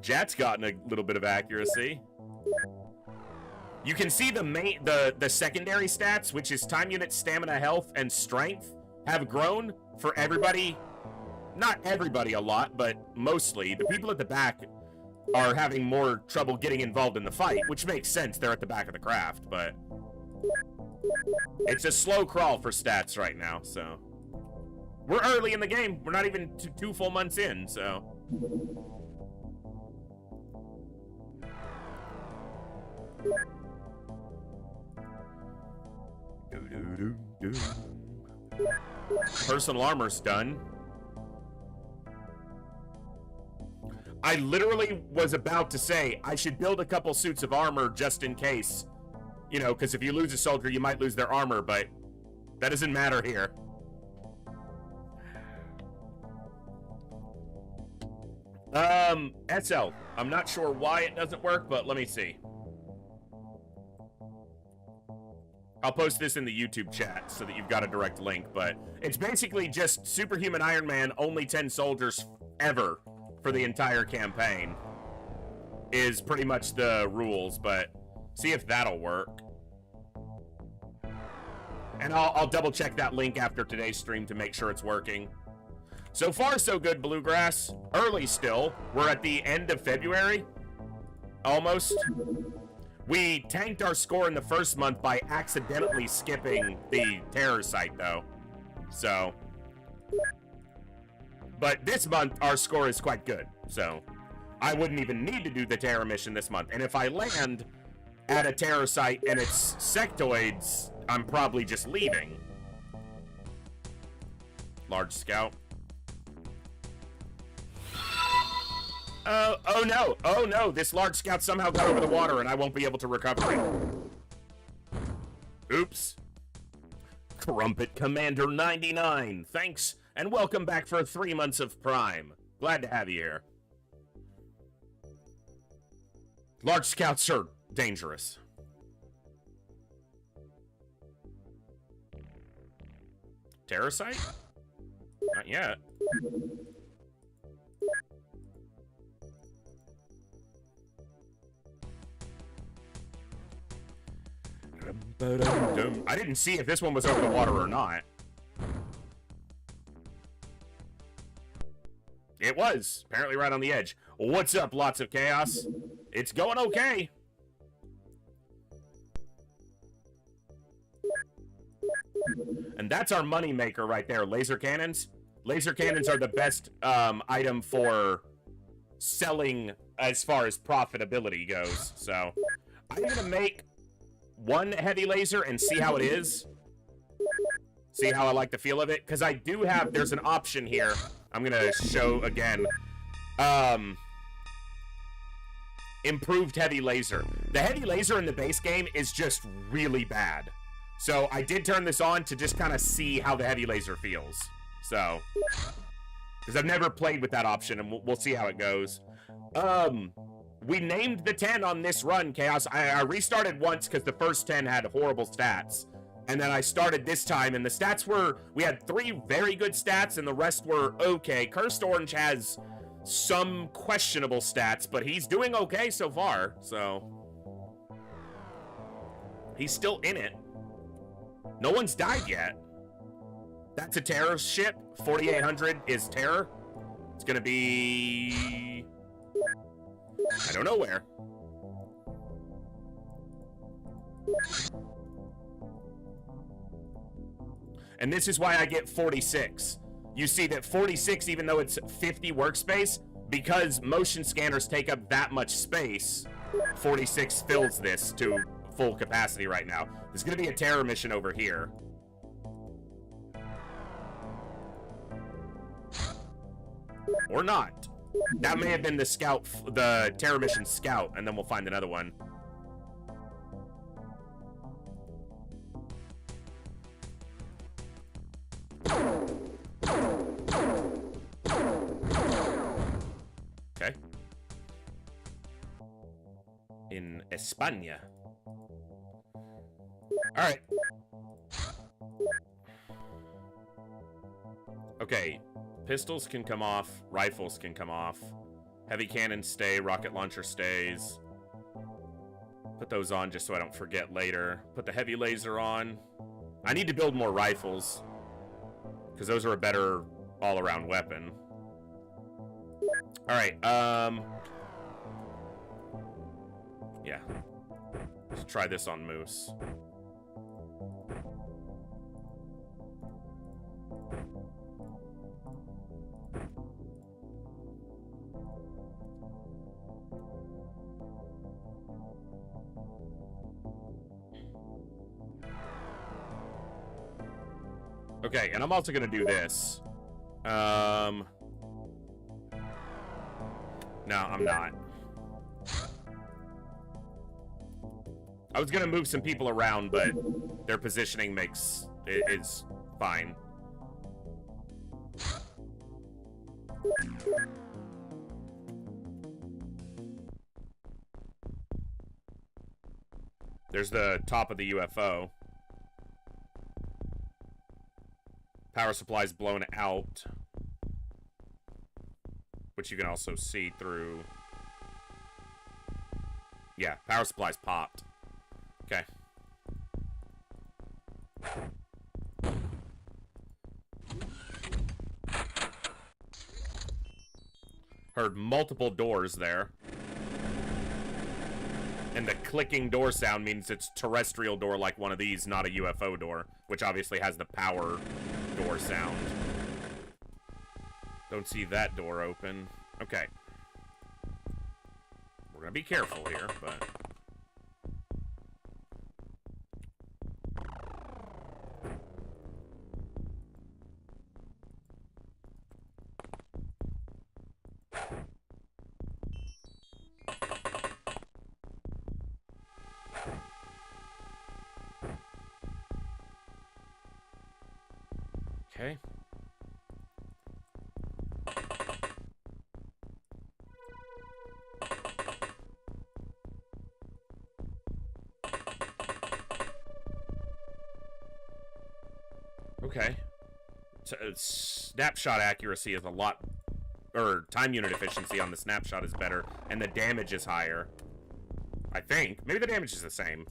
Jat's gotten a little bit of accuracy. You can see the secondary stats, which is time unit, stamina, health, and strength, have grown for everybody. Not everybody a lot, but mostly. The people at the back are having more trouble getting involved in the fight, which makes sense. They're at the back of the craft, but it's a slow crawl for stats right now, so. We're early in the game. We're not even 2 full months in, so. Personal armor's done. I literally was about to say I should build a couple suits of armor just in case. You know, because if you lose a soldier, you might lose their armor, but that doesn't matter here. SL. I'm not sure why it doesn't work, but let me see. I'll post this in the YouTube chat so that you've got a direct link, but it's basically just Superhuman Iron Man, only 10 soldiers ever for the entire campaign is pretty much the rules, but see if that'll work. And I'll double check that link after today's stream to make sure it's working. So far, so good, Bluegrass. Early still. We're at the end of February. Almost. We tanked our score in the first month by accidentally skipping the terror site, though. So. But this month, our score is quite good. So, I wouldn't even need to do the terror mission this month. And if I land at a terror site and it's sectoids, I'm probably just leaving. Large scout. Oh no, oh no, this large scout somehow got over the water and I won't be able to recover it. Oops. Crumpet Commander 99, thanks, and welcome back for 3 months of Prime. Glad to have you here. Large scouts are dangerous. Terror site? Not yet. I didn't see if this one was over the water or not. It was. Apparently right on the edge. What's up, lots of chaos? It's going okay. And that's our money maker right there, laser cannons. Laser cannons are the best item for selling as far as profitability goes. So I'm going to make one heavy laser and see how it is. See how I like the feel of it. Because I do have, there's an option here. I'm going to show again. Improved heavy laser. The heavy laser in the base game is just really bad. So I did turn this on to just kind of see how the heavy laser feels. So, because I've never played with that option, and we'll see how it goes. We named the 10 on this run, Chaos. I restarted once because the first 10 had horrible stats. And then I started this time, and the stats were, we had 3 very good stats, and the rest were okay. Cursed Orange has some questionable stats, but he's doing okay so far, so. He's still in it. No one's died yet. That's a terror ship. 4800 is terror. It's gonna be... I don't know where. And this is why I get 46. You see that 46, even though it's 50 workspace, because motion scanners take up that much space, 46 fills this to full capacity right now. There's gonna be a terror mission over here. Or not. That may have been the scout, the terror mission scout, and then we'll find another one. Okay. In España. Alright. Okay. Pistols can come off. Rifles can come off. Heavy cannons stay. Rocket launcher stays. Put those on just so I don't forget later. Put the heavy laser on. I need to build more rifles, because those are a better all-around weapon. Alright, yeah. Let's try this on Moose. Okay, and I'm also gonna do this. No, I'm not. I was gonna move some people around, but their positioning is fine. There's the top of the UFO. Power supply's blown out, which you can also see through. Yeah, power supply's popped. Okay. Heard multiple doors there. And the clicking door sound means it's terrestrial door like one of these, not a UFO door, which obviously has the power door sound. Don't see that door open. Okay. We're gonna be careful here, but... Okay. Okay. Snapshot accuracy is a lot, or time unit efficiency on the snapshot is better, and the damage is higher. I think. Maybe the damage is the same.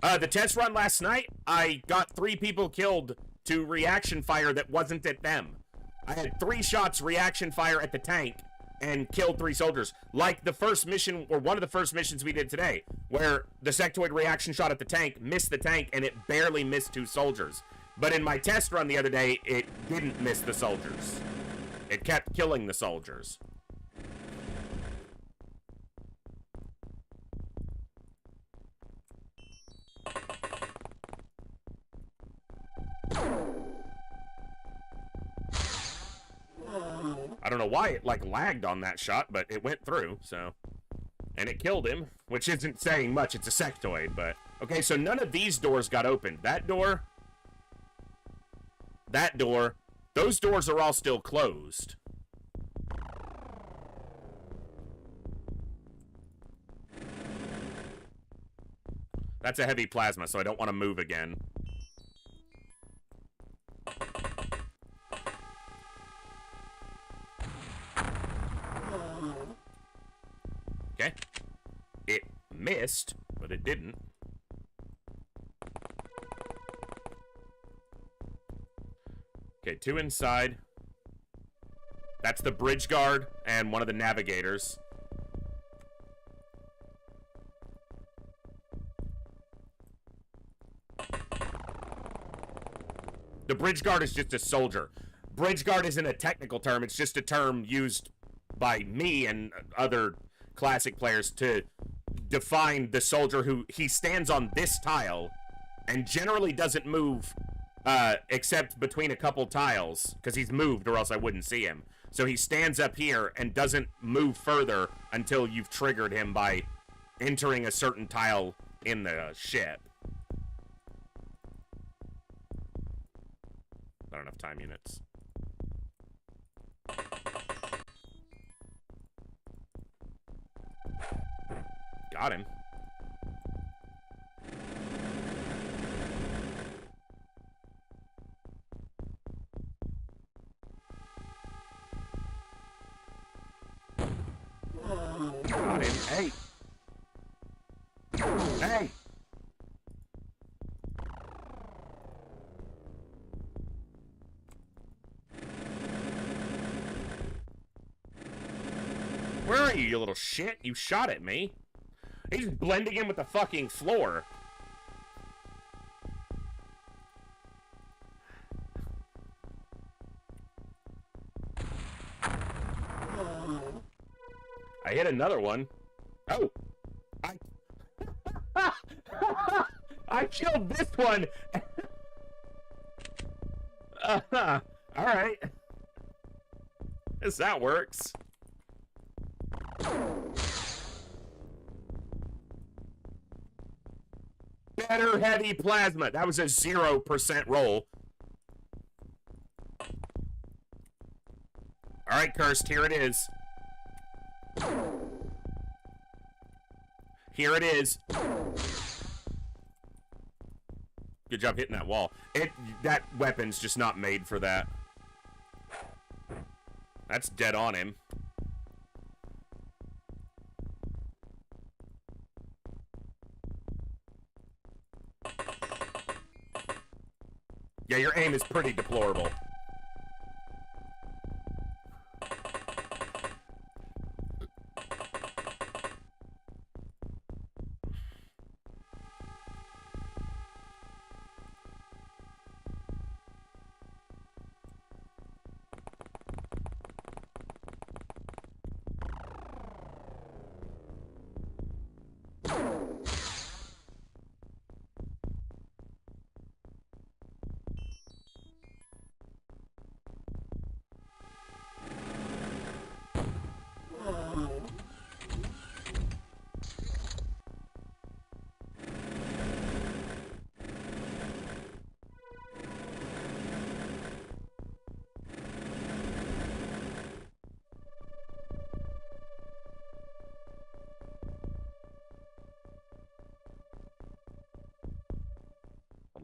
The test run last night, I got 3 people killed to reaction fire that wasn't at them. I had 3 shots reaction fire at the tank and killed 3 soldiers. Like the first mission, or one of the first missions we did today, where the sectoid reaction shot at the tank missed the tank and it barely missed 2 soldiers. But in my test run the other day, it didn't miss the soldiers. It kept killing the soldiers. I don't know why it, like, lagged on that shot, but it went through, so... And it killed him, which isn't saying much. It's a sectoid, but... Okay, so none of these doors got opened. That door... That door... Those doors are all still closed. That's a heavy plasma, so I don't want to move again. Okay. It missed, but it didn't. Okay, 2 inside. That's the bridge guard and one of the navigators. The bridge guard is just a soldier. Bridge guard isn't a technical term. It's just a term used by me and other classic players to define the soldier who he stands on this tile and generally doesn't move except between a couple tiles because he's moved or else I wouldn't see him. So he stands up here and doesn't move further until you've triggered him by entering a certain tile in the ship. Not enough time units. Got him. Got him. Hey. Hey. Where are you, you little shit? You shot at me. He's blending in with the fucking floor. I hit another one. Oh. I killed this one. All right. Guess that works. Better heavy plasma. That was a 0% roll. All right, Cursed, here it is. Here it is. Good job hitting that wall. That weapon's just not made for that. That's dead on him. Yeah, your aim is pretty deplorable.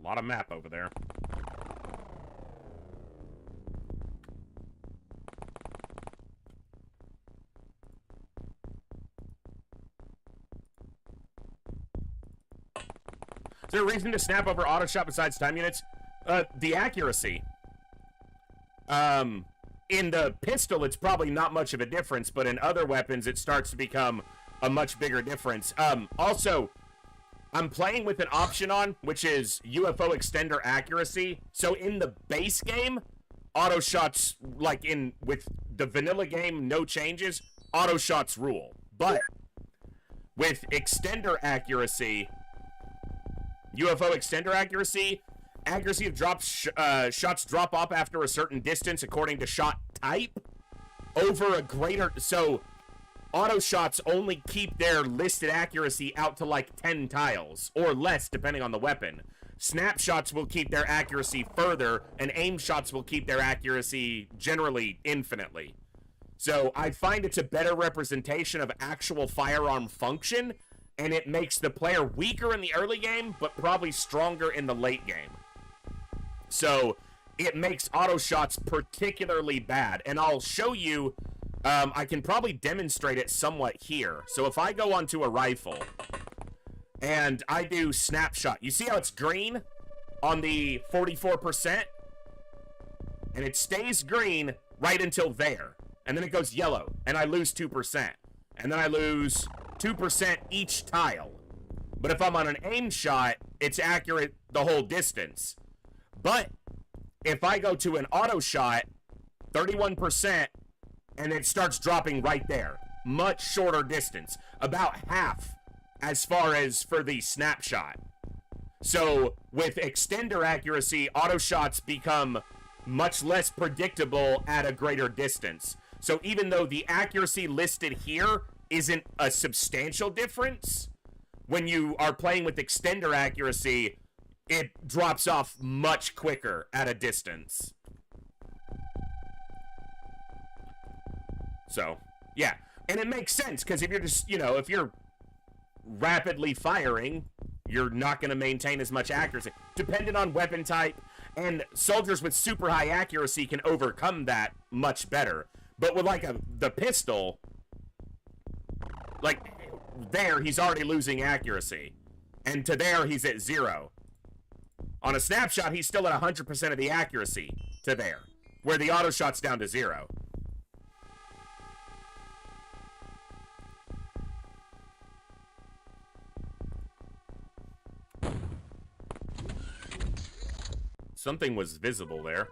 A lot of map over there. Is there a reason to snap over auto shot besides time units? The accuracy. In the pistol, it's probably not much of a difference, but in other weapons, it starts to become a much bigger difference. Also, I'm playing with an option on, which is UFO extender accuracy. So in the base game, auto shots, like with the vanilla game, no changes, auto shots rule. But with extender accuracy, UFO extender accuracy of shots drop off after a certain distance according to shot type over a greater, so auto shots only keep their listed accuracy out to like 10 tiles or less depending on the weapon. Snapshots will keep their accuracy further, and aim shots will keep their accuracy generally infinitely. So I find it's a better representation of actual firearm function, and it makes the player weaker in the early game but probably stronger in the late game. So it makes auto shots particularly bad, and I'll show you. I can probably demonstrate it somewhat here. So if I go onto a rifle and I do snapshot, you see how it's green on the 44%? And it stays green right until there. And then it goes yellow, and I lose 2%. And then I lose 2% each tile. But if I'm on an aim shot, it's accurate the whole distance. But if I go to an auto shot, 31%, and it starts dropping right there. Much shorter distance. About half as far as for the snapshot. So with extender accuracy, auto shots become much less predictable at a greater distance. So even though the accuracy listed here isn't a substantial difference, when you are playing with extender accuracy, it drops off much quicker at a distance. So, yeah. And it makes sense, because if you're just, if you're rapidly firing, you're not going to maintain as much accuracy. Depending on weapon type, and soldiers with super high accuracy can overcome that much better. But with, like, the pistol, like, there, he's already losing accuracy. And to there, he's at 0. On a snapshot, he's still at 100% of the accuracy to there, where the auto shot's down to 0. Something was visible there.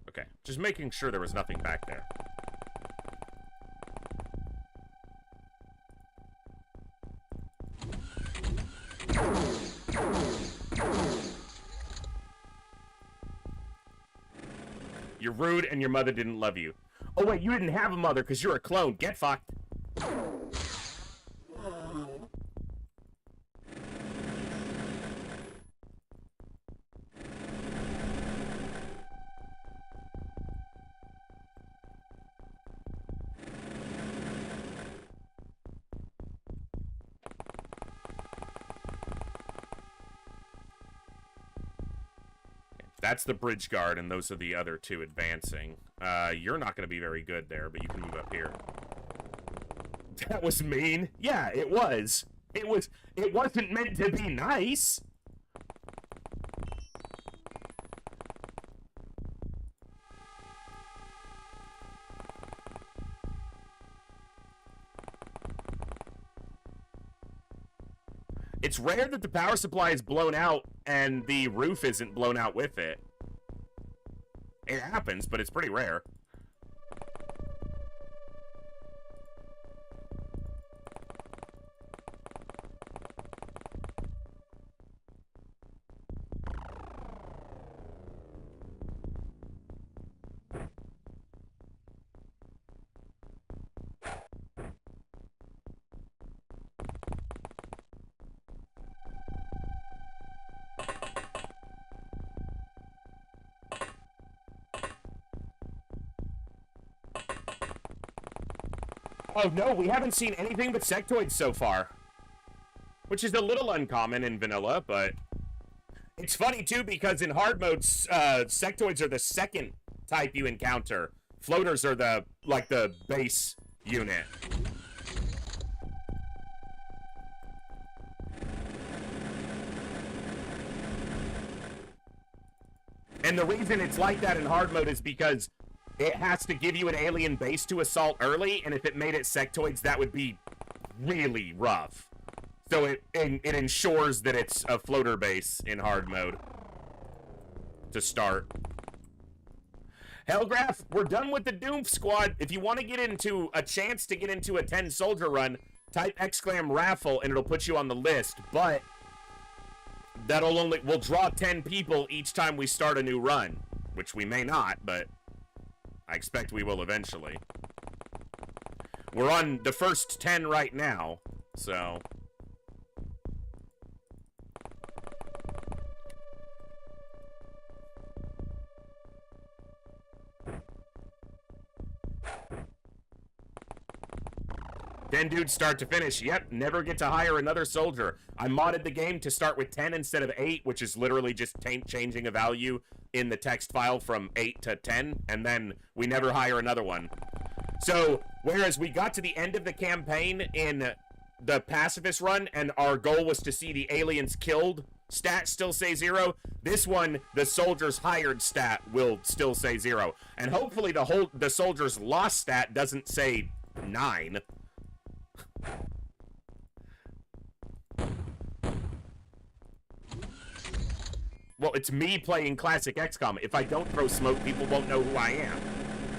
Okay, just making sure there was nothing back there. You're rude and your mother didn't love you. Oh wait, you didn't have a mother because you're a clone. Get fucked. That's the bridge guard, and those are the other two advancing. You're not going to be very good there, but you can move up here. That was mean. Yeah, it was. It wasn't meant to be nice. It's rare that the power supply is blown out and the roof isn't blown out with it. It happens, but it's pretty rare. Oh, no, we haven't seen anything but sectoids so far. Which is a little uncommon in vanilla, but... It's funny, too, because in hard mode, sectoids are the second type you encounter. Floaters are the base unit. And the reason it's like that in hard mode is because it has to give you an alien base to assault early, and if it made it sectoids, that would be really rough. So it ensures that it's a floater base in hard mode to start. Hellgraph, we're done with the Doom Squad. If you want to get into a chance to get into a 10 soldier run, type xcom raffle and it'll put you on the list, but we'll draw 10 people each time we start a new run, which we may not, but I expect we will eventually. We're on the first 10 right now, so... Ten dudes start to finish. Yep, never get to hire another soldier. I modded the game to start with 10 instead of 8, which is literally just changing a value in the text file from 8 to 10, and then we never hire another one. So, whereas we got to the end of the campaign in the pacifist run, and our goal was to see the aliens killed stat still say 0, this one, the soldiers hired stat will still say 0. And hopefully the soldiers lost stat doesn't say 9. Well, it's me playing classic XCOM. If I don't throw smoke, people won't know who I am.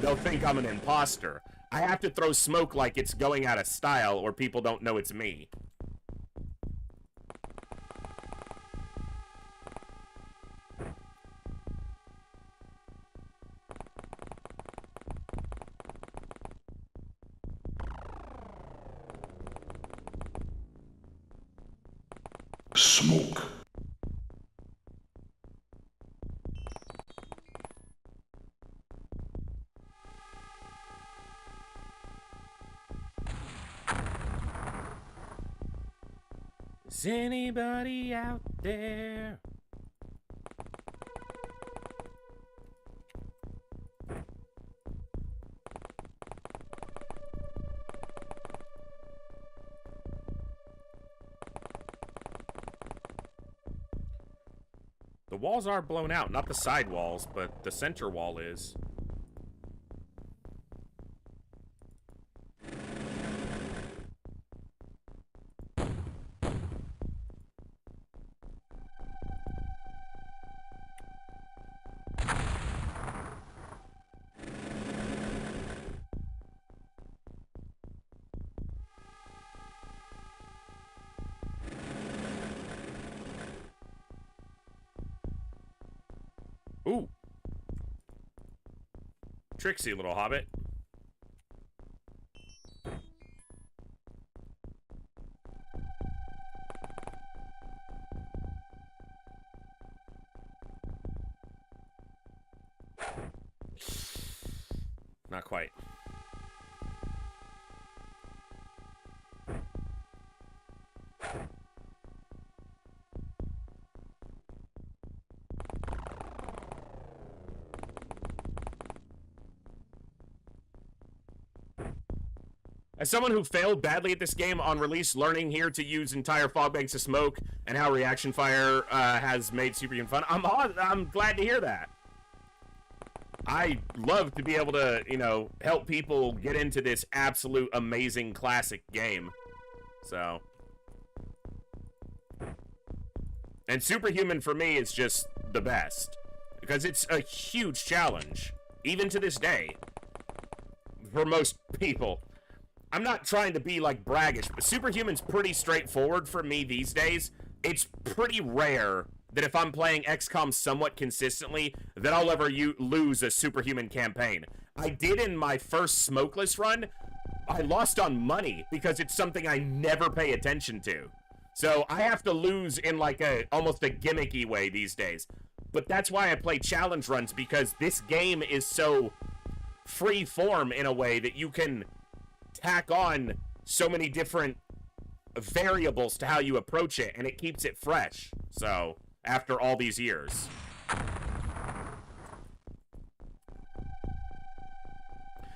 They'll think I'm an imposter. I have to throw smoke like it's going out of style, or people don't know it's me. Smoke. Is anybody out there? The walls are blown out, not the side walls, but the center wall is. Ooh. Tricksy little hobbit. Not quite. As someone who failed badly at this game on release, learning here to use entire fog banks of smoke and how reaction fire has made superhuman fun, I'm glad to hear that. I love to be able to, you know, help people get into this absolute amazing classic game. So. And superhuman for me is just the best. Because it's a huge challenge. Even to this day. For most people. I'm not trying to be, like, braggish, but superhuman's pretty straightforward for me these days. It's pretty rare that if I'm playing XCOM somewhat consistently, that I'll ever lose a superhuman campaign. I did in my first smokeless run. I lost on money because it's something I never pay attention to. So I have to lose in, like, almost a gimmicky way these days. But that's why I play challenge runs, because this game is so free form in a way that you can tack on so many different variables to how you approach it, and it keeps it fresh. So, after all these years.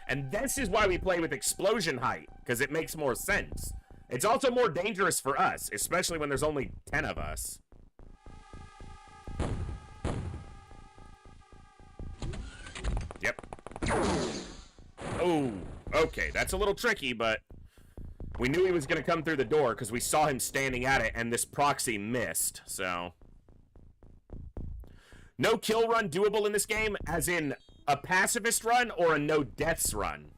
And this is why we play with explosion height, because it makes more sense. It's also more dangerous for us, especially when there's only 10 of us. Yep. Oh, okay, that's a little tricky, but we knew he was going to come through the door because we saw him standing at it, and this proxy missed, so. No kill run doable in this game, as in a pacifist run or a no deaths run?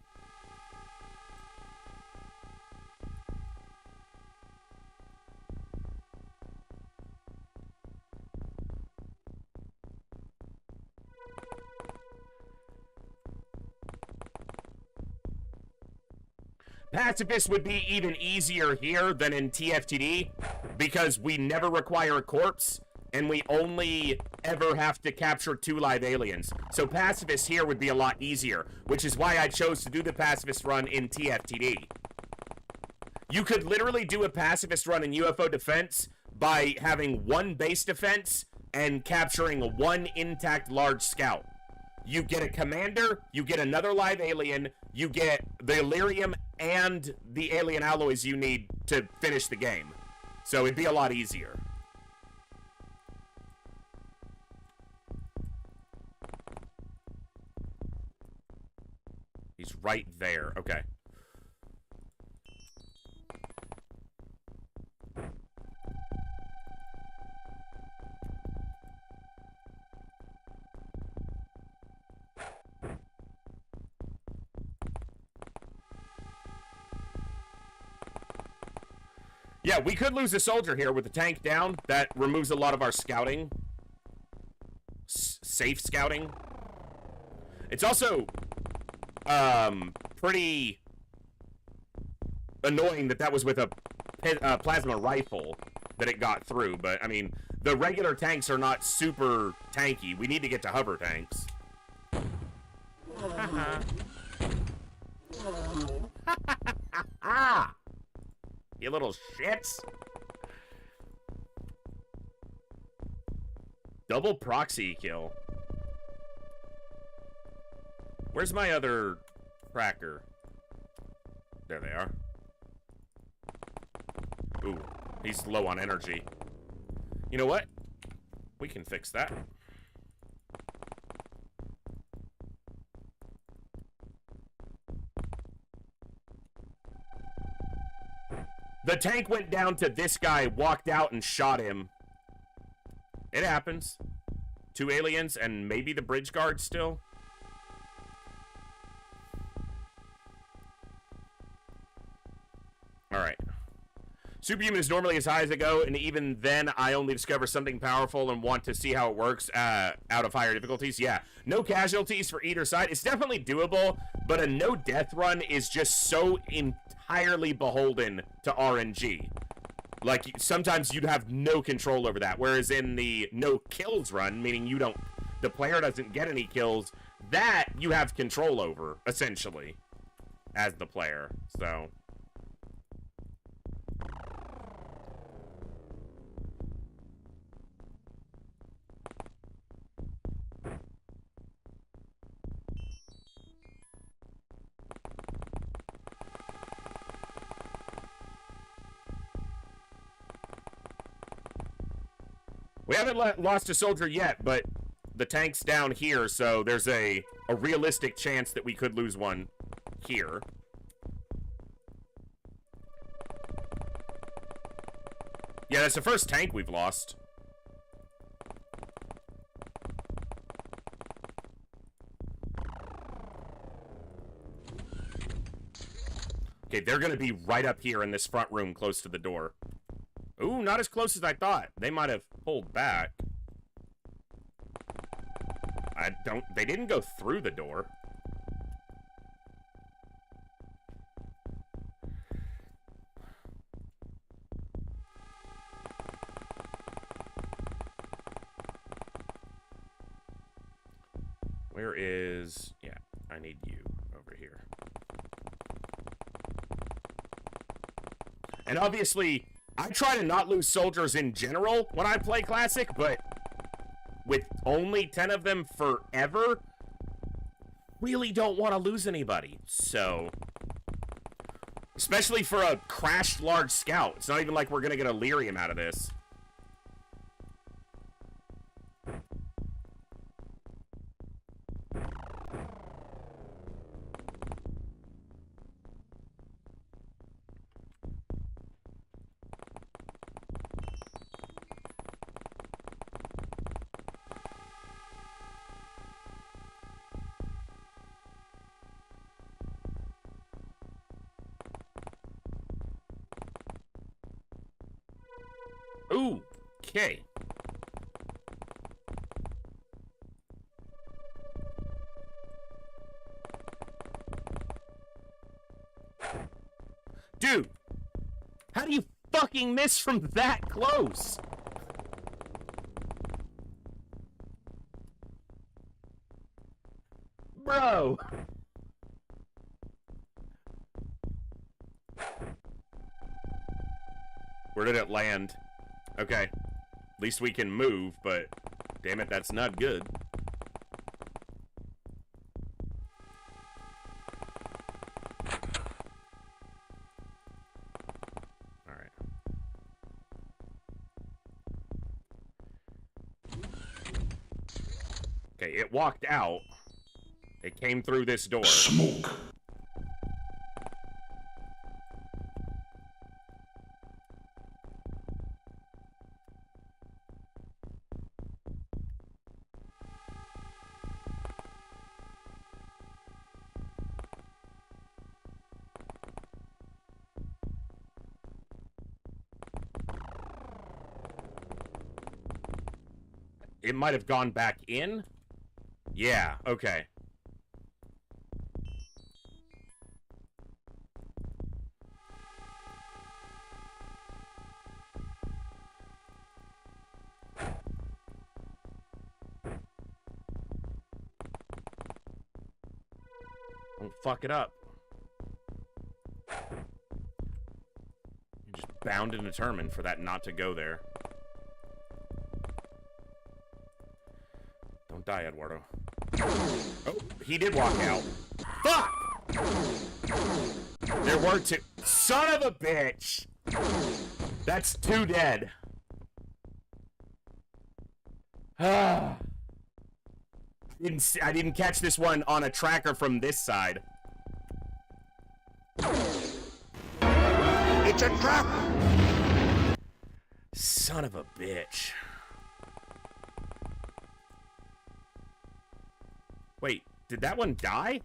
Pacifist would be even easier here than in TFTD because we never require a corpse and we only ever have to capture 2 live aliens. So pacifist here would be a lot easier, which is why I chose to do the pacifist run in TFTD. You could literally do a pacifist run in UFO defense by having 1 base defense and capturing 1 intact large scout. You get a commander, you get another live alien, you get the Illyrium and the alien alloys you need to finish the game. So it'd be a lot easier. He's right there. Okay. Yeah, we could lose a soldier here with the tank down. That removes a lot of our scouting. Safe scouting. It's also pretty annoying that was with a plasma rifle that it got through. But, I mean, the regular tanks are not super tanky. We need to get to hover tanks. You little shits. Double proxy kill. Where's my other cracker? There they are. Ooh, he's low on energy. You know what? We can fix that. The tank went down to this guy, walked out and shot him. It happens. 2 aliens and maybe the bridge guard still. Alright. Superhuman is normally as high as I go, and even then I only discover something powerful and want to see how it works out of higher difficulties. Yeah, no casualties for either side. It's definitely doable, but a no-death run is just so entirely beholden to RNG. Like, sometimes you'd have no control over that, whereas in the no-kills run, meaning the player doesn't get any kills, that you have control over, essentially, as the player, so... We haven't lost a soldier yet, but the tank's down here, so there's a realistic chance that we could lose one here. Yeah, that's the first tank we've lost. Okay, they're going to be right up here in this front room close to the door. Ooh, not as close as I thought. They might have pulled back. They didn't go through the door. Where is... Yeah, I need you over here. And obviously, I try to not lose soldiers in general when I play Classic, but with only 10 of them forever, really don't want to lose anybody. So, especially for a crashed large scout. It's not even like we're going to get a lyrium out of this. Ooh, okay. Dude, how do you fucking miss from that close? Bro. Where did it land? Okay. At least we can move, but damn it, that's not good. Alright. Okay, it walked out. It came through this door. Smoke. It might have gone back in? Yeah, okay. Don't fuck it up. You're just bound and determined for that not to go there. Don't die, Eduardo. Oh, he did walk out. Fuck! There were two. Son of a bitch! That's two dead. I didn't catch this one on a tracker from this side. It's a trap! Son of a bitch. Wait, did that one die?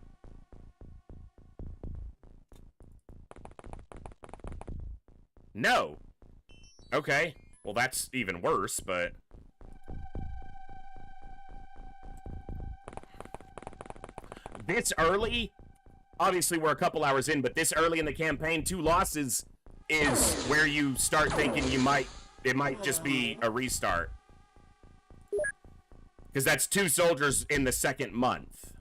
No. Okay. Well, that's even worse, but... This early, obviously we're a couple hours in, but this early in the campaign, 2 losses is where you start thinking it might just be a restart. Because that's 2 soldiers in the second month.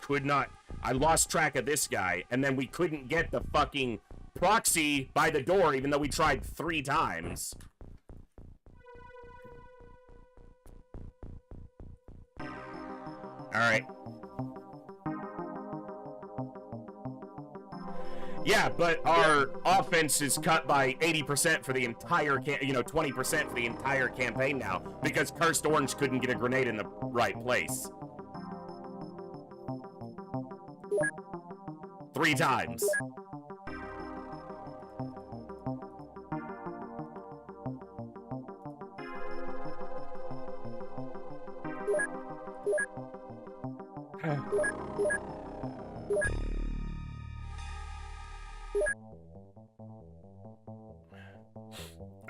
Could not. I lost track of this guy, and then we couldn't get the fucking proxy by the door, even though we tried 3 times. Alright. Yeah, but our offense is cut by 80% for the entire 20% for the entire campaign now, because Cursed Orange couldn't get a grenade in the right place. 3 times.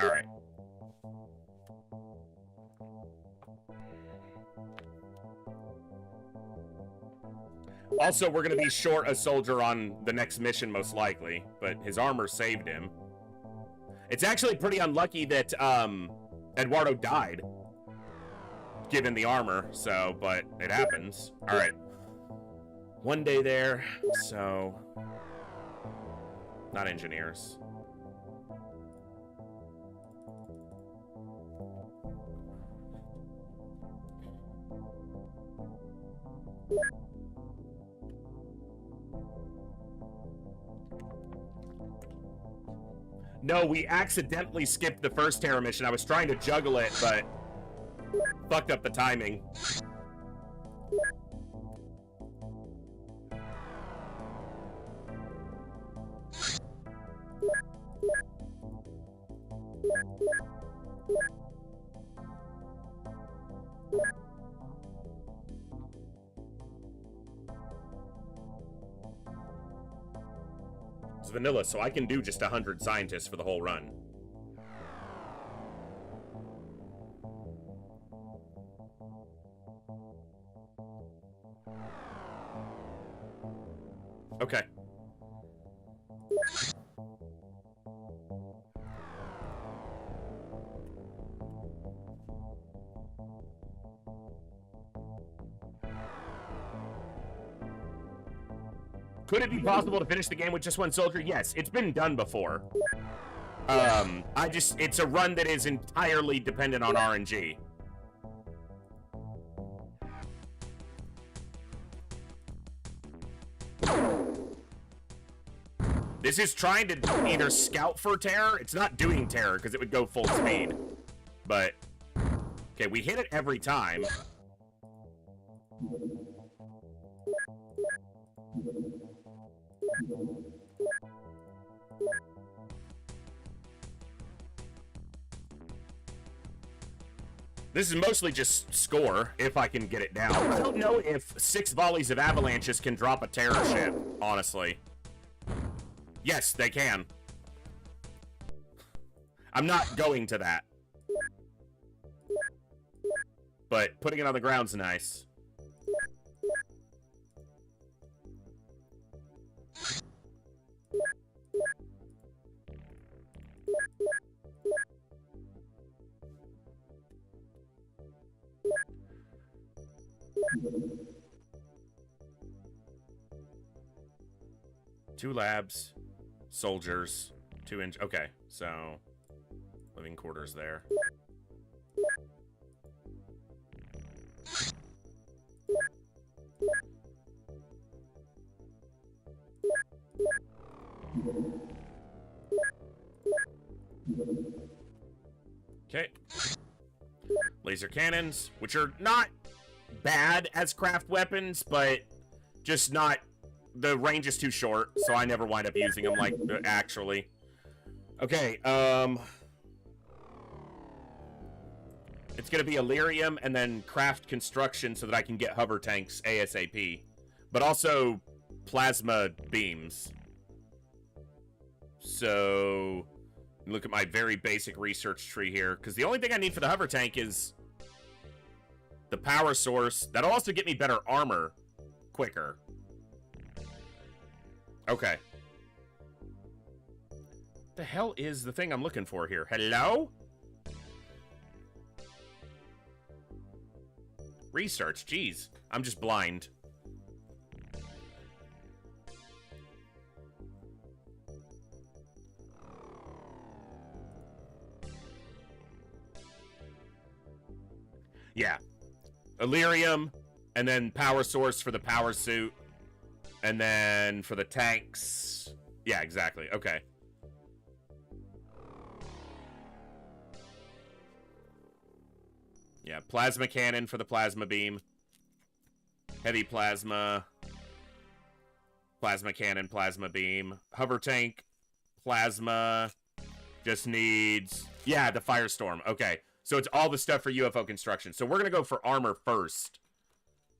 All right. Also, we're going to be short a soldier on the next mission, most likely, but his armor saved him. It's actually pretty unlucky that Eduardo died, given the armor, so, but it happens. All right. One day there, so... Not engineers. No, we accidentally skipped the first Terra mission. I was trying to juggle it, but fucked up the timing. It's vanilla, so I can do just 100 scientists for the whole run. Okay. Could it be possible to finish the game with just one soldier? Yes, it's been done before. It's a run that is entirely dependent on RNG. This is trying to either scout for terror. It's not doing terror because it would go full speed. But, okay, we hit it every time. This is mostly just score, if I can get it down. I don't know if 6 volleys of avalanches can drop a terror ship, honestly. Yes, they can. I'm not going to that. But putting it on the ground's nice. Two labs, soldiers, 2 inch. Okay, so living quarters there. Okay. Laser cannons, which are not bad as craft weapons, but just not... The range is too short, so I never wind up using them, like, actually. Okay, it's gonna be Illyrium and then craft construction so that I can get hover tanks ASAP. But also plasma beams. So... Look at my very basic research tree here, because the only thing I need for the hover tank is the power source. That'll also get me better armor quicker. Okay. The hell is the thing I'm looking for here? Hello? Research, jeez. I'm just blind. Yeah. Illyrium, and then power source for the power suit. And then for the tanks... Yeah, exactly. Okay. Yeah, plasma cannon for the plasma beam. Heavy plasma. Plasma cannon, plasma beam. Hover tank, plasma. Just needs... Yeah, the firestorm. Okay. So it's all the stuff for UFO construction. So we're going to go for armor first.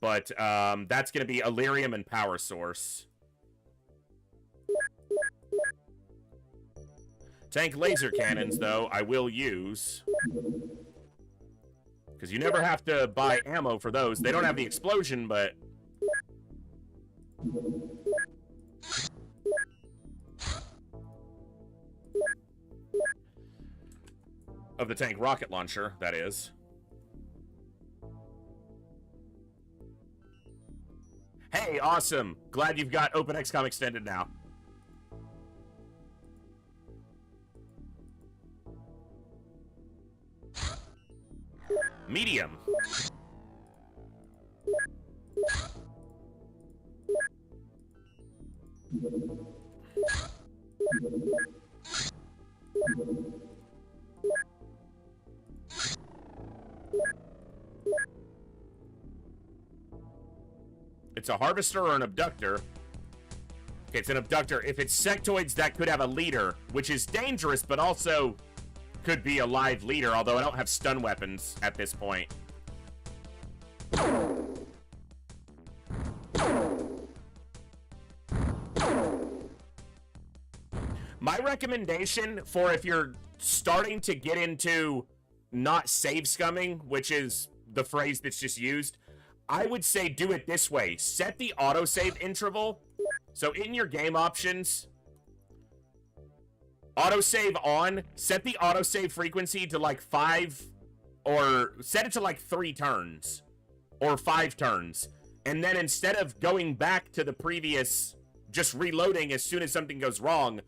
But that's going to be Illyrium and power source. Tank laser cannons, though, I will use. Because you never have to buy ammo for those. They don't have the explosion, but... Of the tank rocket launcher, that is. Hey, awesome. Glad you've got Open XCOM extended now. Medium. It's a harvester or an abductor. Okay, it's an abductor. If it's sectoids, that could have a leader, which is dangerous, but also could be a live leader, although I don't have stun weapons at this point. My recommendation for if you're starting to get into not save scumming, which is the phrase that's just used, I would say do it this way. Set the autosave interval. So in your game options, autosave on, set the autosave frequency to like 5, or set it to like 3 turns or 5 turns. And then instead of going back to the previous, just reloading as soon as something goes wrong,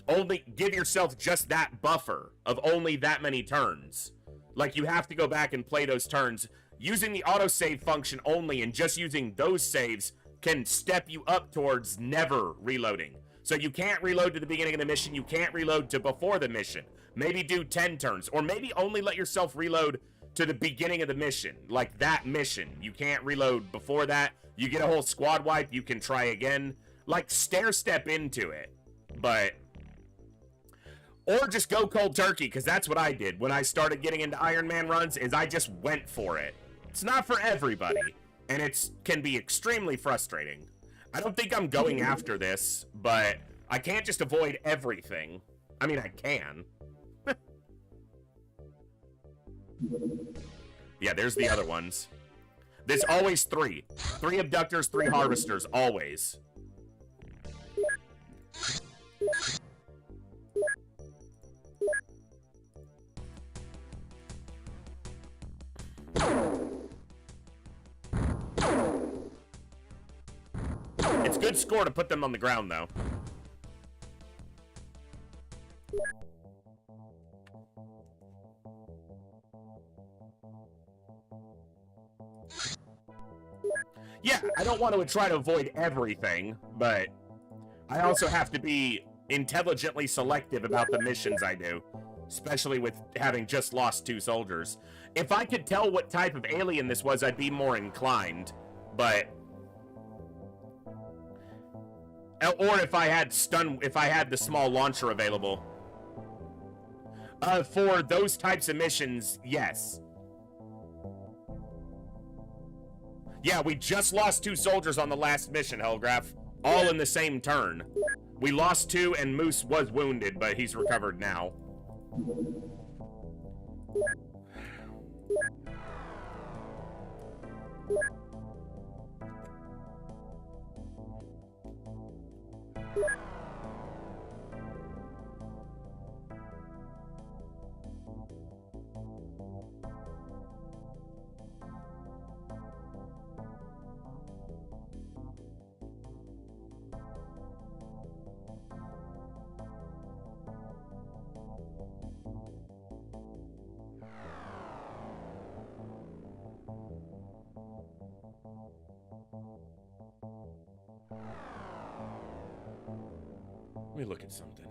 only give yourself just that buffer of only that many turns. Like you have to go back and play those turns. Using the autosave function only and just using those saves can step you up towards never reloading. So you can't reload to the beginning of the mission, you can't reload to before the mission. Maybe do 10 turns, or maybe only let yourself reload to the beginning of the mission. Like that mission, you can't reload before that. You get a whole squad wipe, you can try again. Like stair step into it, but... Or just go cold turkey, because that's what I did when I started getting into Iron Man runs, is I just went for it. It's not for everybody, and it can be extremely frustrating. I don't think I'm going after this, but I can't just avoid everything. I mean, I can. Yeah, there's the other ones. There's always 3. 3 abductors, 3 harvesters, always. It's good score to put them on the ground, though. Yeah, I don't want to try to avoid everything, but I also have to be intelligently selective about the missions I do, especially with having just lost 2 soldiers. If I could tell what type of alien this was, I'd be more inclined, but... Or if I had the small launcher available. For those types of missions, yes. Yeah, we just lost 2 soldiers on the last mission, Hellgraph. All in the same turn. We lost 2 and Moose was wounded, but he's recovered now. Let me look at something.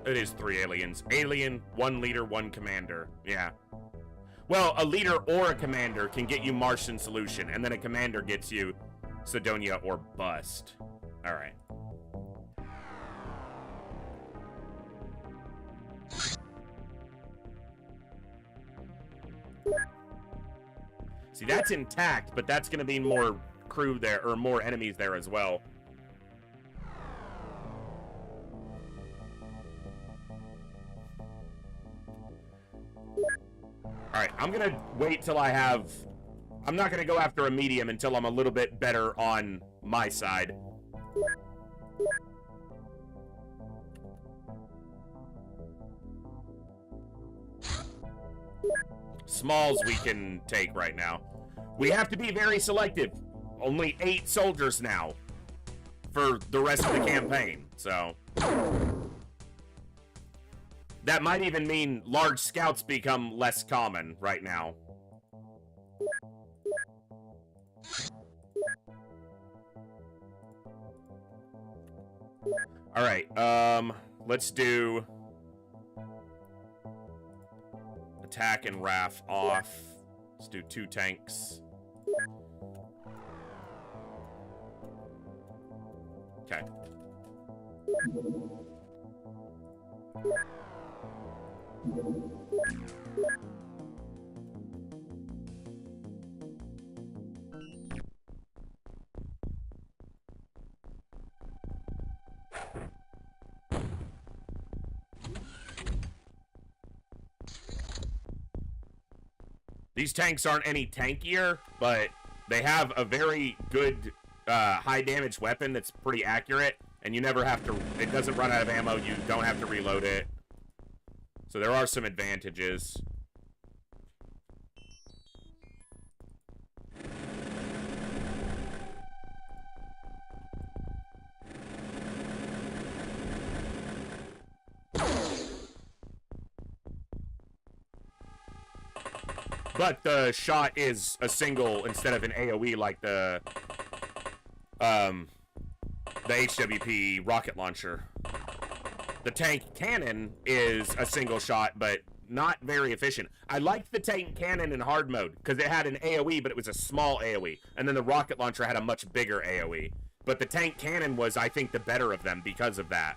It is 3 aliens. Alien, 1 leader, 1 commander. Yeah. Well, a leader or a commander can get you Martian Solution, and then a commander gets you Sidonia or Bust. Alright. See, that's intact, but that's going to be more crew there, or more enemies there as well. Alright, I'm going to wait till I have I'm not going to go after a medium until I'm a little bit better on my side. Smalls we can take right now. We have to be very selective. Only 8 soldiers now for the rest of the campaign, so... That might even mean large scouts become less common right now. Alright, let's do... Attack and RAF off. Let's do 2 tanks. Okay. These tanks aren't any tankier, but they have a very good high damage weapon that's pretty accurate, and you never have to, it doesn't run out of ammo, you don't have to reload it. So there are some advantages. But the shot is a single instead of an AoE like the HWP rocket launcher. The tank cannon is a single shot, but not very efficient. I liked the tank cannon in hard mode because it had an AoE, but it was a small AoE. And then the rocket launcher had a much bigger AoE. But the tank cannon was, I think, the better of them because of that.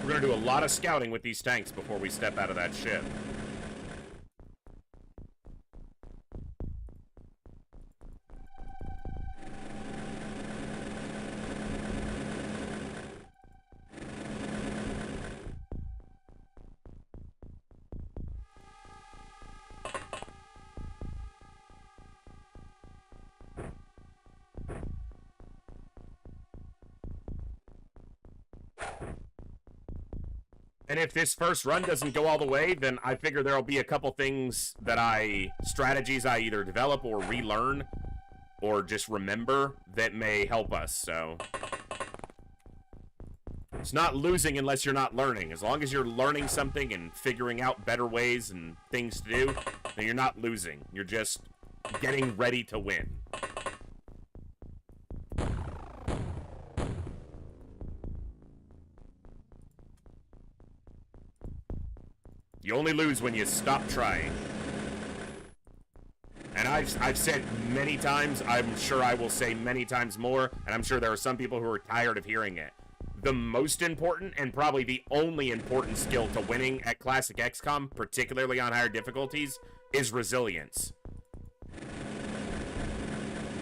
We're gonna do a lot of scouting with these tanks before we step out of that ship. And if this first run doesn't go all the way, then I figure there'll be a couple things that strategies I either develop or relearn, or just remember that may help us, so. It's not losing unless you're not learning. As long as you're learning something and figuring out better ways and things to do, then you're not losing. You're just getting ready to win. You only lose when you stop trying. And I've said many times, I'm sure I will say many times more, and I'm sure there are some people who are tired of hearing it. The most important, and probably the only important skill to winning at Classic XCOM, particularly on higher difficulties, is resilience.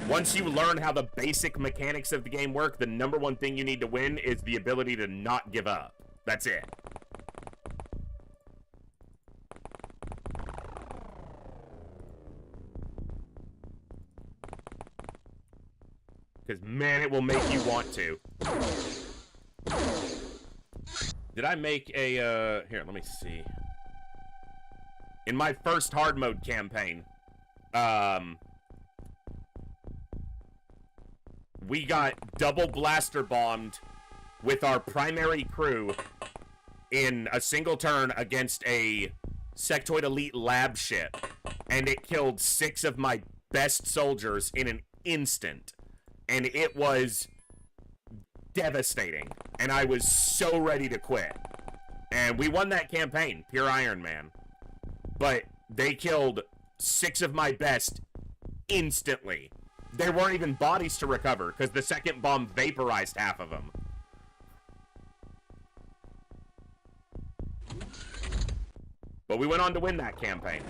Once you learn how the basic mechanics of the game work, the number one thing you need to win is the ability to not give up. That's it. Because, man, it will make you want to. Did I make a, here, let me see. In my first hard mode campaign, we got double blaster bombed with our primary crew in a single turn against a Sectoid Elite lab ship. And it killed 6 of my best soldiers in an instant. And it was devastating. And I was so ready to quit. And we won that campaign, pure Iron Man. But they killed 6 of my best instantly. there weren't even bodies to recover because the second bomb vaporized half of them. But we went on to win that campaign.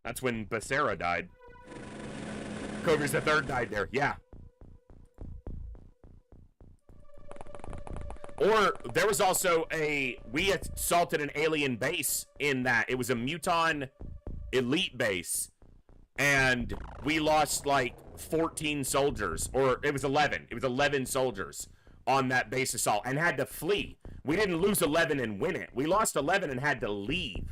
That's when Becerra died. Cobras the Third died there, yeah. Or there was also we assaulted an alien base in that. It was a Muton elite base. And we lost like 14 soldiers, or it was 11. It was 11 soldiers on that base assault and had to flee. We didn't lose 11 and win it. We lost 11 and had to leave.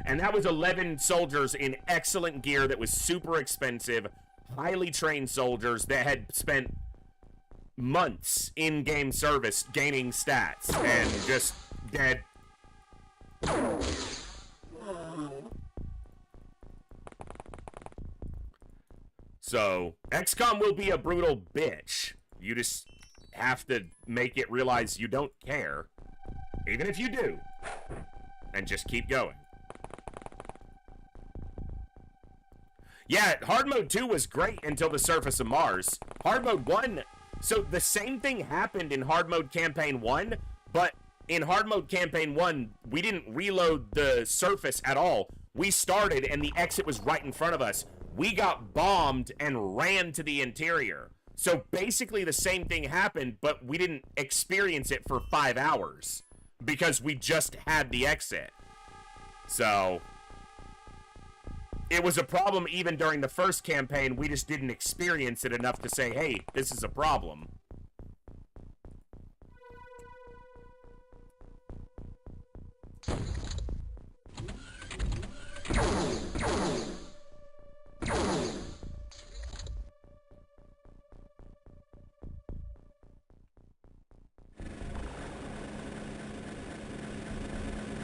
And that was 11 soldiers in excellent gear that was super expensive, highly trained soldiers that had spent months in game service gaining stats and just dead. So, XCOM will be a brutal bitch. You just have to make it realize you don't care, even if you do, and just keep going. Yeah, Hard Mode 2 was great until the surface of Mars. Hard Mode 1, so the same thing happened in Hard Mode Campaign 1, but in Hard Mode Campaign 1, we didn't reload the surface at all. We started and the exit was right in front of us. We got bombed and ran to the interior. So basically the same thing happened, but we didn't experience it for 5 hours because we just had the exit. So it was a problem even during the first campaign. We just didn't experience it enough to say, hey, this is a problem.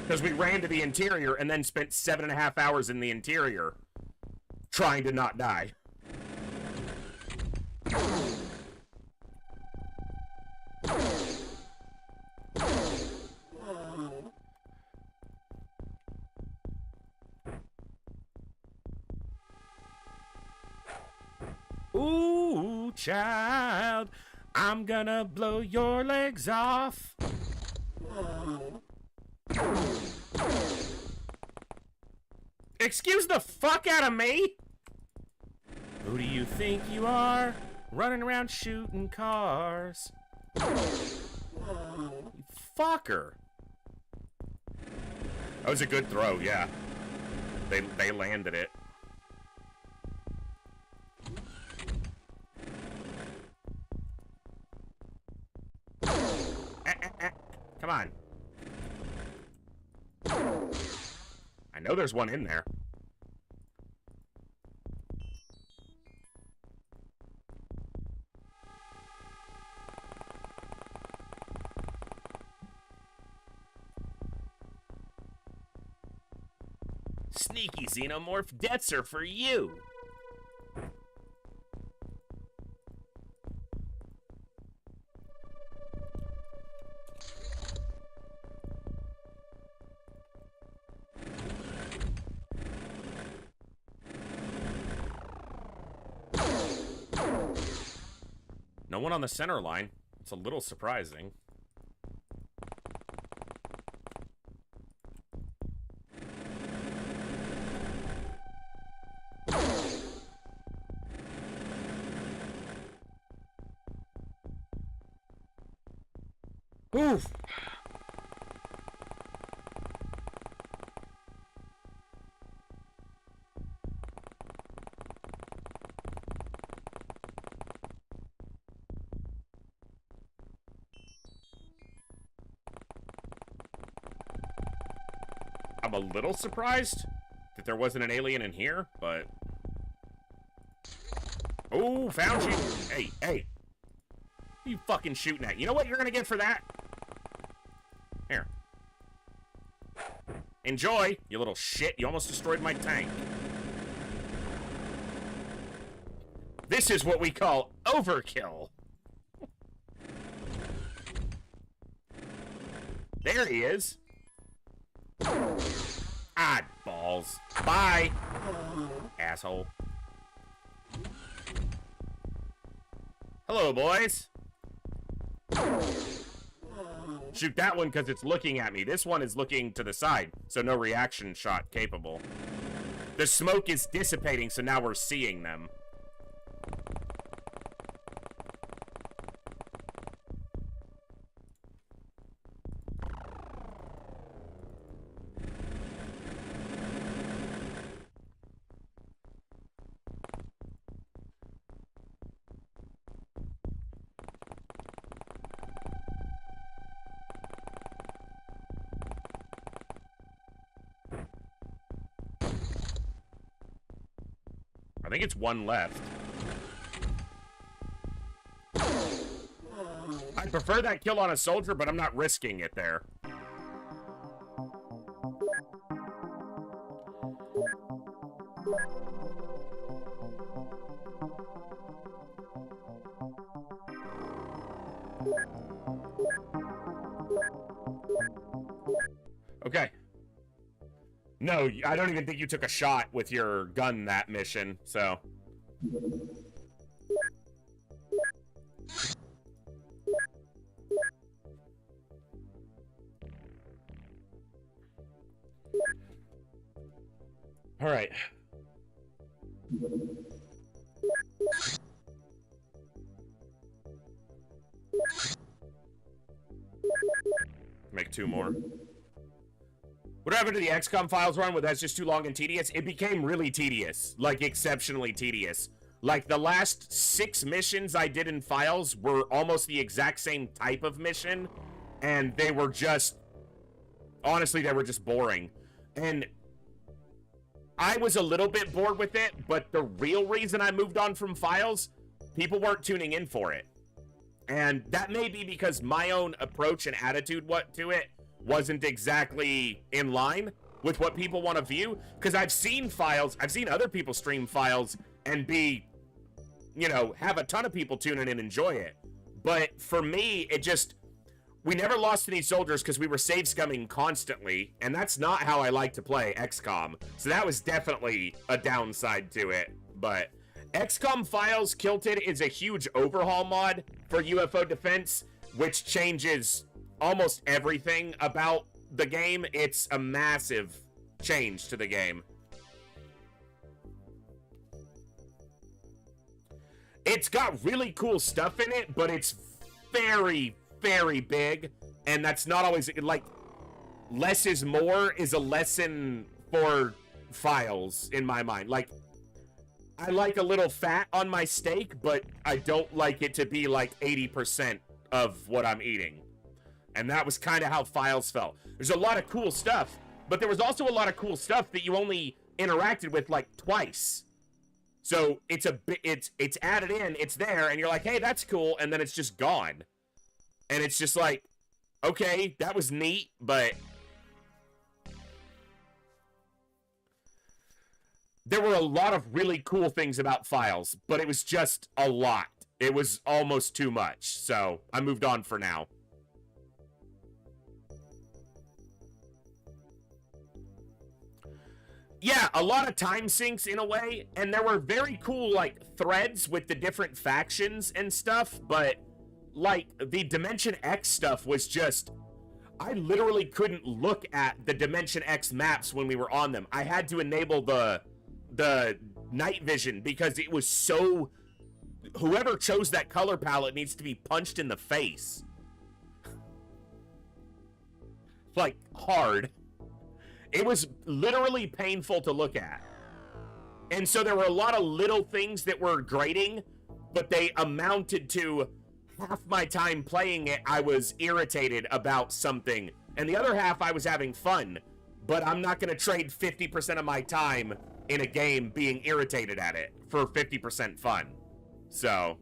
Because we ran to the interior and then spent 7.5 hours in the interior trying to not die. Ooh, child, I'm gonna blow your legs off. Excuse the fuck out of me? Who do you think you are? Running around shooting cars. You fucker. That was a good throw, yeah. They landed it. Come on. I know there's one in there. Sneaky xenomorph deaths are for you. No one on the center line. It's a little surprising. Oof. I'm a little surprised that there wasn't an alien in here, but... Oh, found you! Hey, hey! What are you fucking shooting at? You know what you're gonna get for that? Here. Enjoy, you little shit. You almost destroyed my tank. This is what we call overkill. There he is. Ah, balls. Bye, asshole. Hello, boys. Shoot that one because it's looking at me. This one is looking to the side, so no reaction shot capable. The smoke is dissipating, so now we're seeing them. I think it's one left. I'd prefer that kill on a soldier, but I'm not risking it there. Okay. No, I don't even think you took a shot with your gun that mission, so. All right. Make 2 more. What happened to the XCOM files run where that's just too long and tedious? It became really tedious, like exceptionally tedious. Like the last 6 missions I did in files were almost the exact same type of mission, and they were just, honestly, they were just boring. And I was a little bit bored with it, but the real reason I moved on from files, people weren't tuning in for it. And that may be because my own approach and attitude to it wasn't exactly in line with what people want to view, because I've seen files, I've seen other people stream files and be, you know, have a ton of people tune in and enjoy it. But for me, it just, we never lost any soldiers because we were save scumming constantly, and that's not how I like to play XCOM. So that was definitely a downside to it. But XCOM Files Kilted is a huge overhaul mod for UFO Defense, which changes almost everything about the game. It's a massive change to the game. It's got really cool stuff in it, but it's very, very big, and that's not always, like, less is more is a lesson for files in my mind. Like, I like a little fat on my steak, but I don't like it to be like 80% of what I'm eating. And that was kind of how files felt. There's a lot of cool stuff, but there was also a lot of cool stuff that you only interacted with like twice. So it's added in, it's there, and you're like, hey, that's cool, and then it's just gone. And it's just like, okay, that was neat, but there were a lot of really cool things about files, but it was just a lot. It was almost too much, so I moved on for now. Yeah, a lot of time sinks in a way, and there were very cool, like, threads with the different factions and stuff, but, like, the Dimension X stuff was just, I literally couldn't look at the Dimension X maps when we were on them. I had to enable the night vision because it was so, whoever chose that color palette needs to be punched in the face. Like, hard. It was literally painful to look at. And so there were a lot of little things that were grating, but they amounted to half my time playing it, I was irritated about something. And the other half, I was having fun. But I'm not going to trade 50% of my time in a game being irritated at it for 50% fun. So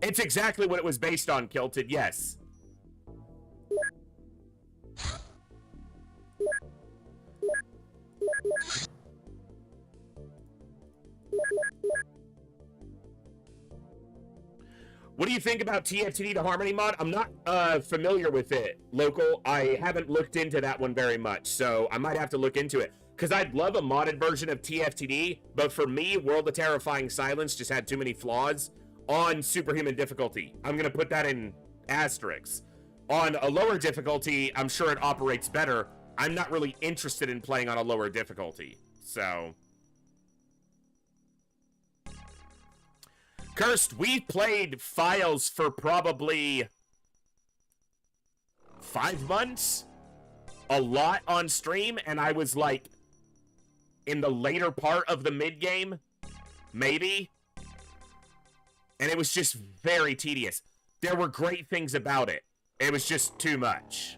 it's exactly what it was based on, Kilted, yes. do you think about TFTD, the Harmony mod? I'm not familiar with it, Local. I haven't looked into that one very much, so I might have to look into it. Because I'd love a modded version of TFTD, but for me, World of Terrifying Silence just had too many flaws on superhuman difficulty. I'm going to put that in asterisks. On a lower difficulty, I'm sure it operates better. I'm not really interested in playing on a lower difficulty, so... Cursed, we've played Files for probably 5 months, a lot on stream, and I was like in the later part of the mid-game, maybe, and it was just very tedious. There were great things about it. It was just too much.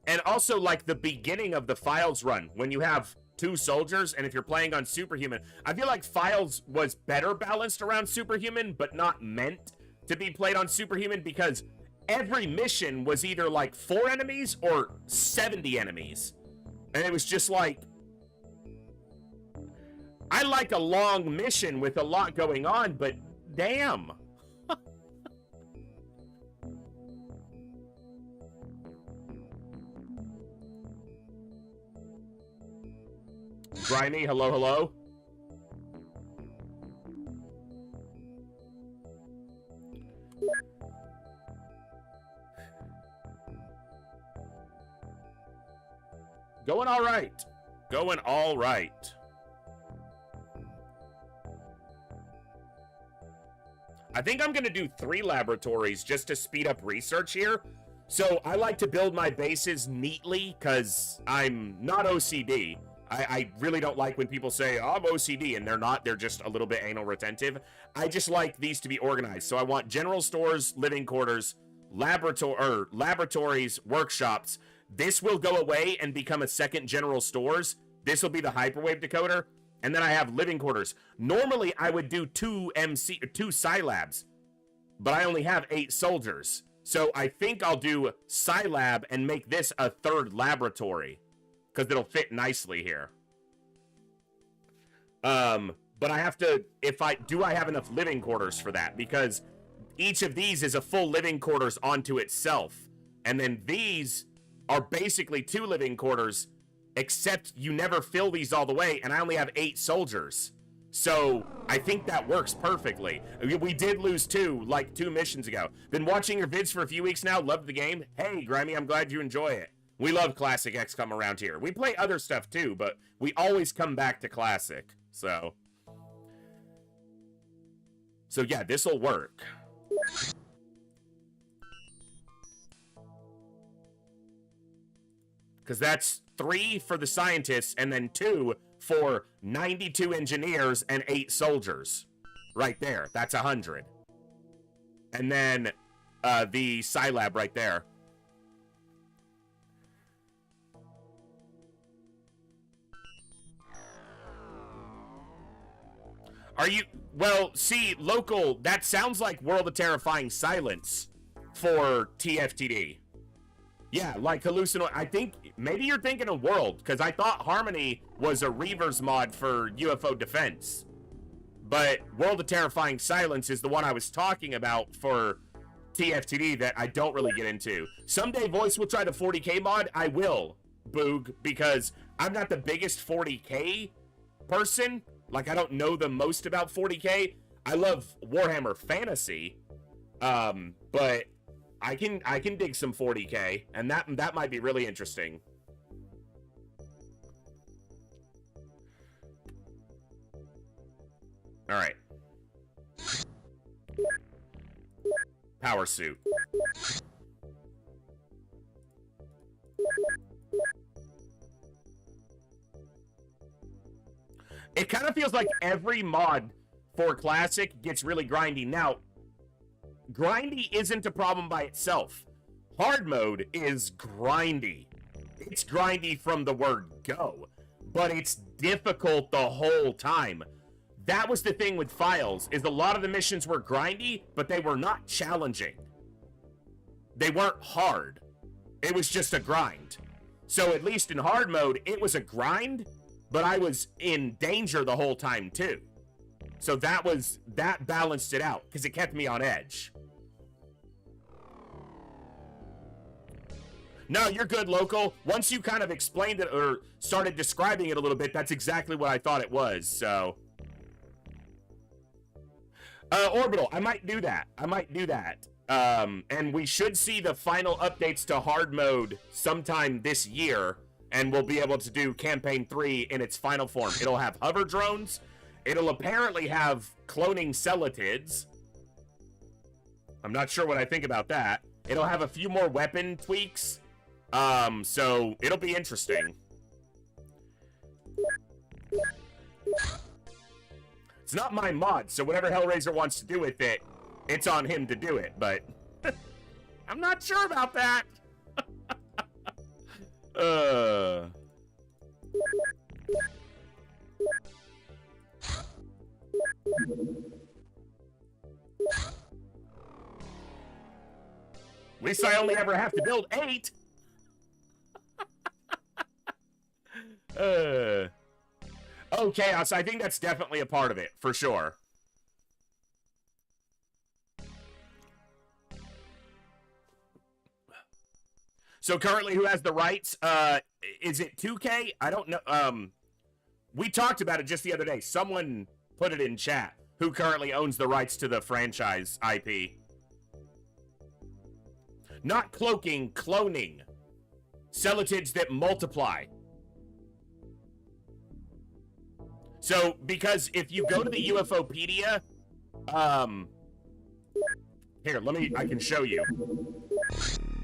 And also, like, the beginning of the Files run, when you have 2 soldiers, and if you're playing on Superhuman, I feel like Files was better balanced around Superhuman, but not meant to be played on Superhuman, because every mission was either, like, 4 enemies or 70 enemies. And it was just like... I like a long mission with a lot going on, but damn. Grimy, hello, hello. Going all right. Going all right. I think I'm going to do 3 laboratories just to speed up research here. So I like to build my bases neatly because I'm not OCD. I really don't like when people say, oh, I'm OCD, and they're not. They're just a little bit anal retentive. I just like these to be organized. So I want general stores, living quarters, laboratories, workshops. This will go away and become a second general stores. This will be the hyperwave decoder. And then I have living quarters. Normally, I would do 2 Scilabs, but I only have 8 soldiers. So I think I'll do Scilab and make this a 3rd laboratory, because it'll fit nicely here. But I have to, do I have enough living quarters for that? Because each of these is a full living quarters onto itself. And then these are basically 2 living quarters, except you never fill these all the way, and I only have 8 soldiers. So I think that works perfectly. We did lose 2, like 2 missions ago. Been watching your vids for a few weeks now. Loved the game. Hey, Grimy, I'm glad you enjoy it. We love classic XCOM around here. We play other stuff too, but we always come back to classic. So yeah, this'll work. Because that's 3 for the scientists, and then 2 for 92 engineers and 8 soldiers. Right there. That's 100. And then the Scilab right there. Are you... Well, see, Local, that sounds like World of Terrifying Silence for TFTD. Yeah, like hallucinoid. I think maybe you're thinking of World, because I thought Harmony was a Reavers mod for UFO defense. But World of Terrifying Silence is the one I was talking about for TFTD that I don't really get into. Someday Voice will try the 40k mod. I will, Boog, because I'm not the biggest 40k person. Like, I don't know the most about 40k. I love Warhammer Fantasy, but I can dig some 40k, and that might be really interesting. All right. Power suit. It kind of feels like every mod for Classic gets really grindy. Now, grindy isn't a problem by itself. Hard mode is grindy. It's grindy from the word go. but it's difficult the whole time. That was the thing with Files, is a lot of the missions were grindy, but they were not challenging. They weren't hard. It was just a grind. So at least in hard mode, it was a grind, but I was in danger the whole time too. So that balanced it out, because it kept me on edge. No, you're good, Local. Once you kind of explained it or started describing it a little bit, that's exactly what I thought it was, so. Orbital, I might do that. And we should see the final updates to hard mode sometime this year, and we'll be able to do Campaign 3 in its final form. It'll have hover drones. It'll apparently have cloning celatids. I'm not sure what I think about that. It'll have a few more weapon tweaks. So it'll be interesting. It's not my mod, so whatever Hellraiser wants to do with it, it's on him to do it, but I'm not sure about that. At least I only ever have to build 8. Oh, Chaos, I think that's definitely a part of it, for sure. So currently, who has the rights? Is it 2K? I don't know. We talked about it just the other day. Someone put it in chat. Who currently owns the rights to the franchise IP? Not cloaking, cloning. Celatids that multiply. So, because if you go to the UFOpedia, here, I can show you.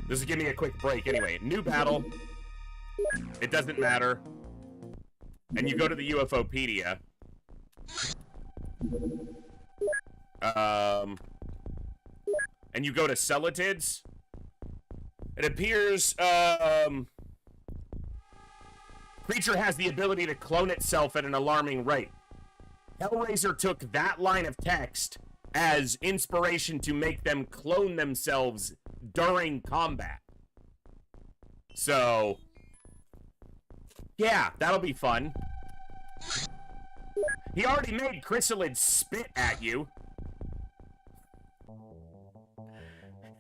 This will give me a quick break anyway. New battle. It doesn't matter. And you go to the UFOpedia. And you go to Celatids. It appears, creature has the ability to clone itself at an alarming rate. Hellraiser took that line of text as inspiration to make them clone themselves during combat. So, yeah, that'll be fun. He already made Chrysalids spit at you.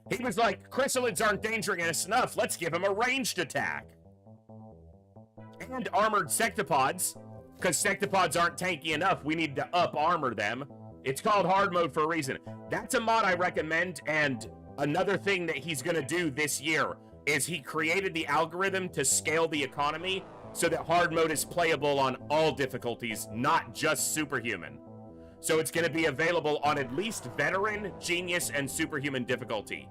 He was like, Chrysalids aren't dangerous enough, let's give him a ranged attack. And armored sectopods, because sectopods aren't tanky enough, we need to up-armor them. It's called hard mode for a reason. That's a mod I recommend, and another thing that he's gonna do this year is he created the algorithm to scale the economy so that hard mode is playable on all difficulties, not just superhuman. So it's gonna be available on at least veteran, genius, and superhuman difficulty.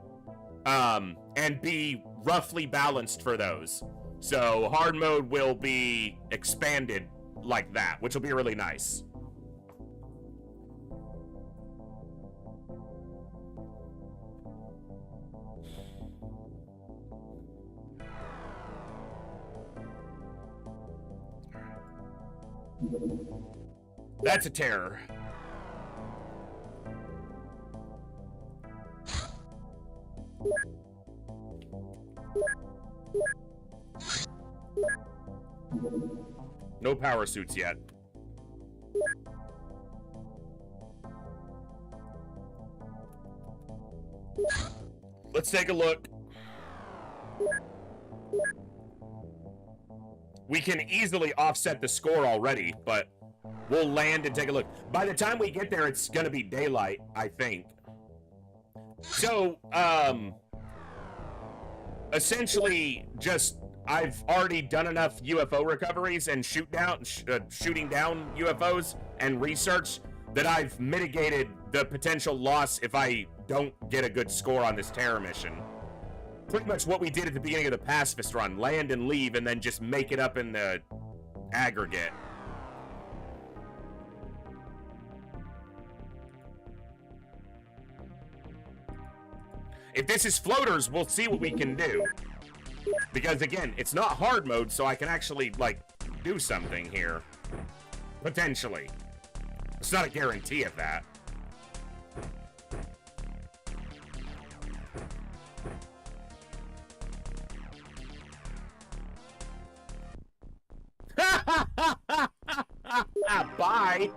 And be roughly balanced for those. So hard mode will be expanded like that, which will be really nice. That's a terror. No power suits yet. Let's take a look. We can easily offset the score already, but we'll land and take a look. By the time we get there, it's gonna be daylight, I think. So, essentially, just I've already done enough UFO recoveries and shooting down UFOs and research that I've mitigated the potential loss if I don't get a good score on this terror mission. Pretty much what we did at the beginning of the pacifist run. Land and leave and then just make it up in the aggregate. If this is floaters, we'll see what we can do. Because again, it's not hard mode, so I can actually, like, do something here. Potentially. It's not a guarantee of that. Bye.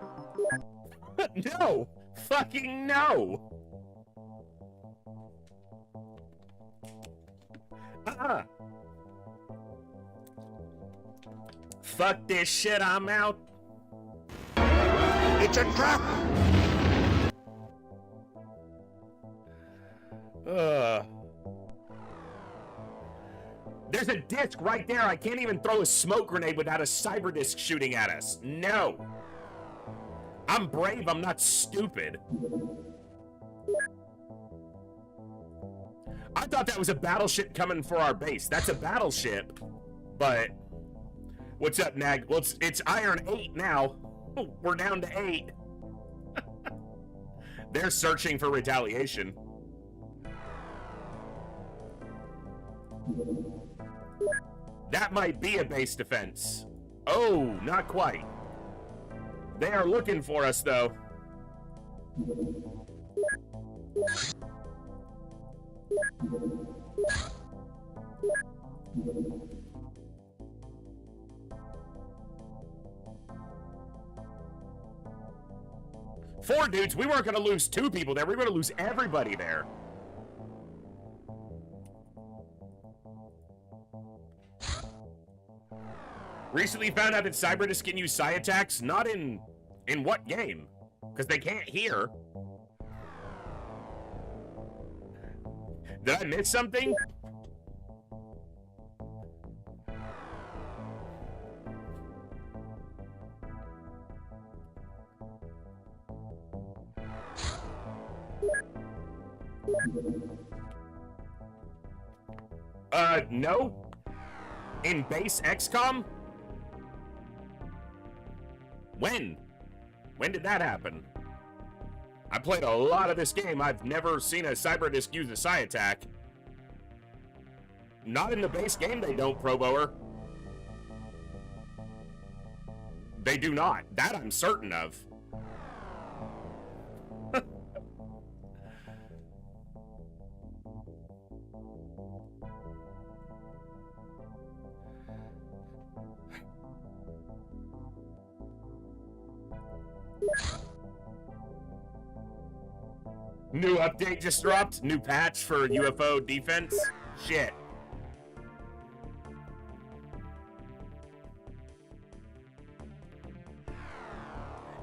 No. Fucking no. Fuck this shit, I'm out. It's a trap! There's a disc right there. I can't even throw a smoke grenade without a cyber disc shooting at us. No. I'm brave, I'm not stupid. I thought that was a battleship coming for our base. That's a battleship. But what's up, Nag? Well, it's Iron 8 now. We're down to 8. They're searching for retaliation. That might be a base defense. Oh, not quite. They are looking for us, though. Four dudes, we weren't going to lose 2 people there. We were going to lose everybody there. Recently found out that Cyberdisc can use psi attacks. Not in what game? Because they can't hear. Did I miss something? No. In base XCOM? When? When did that happen? I played a lot of this game. I've never seen a Cyberdisc use a psi attack. Not in the base game, they don't, Proboer. They do not. That I'm certain of. New update just dropped. New patch for UFO defense. Shit.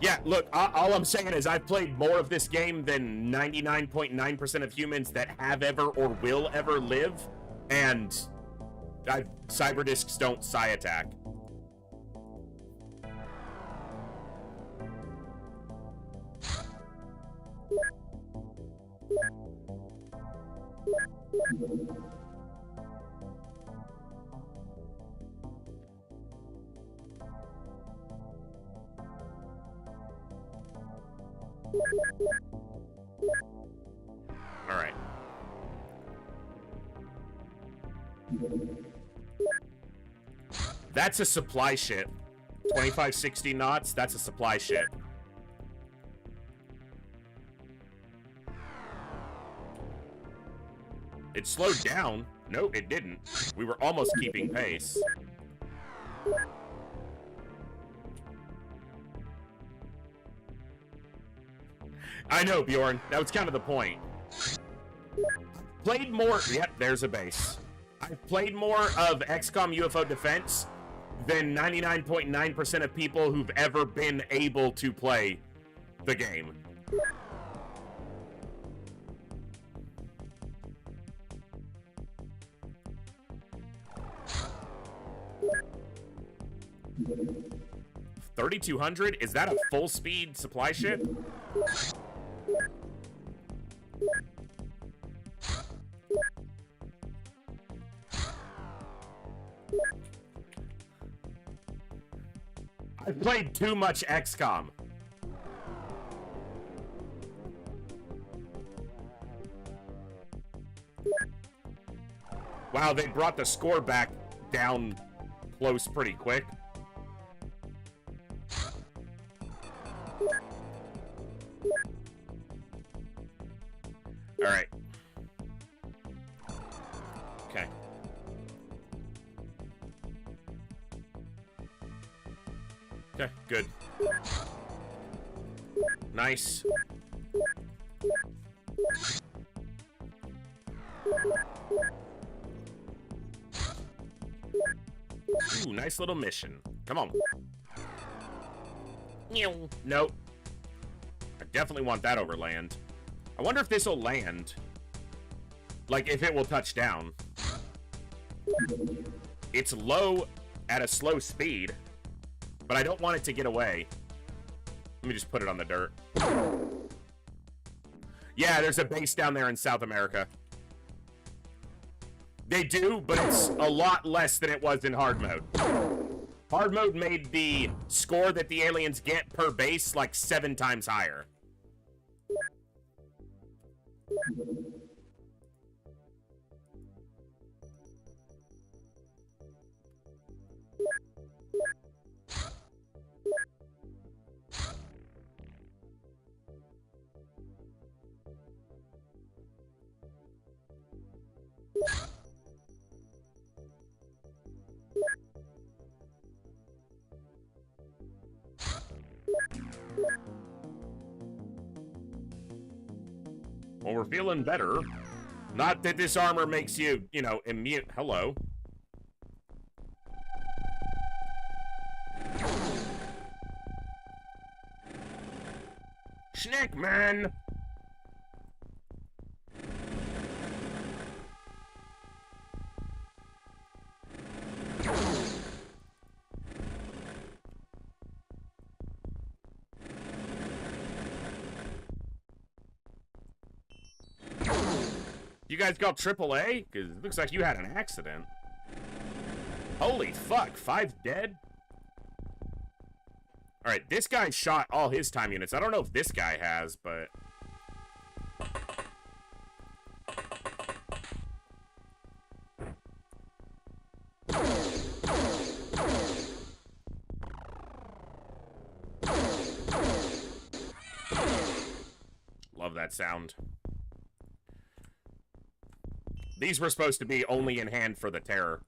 Yeah, look, all I'm saying is I've played more of this game than 99.9% of humans that have ever or will ever live, and Cyberdiscs don't psi attack. All right. That's a supply ship. 2560 knots, that's a supply ship. It slowed down. No, it didn't. We were almost keeping pace. I know, Bjorn. That was kind of the point. Played more... Yep, there's a base. I've played more of XCOM UFO Defense than 99.9% of people who've ever been able to play the game. $3,200? Is that a full-speed supply ship? I've played too much XCOM. Wow, they brought the score back down close pretty quick. Alright. Okay. Okay, good. Nice. Ooh, nice little mission. Come on. Nope. I definitely want that over land. I wonder if this will land. Like, if it will touch down. It's low at a slow speed, but I don't want it to get away. Let me just put it on the dirt. Yeah, there's a base down there in South America. They do, but it's a lot less than it was in hard mode. Hard mode made the score that the aliens get per base like 7 times higher. Well, we're feeling better. Not that this armor makes you, you know, immune. Hello. Snake man. You guys got AAA? Because it looks like you had an accident. Holy fuck, 5 dead? Alright, this guy shot all his time units. I don't know if this guy has, but... Love that sound. These were supposed to be only in hand for the terror.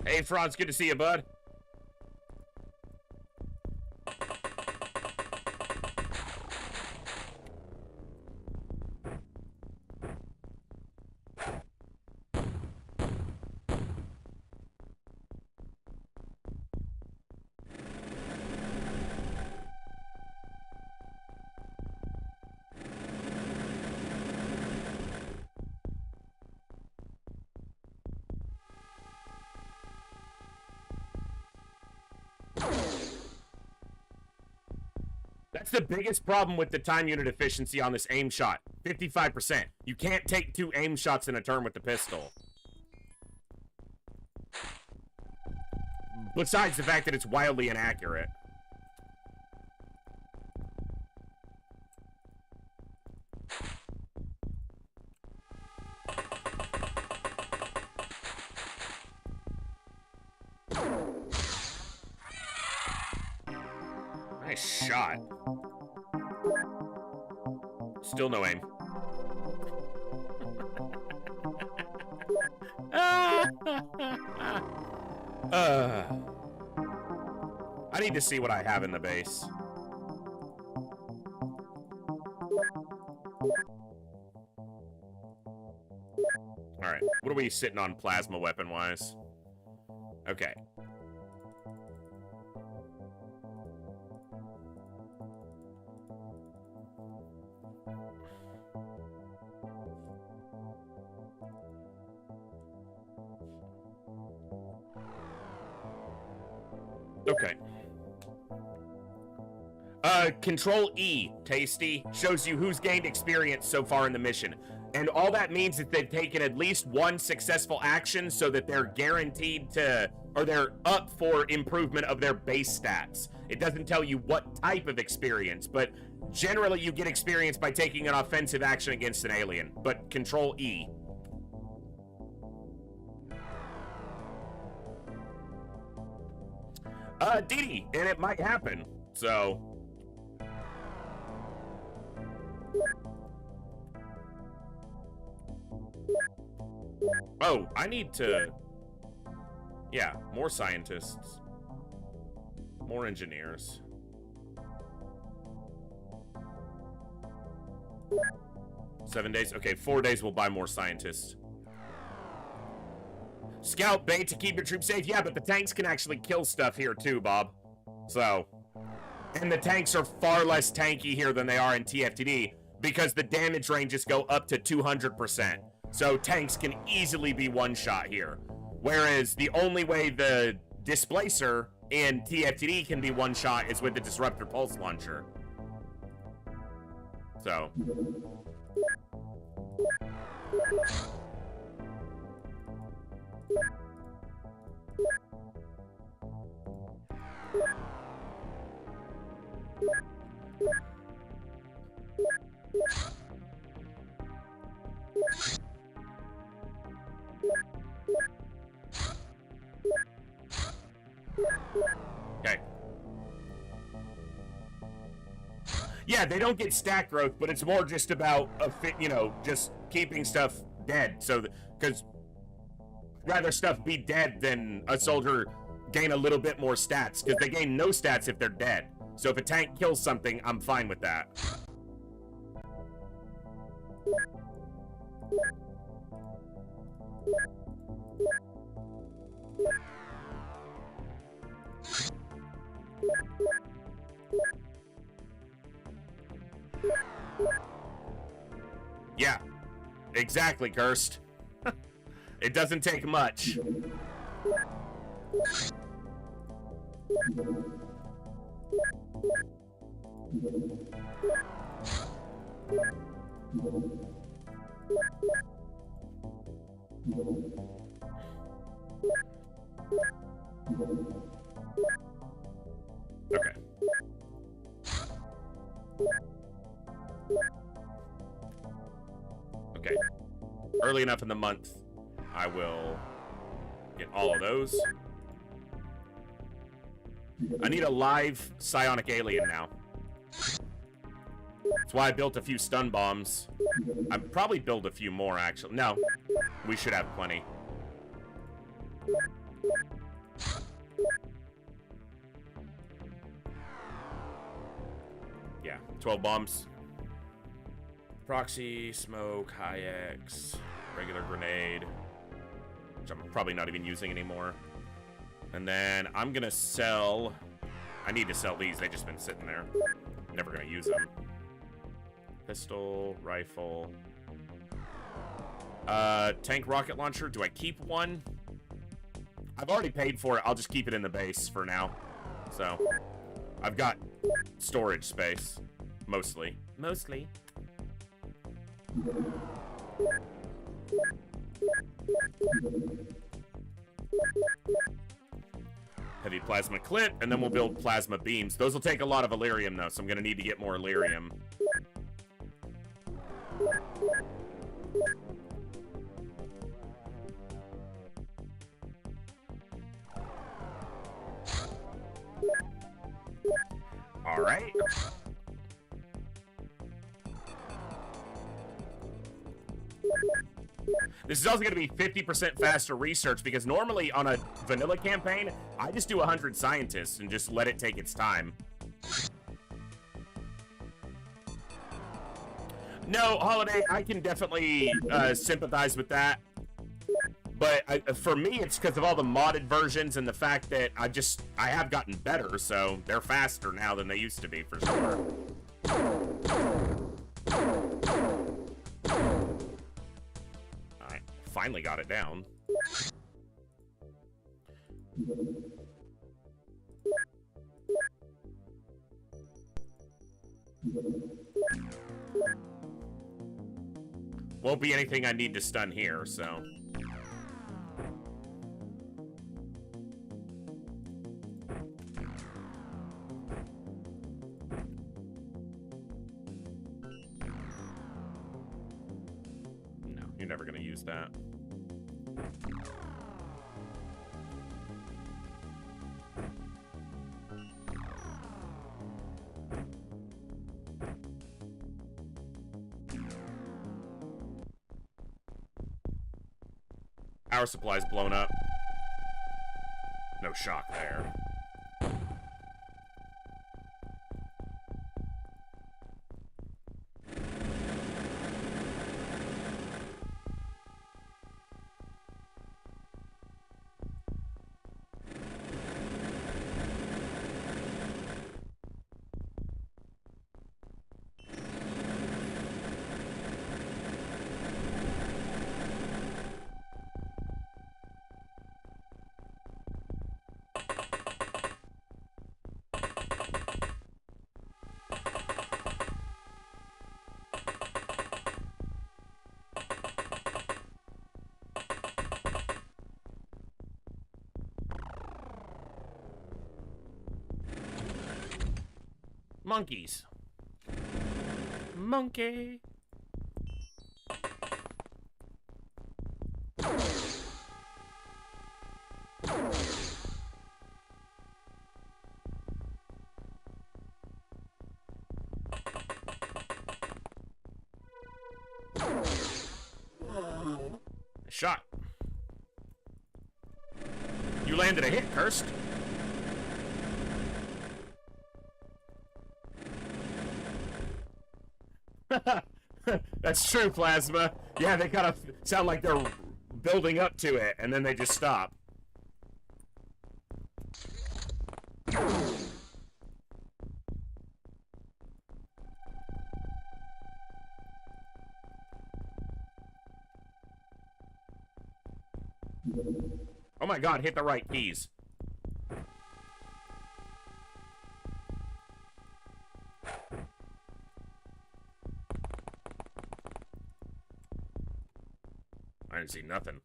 Hey, Franz, good to see you, bud. That's the biggest problem with the time unit efficiency on this aim shot. 55%. You can't take 2 aim shots in a turn with the pistol. Besides the fact that it's wildly inaccurate. Nice shot. Still no aim. I need to see what I have in the base. Alright, what are we sitting on plasma weapon-wise? Okay. Okay. Control E, Tasty, shows you who's gained experience so far in the mission. And all that means is they've taken at least 1 successful action so that they're guaranteed to or they're up for improvement of their base stats. It doesn't tell you what type of experience, but generally you get experience by taking an offensive action against an alien, but Control E. Dee, and it might happen, so... Oh, I need to... Yeah, more scientists. More engineers. Seven days? Okay, 4 days we'll buy more scientists. Scout bait to keep your troops safe? Yeah, but the tanks can actually kill stuff here too, Bob. So... And the tanks are far less tanky here than they are in TFTD, because the damage ranges go up to 200%. So tanks can easily be one-shot here. Whereas the only way the displacer in TFTD can be one-shot is with the disruptor pulse launcher. So... Okay. Yeah, they don't get stat growth, but it's more just about just keeping stuff dead. So, because rather stuff be dead than a soldier gain a little bit more stats, because they gain no stats if they're dead. So if a tank kills something, I'm fine with that. Yeah, exactly, Cursed. It doesn't take much. Okay. Okay. Early enough in the month, I will get all of those. I need a live psionic alien now. That's why I built a few stun bombs. I'd probably build a few more, actually. No, we should have plenty. Yeah, 12 bombs. Proxy, smoke, high X, regular grenade, which I'm probably not even using anymore. And then I'm gonna sell... I need to sell these, they've just been sitting there. Never gonna use them. Pistol, rifle. Tank rocket launcher, do I keep one? I've already paid for it, I'll just keep it in the base for now. So, I've got storage space, mostly. Mostly. Heavy plasma clip, and then we'll build plasma beams. Those will take a lot of Illyrium, though, so I'm gonna need to get more Illyrium. All right. This is also going to be 50% faster research, because normally on a vanilla campaign, I just do 100 scientists and just let it take its time. No, Holiday, I can definitely sympathize with that. But for me, it's because of all the modded versions and the fact that I have gotten better, so they're faster now than they used to be, for sure. Alright, finally got it down. Won't be anything I need to stun here, so... You're never gonna use that. Power supply's blown up. No shock there. Monkeys. Monkey. Shot. You landed a hit, Cursed. That's true, Plasma. Yeah, they kind of sound like they're building up to it, and then they just stop. Oh my god, hit the right keys. I didn't see nothing.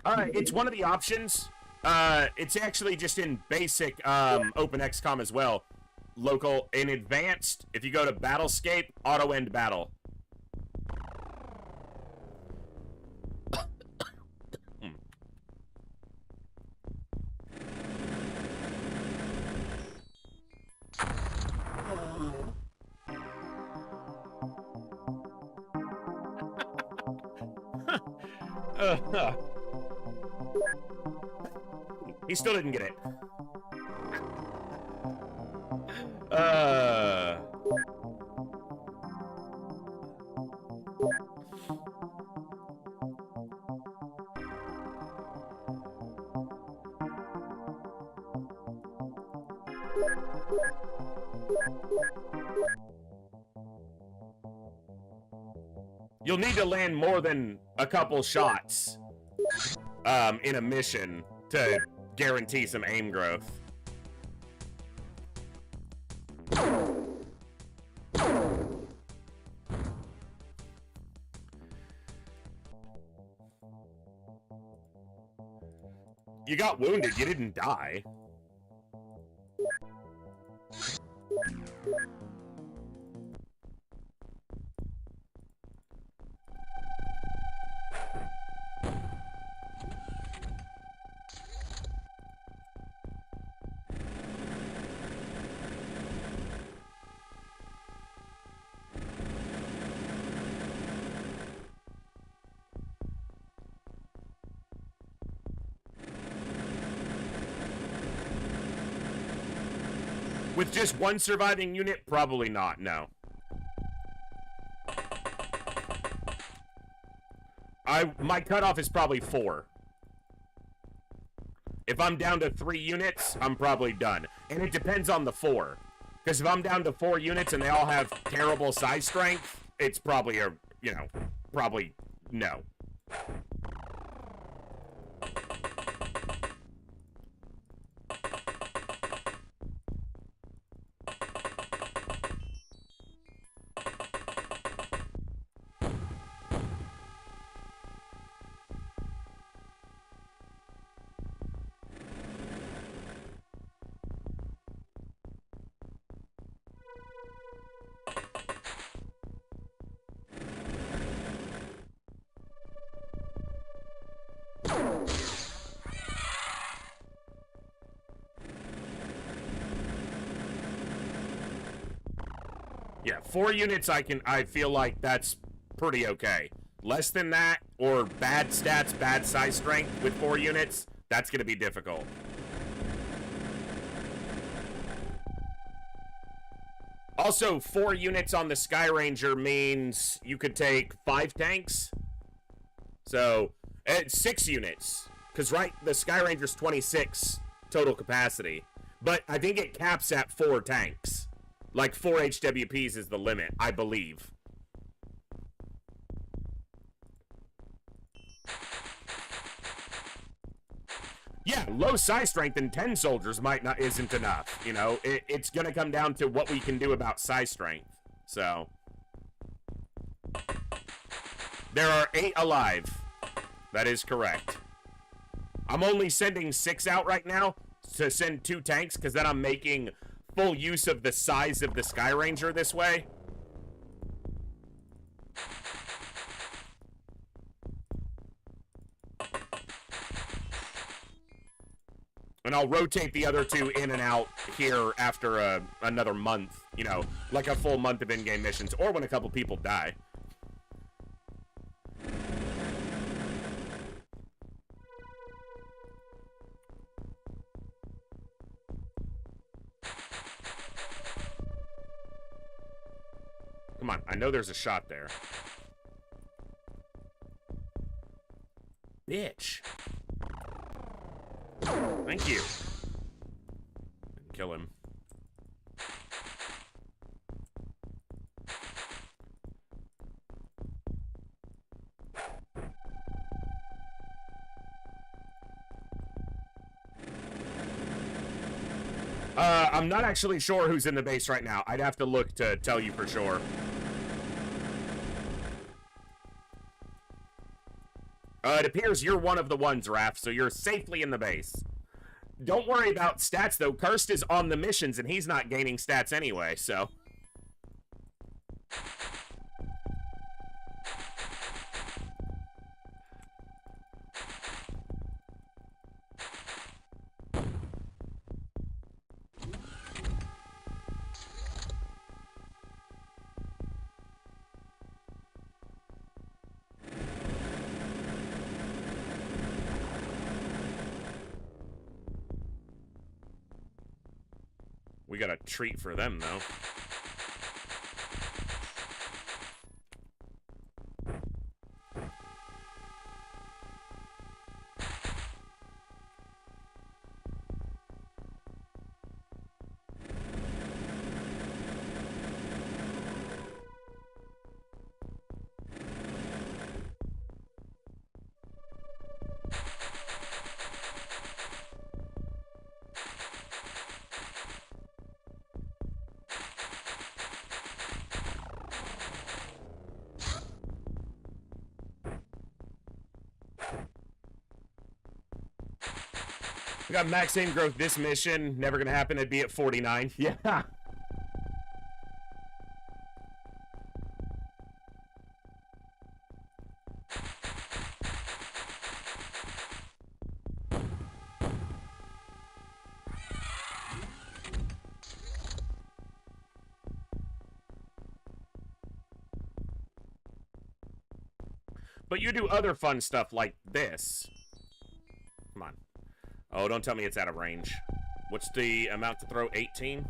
Alright, it's one of the options. It's actually just in basic open XCOM as well. Local. In advanced, if you go to Battlescape, auto end battle. He still didn't get it. You'll need to land more than a couple shots in a mission to guarantee some aim growth. You got wounded, you didn't die. With just one surviving unit, probably not, no. My cutoff is probably 4. If I'm down to 3 units, I'm probably done. And it depends on the 4. Because if I'm down to 4 units and they all have terrible size strength, it's probably a, you know, probably no. Yeah, 4 units I feel like that's pretty okay. Less than that, or bad stats, bad size strength with 4 units, that's gonna be difficult. Also, 4 units on the Sky Ranger means you could take 5 tanks. So, 6 units. Because, right, the Sky Ranger's 26 total capacity. But I think it caps at 4 tanks. Like, 4 HWPs is the limit, I believe. Yeah, low size strength and 10 soldiers isn't enough. You know, it's gonna come down to what we can do about size strength. So there are 8 alive. That is correct. I'm only sending 6 out right now to send 2 tanks, because then I'm making full use of the size of the Sky Ranger this way. And I'll rotate the other 2 in and out here after another month, you know, like a full month of in-game missions, or when a couple people die. Come on, I know there's a shot there. Bitch. Thank you. Kill him. I'm not actually sure who's in the base right now. I'd have to look to tell you for sure. It appears you're one of the ones, Raph, so you're safely in the base. Don't worry about stats, though. Karst is on the missions, and he's not gaining stats anyway, so... We got a treat for them, though. We got max aim growth this mission. Never gonna happen. It'd be at 49. Yeah. But you do other fun stuff like this. Come on. Oh, don't tell me it's out of range. What's the amount to throw? 18?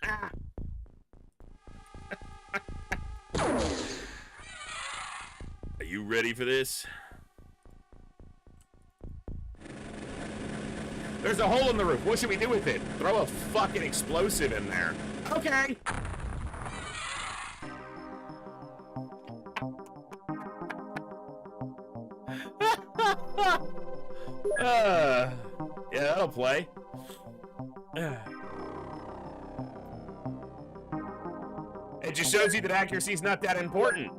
Ah. Are you ready for this? There's a hole in the roof. What should we do with it? Throw a fucking explosive in there. Okay. Yeah, that'll play. It just shows you that accuracy is not that important.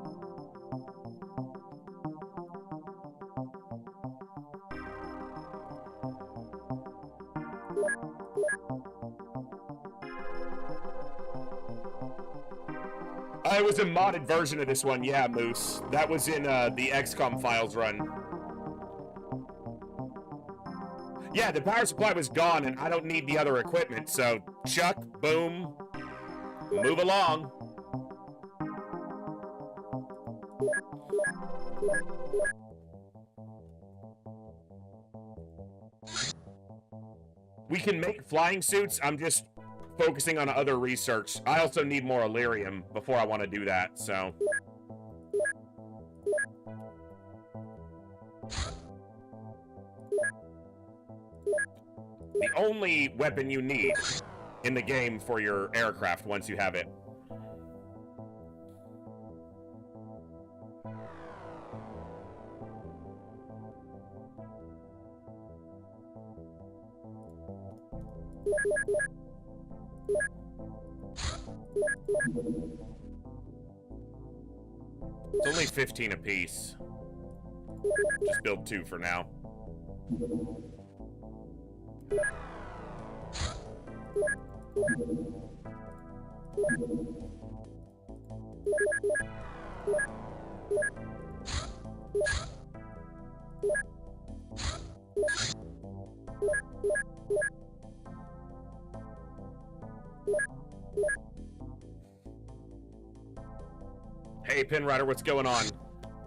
It was a modded version of this one, yeah, Moose. That was in the XCOM files run. Yeah, the power supply was gone, and I don't need the other equipment, so chuck, boom, move along. We can make flying suits. I'm just focusing on other research. I also need more Illyrium before I want to do that, so... The only weapon you need in the game for your aircraft once you have it. It's only 15 apiece. Just build 2 for now. Hey, Pinrider, what's going on?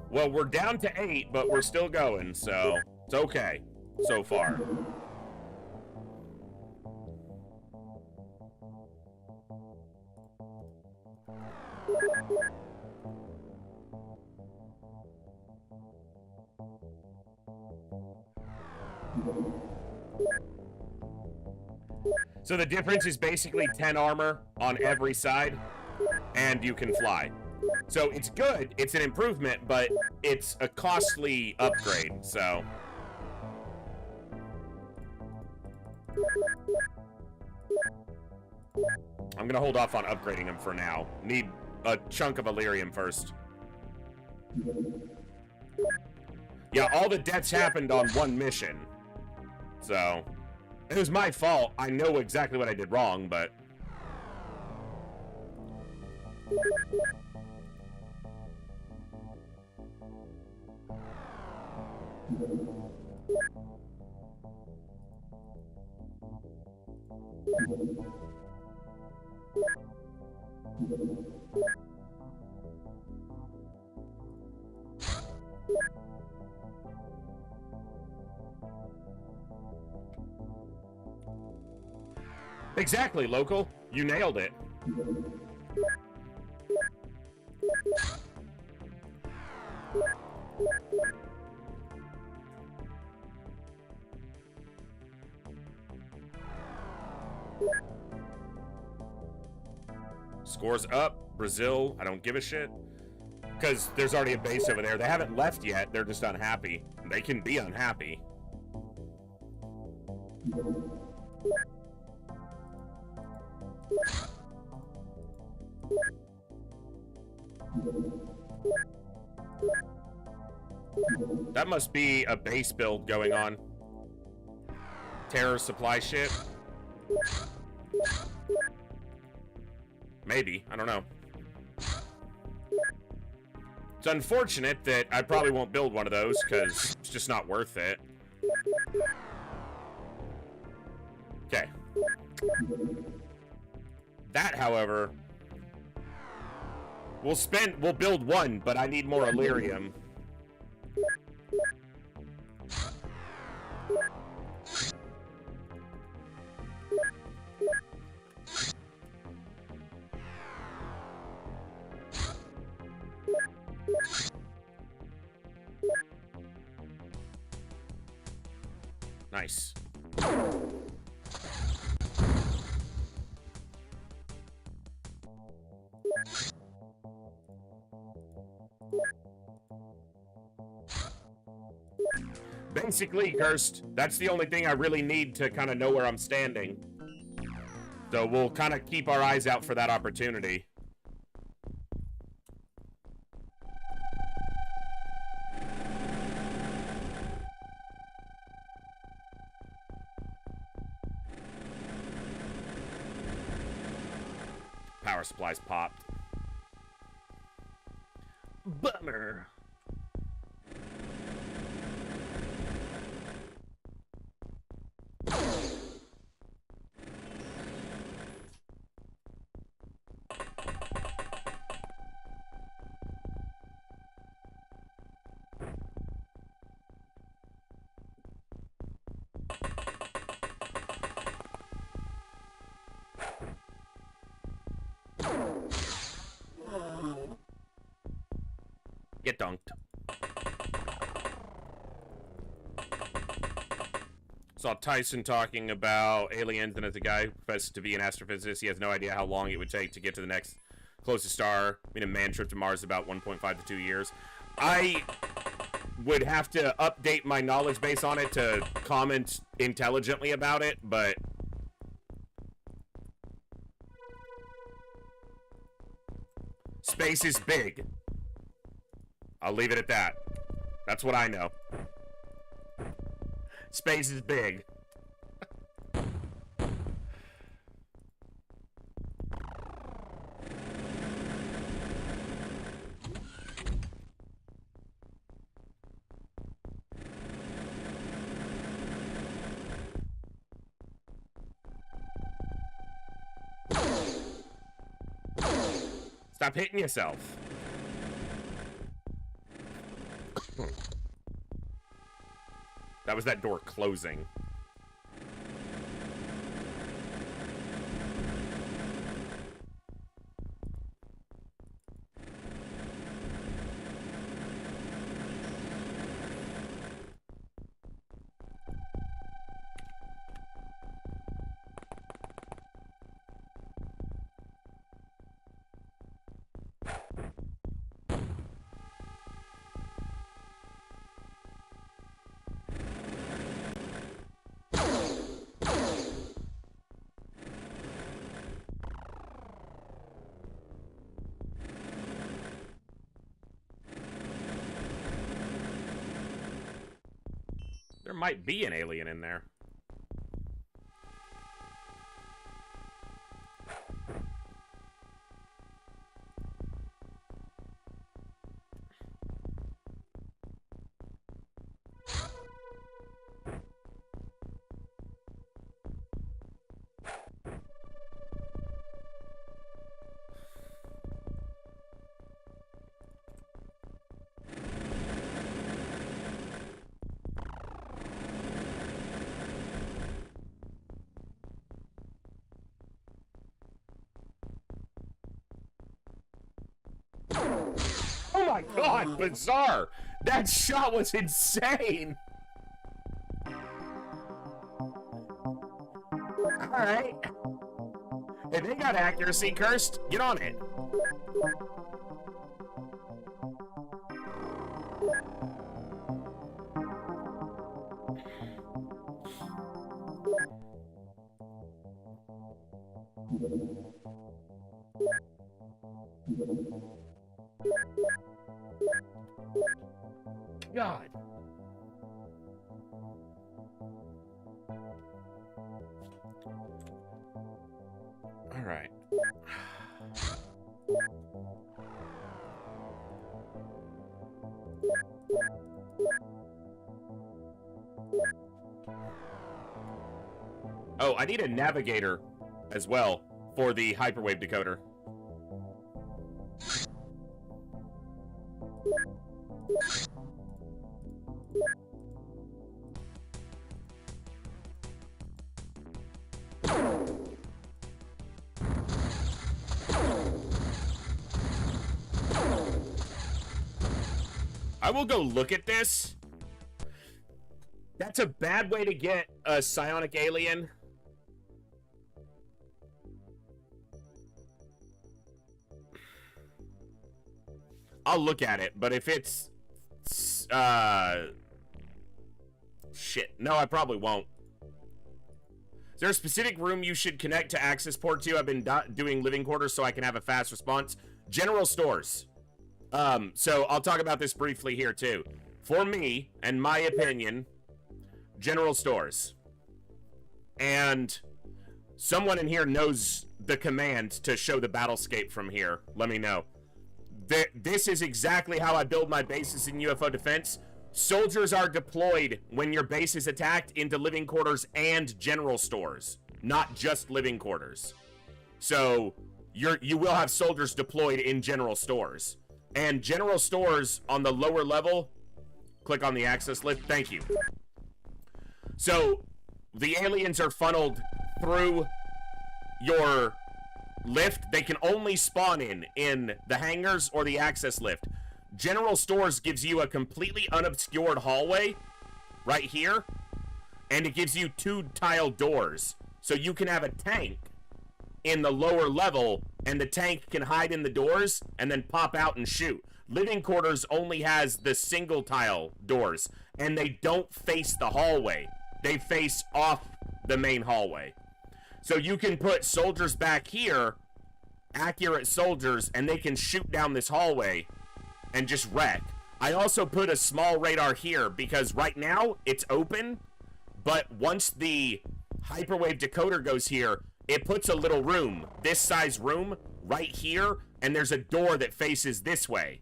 Well, we're down to 8, but we're still going, so it's okay so far. So the difference is basically 10 armor on every side, and you can fly. So it's good, it's an improvement, but it's a costly upgrade, so... I'm gonna hold off on upgrading him for now. Need a chunk of Illyrium first. Yeah, all the deaths happened on one mission. So... It was my fault. I know exactly what I did wrong, but... Exactly, local. You nailed it. Scores up. Brazil, I don't give a shit. Because there's already a base over there. They haven't left yet. They're just unhappy. They can be unhappy. That must be a base build going on. Terror supply ship. Maybe, I don't know. It's unfortunate that I probably won't build one of those because it's just not worth it. Okay. That, however, we'll build one, but I need more Illyrium. Nice. Basically, Cursed, that's the only thing I really need to kind of know where I'm standing. So we'll kind of keep our eyes out for that opportunity. Power supplies popped. Bummer. Get dunked. Saw Tyson talking about aliens, and as a guy who professes to be an astrophysicist, he has no idea how long it would take to get to the next closest star. I mean, a man trip to Mars is about 1.5 to 2 years. I would have to update my knowledge base on it to comment intelligently about it, but space is big. I'll leave it at that. That's what I know. Space is big. Stop hitting yourself. That was that door closing. There might be an alien in there. Oh my god, bizarre! That shot was insane! Alright. If they got accuracy cursed, get on it. God. All right. Oh, I need a navigator as well for the hyperwave decoder. I will go look at this. That's a bad way to get a psionic alien. I'll look at it, but if it's... shit. No, I probably won't. Is there a specific room you should connect to access port to? I've been doing living quarters so I can have a fast response. General stores. So I'll talk about this briefly here too. For me, and my opinion, general stores. And someone in here knows the command to show the battlescape from here. Let me know. This is exactly how I build my bases in UFO defense. Soldiers are deployed when your base is attacked into living quarters and general stores, not just living quarters. So you will have soldiers deployed in general stores. And general stores on the lower level, click on the access lift. Thank you. So the aliens are funneled through your lift. They can only spawn in the hangars or the access lift. General Stores gives you a completely unobscured hallway right here, and it gives you 2 tile doors. So you can have a tank in the lower level, and the tank can hide in the doors and then pop out and shoot. Living Quarters only has the single tile doors, and they don't face the hallway. They face off the main hallway. So you can put soldiers back here, accurate soldiers, and they can shoot down this hallway and just wreck. I also put a small radar here because right now it's open, but once the hyperwave decoder goes here, it puts a little room, this size room, right here, and there's a door that faces this way.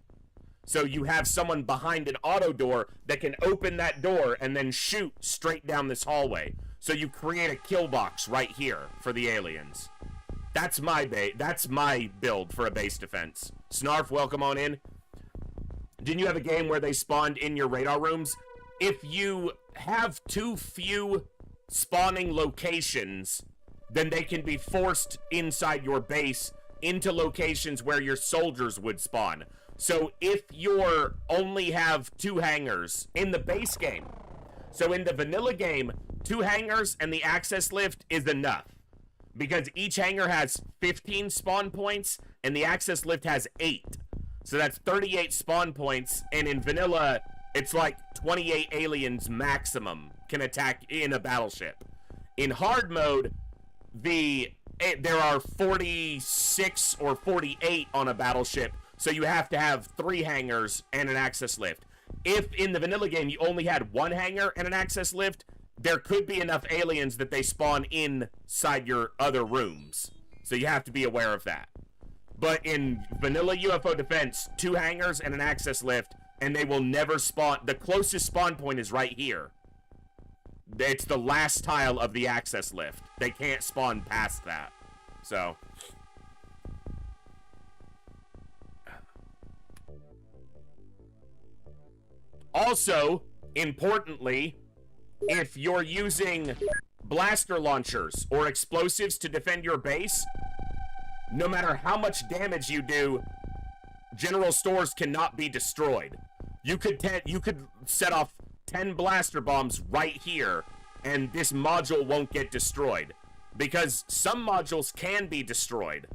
So you have someone behind an auto door that can open that door and then shoot straight down this hallway. So you create a kill box right here for the aliens. That's my build for a base defense. Snarf, welcome on in. Didn't you have a game where they spawned in your radar rooms? If you have too few spawning locations, then they can be forced inside your base into locations where your soldiers would spawn. So if you only have 2 hangars in the base game, so in the vanilla game, 2 hangars and the access lift is enough. Because each hangar has 15 spawn points and the access lift has 8. So that's 38 spawn points, and in vanilla, it's like 28 aliens maximum can attack in a battleship. In hard mode, there are 46 or 48 on a battleship, so you have to have 3 hangars and an access lift. If in the vanilla game you only had 1 hangar and an access lift, there could be enough aliens that they spawn inside your other rooms. So you have to be aware of that. But in vanilla UFO defense, 2 hangars and an access lift, and they will never spawn. The closest spawn point is right here. It's the last tile of the access lift. They can't spawn past that. So. Also, importantly, if you're using blaster launchers or explosives to defend your base, no matter how much damage you do, General Stores cannot be destroyed. You could set off 10 blaster bombs right here, and this module won't get destroyed. Because some modules can be destroyed.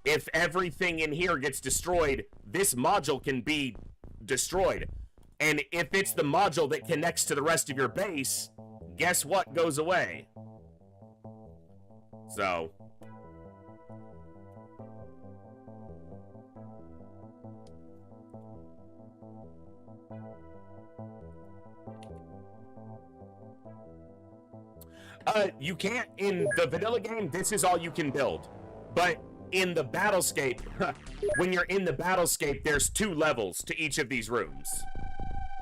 If everything in here gets destroyed, this module can be destroyed. And if it's the module that connects to the rest of your base, guess what goes away? So. You can't, in the vanilla game, this is all you can build. But in the battlescape, when you're in the battlescape, there's 2 levels to each of these rooms.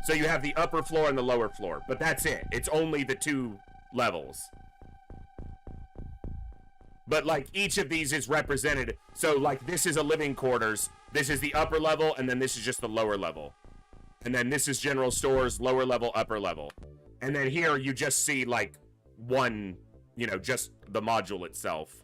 So you have the upper floor and the lower floor, but that's it. It's only the 2 levels. But like each of these is represented. So like this is a living quarters, this is the upper level, and then this is just the lower level. And then this is General Stores, lower level, upper level. And then here you just see like one, just the module itself.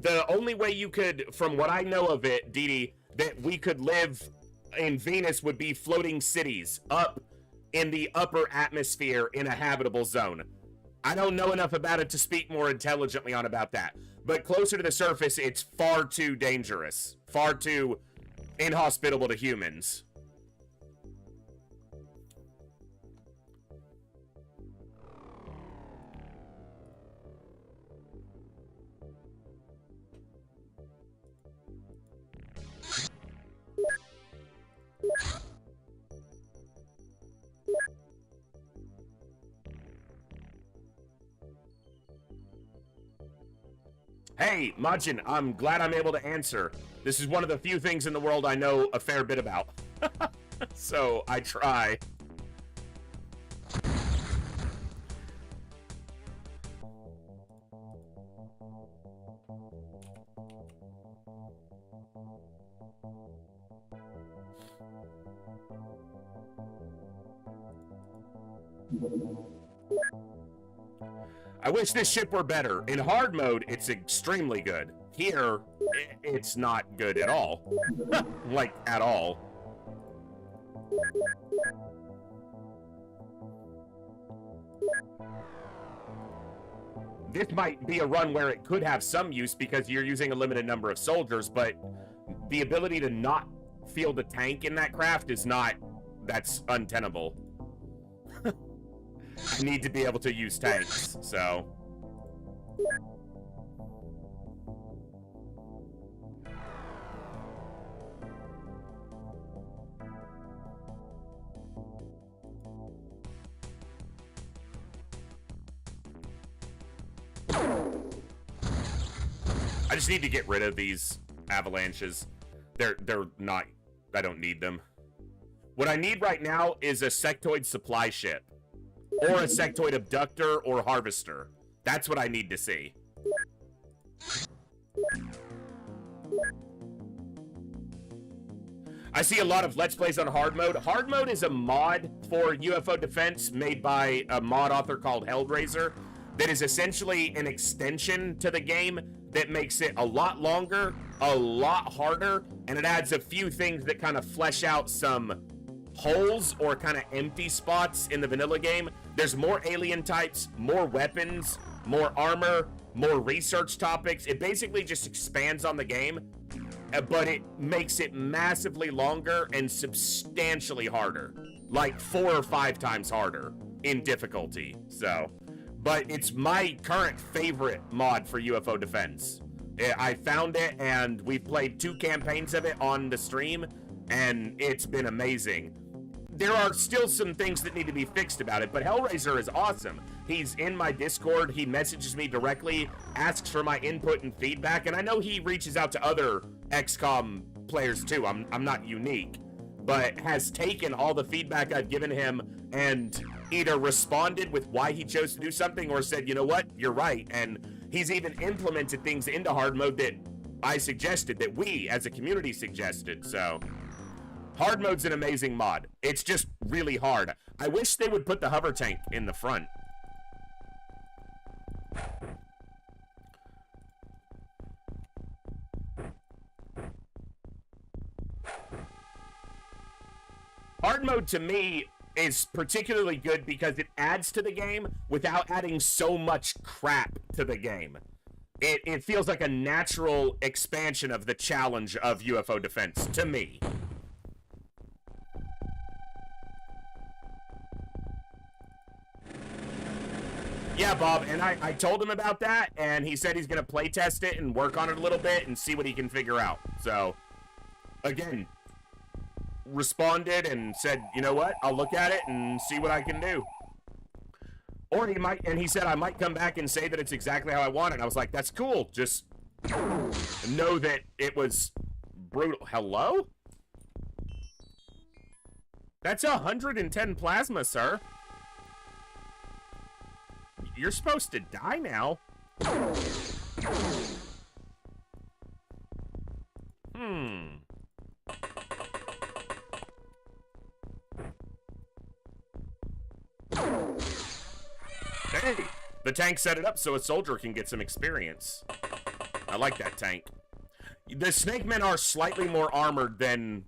The only way you could, from what I know of it, Dee, that we could live in Venus would be floating cities up in the upper atmosphere in a habitable zone. I don't know enough about it to speak more intelligently on about that. But closer to the surface, it's far too dangerous. Far too inhospitable to humans. Hey, Majin, I'm glad I'm able to answer. This is one of the few things in the world I know a fair bit about. So, I try. I wish this ship were better. In hard mode, it's extremely good. Here, it's not good at all. Like, at all. This might be a run where it could have some use because you're using a limited number of soldiers, but the ability to not field a tank in that craft is not... That's untenable. I need to be able to use tanks, so... I just need to get rid of these avalanches. They're not... I don't need them. What I need right now is a sectoid supply ship. Or a sectoid abductor or harvester. That's what I need to see. I see a lot of Let's Plays on hard mode. Hard mode is a mod for UFO defense made by a mod author called Hellraiser that is essentially an extension to the game that makes it a lot longer, a lot harder, and it adds a few things that kind of flesh out some holes or kind of empty spots in the vanilla game. There's more alien types, more weapons, more armor, more research topics. It basically just expands on the game, but it makes it massively longer and substantially harder. Like 4 or 5 times harder in difficulty, so. But it's my current favorite mod for UFO defense. I found it and we've played 2 campaigns of it on the stream and it's been amazing. There are still some things that need to be fixed about it, but Hellraiser is awesome. He's in my Discord, he messages me directly, asks for my input and feedback, and I know he reaches out to other XCOM players too. I'm not unique, but has taken all the feedback I've given him and either responded with why he chose to do something or said, you know what, you're right. And he's even implemented things into hard mode that I suggested, that we as a community suggested, so. Hard mode's an amazing mod. It's just really hard. I wish they would put the hover tank in the front. Hard mode to me is particularly good because it adds to the game without adding so much crap to the game. It feels like a natural expansion of the challenge of UFO defense to me. Yeah, Bob, and I told him about that, and he said he's going to play test it and work on it a little bit and see what he can figure out. So, again, responded and said, you know what, I'll look at it and see what I can do. Or he might, and he said I might come back and say that it's exactly how I want it. And I was like, that's cool, just know that it was brutal. Hello? That's 110 plasma, sir. You're supposed to die now. Hey, the tank set it up so a soldier can get some experience. I like that tank. The snake men are slightly more armored than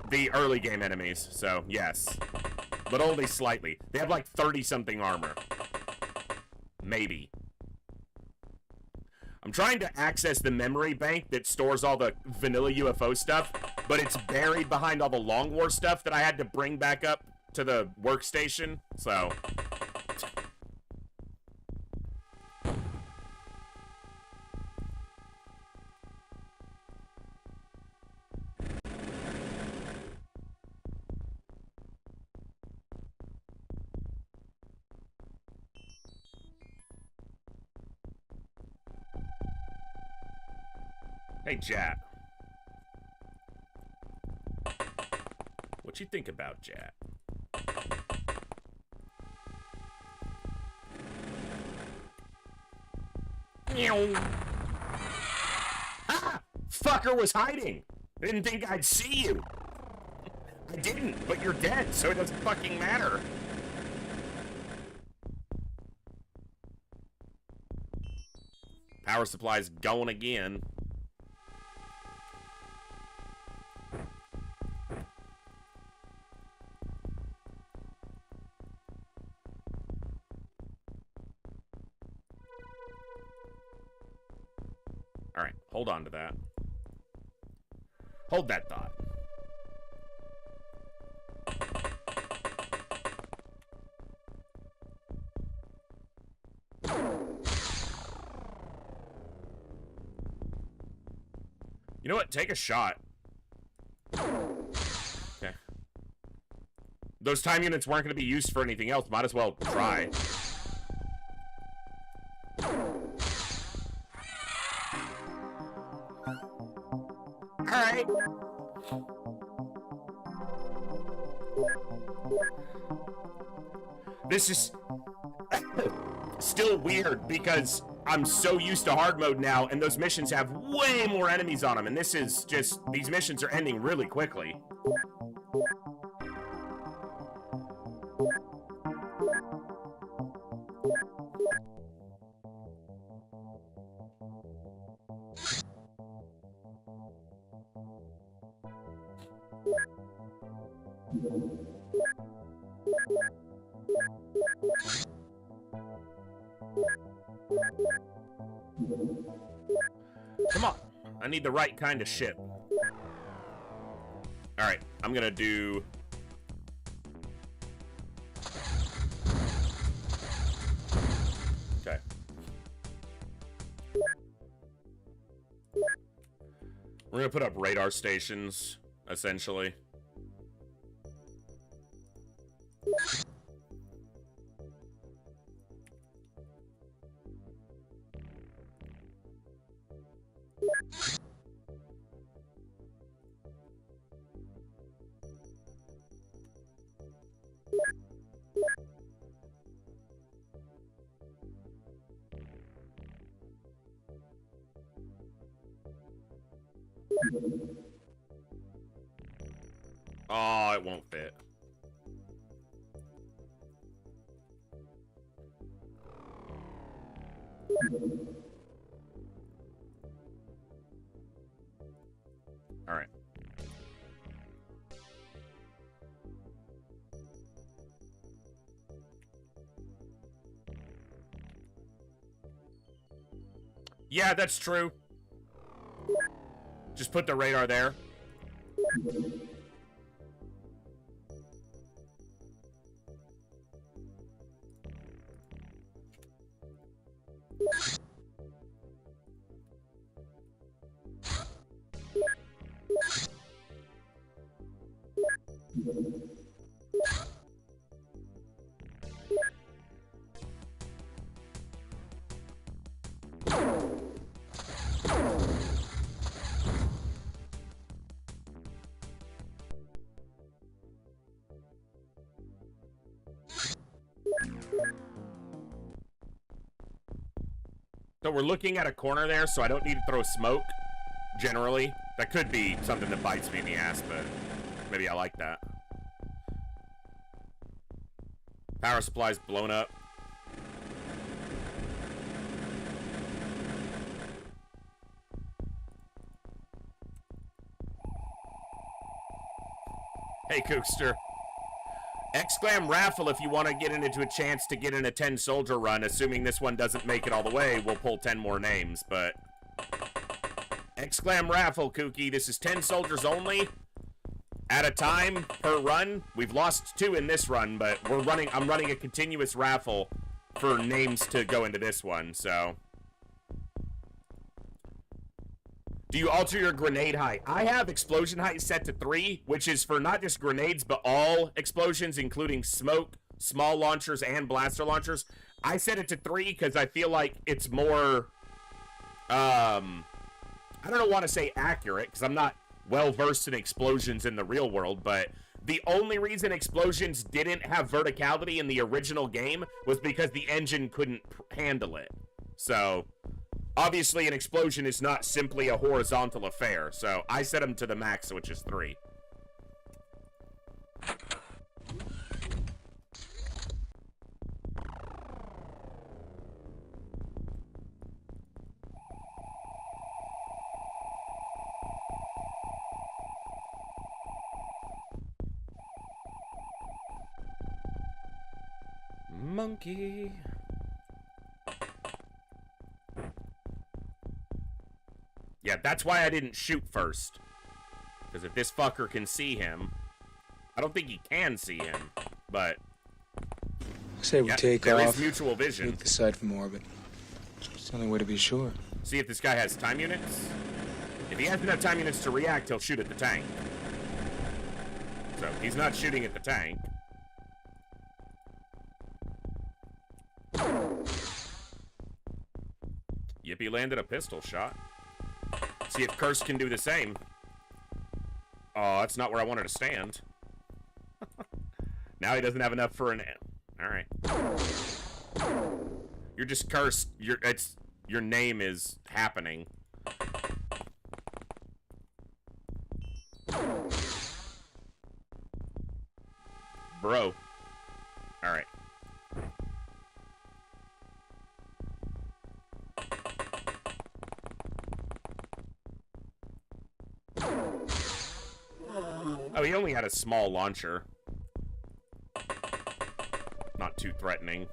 the early game enemies, so yes. But only slightly. They have like 30-something armor. Maybe. I'm trying to access the memory bank that stores all the vanilla UFO stuff, but it's buried behind all the Long War stuff that I had to bring back up to the workstation, so. Hey, Jat. What you think about Jat? Meow. Ah! fucker was hiding. I didn't think I'd see you. I didn't, but you're dead, so it doesn't fucking matter. Power supply's going again. All right, hold on to that. Hold that thought. You know what? Take a shot. Okay. Those time units weren't going to be used for anything else. Might as well try. Alright. This is still weird because I'm so used to hard mode now, and those missions have way more enemies on them, and this is just, these missions are ending really quickly. Come on. I need the right kind of ship. Alright, I'm gonna do... Okay. We're gonna put up radar stations, essentially. Oh, it won't fit. All right. Yeah, that's true. Just put the radar there. So we're looking at a corner there, so I don't need to throw smoke, generally. That could be something that bites me in the ass, but maybe I like that. Power supply's blown up. Hey, Kookster. Xclam raffle if you want to get into a chance to get in a 10 soldier run. Assuming this one doesn't make it all the way, we'll pull 10 more names, but... Xclam raffle, Kooky. This is 10 soldiers only. At a time per run. We've lost 2 in this run, but I'm running a continuous raffle for names to go into this one, so... Do you alter your grenade height? I have explosion height set to 3, which is for not just grenades, but all explosions, including smoke, small launchers, and blaster launchers. I set it to 3 because I feel like it's more, I don't want to say accurate, because I'm not well-versed in explosions in the real world, but the only reason explosions didn't have verticality in the original game was because the engine couldn't handle it. So... Obviously, an explosion is not simply a horizontal affair, so I set him to the max, which is 3. Monkey. Yeah, that's why I didn't shoot first. Because if this fucker can see him... I don't think he can see him, but... I say we take there off. Is mutual vision. Take the side from orbit. It's the only way to be sure. See if this guy has time units. If he has enough time units to react, he'll shoot at the tank. So, he's not shooting at the tank. Yep, he landed a pistol shot. See if Curse can do the same. Oh, that's not where I wanted to stand. Now he doesn't have enough for an... Alright. You're just cursed. Your name is happening. Bro. Alright. Oh, he only had a small launcher. Not too threatening.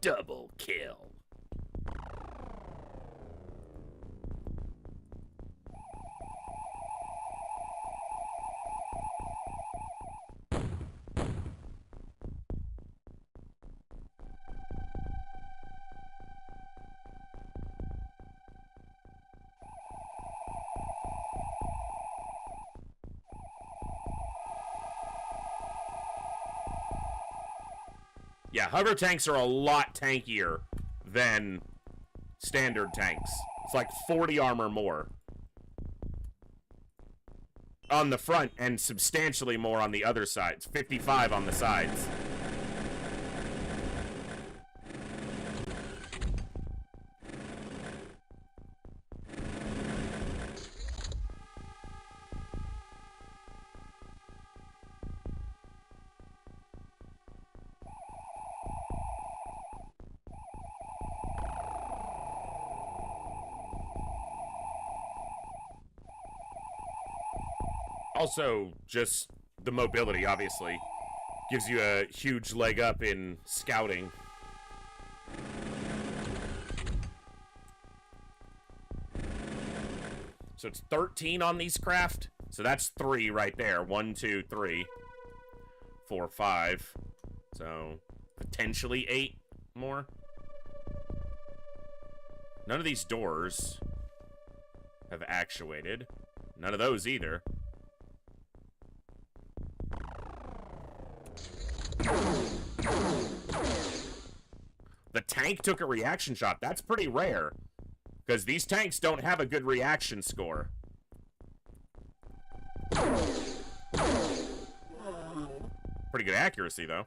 Double kill. Yeah, hover tanks are a lot tankier than standard tanks. It's like 40 armor more on the front and substantially more on the other sides. 55 on the sides. Also, just the mobility, obviously, gives you a huge leg up in scouting. So it's 13 on these craft. So that's 3 right there. 1, 2, 3, 4, 5. So potentially 8 more. None of these doors have actuated. None of those either. The tank took a reaction shot. That's pretty rare. Because these tanks don't have a good reaction score. Pretty good accuracy, though.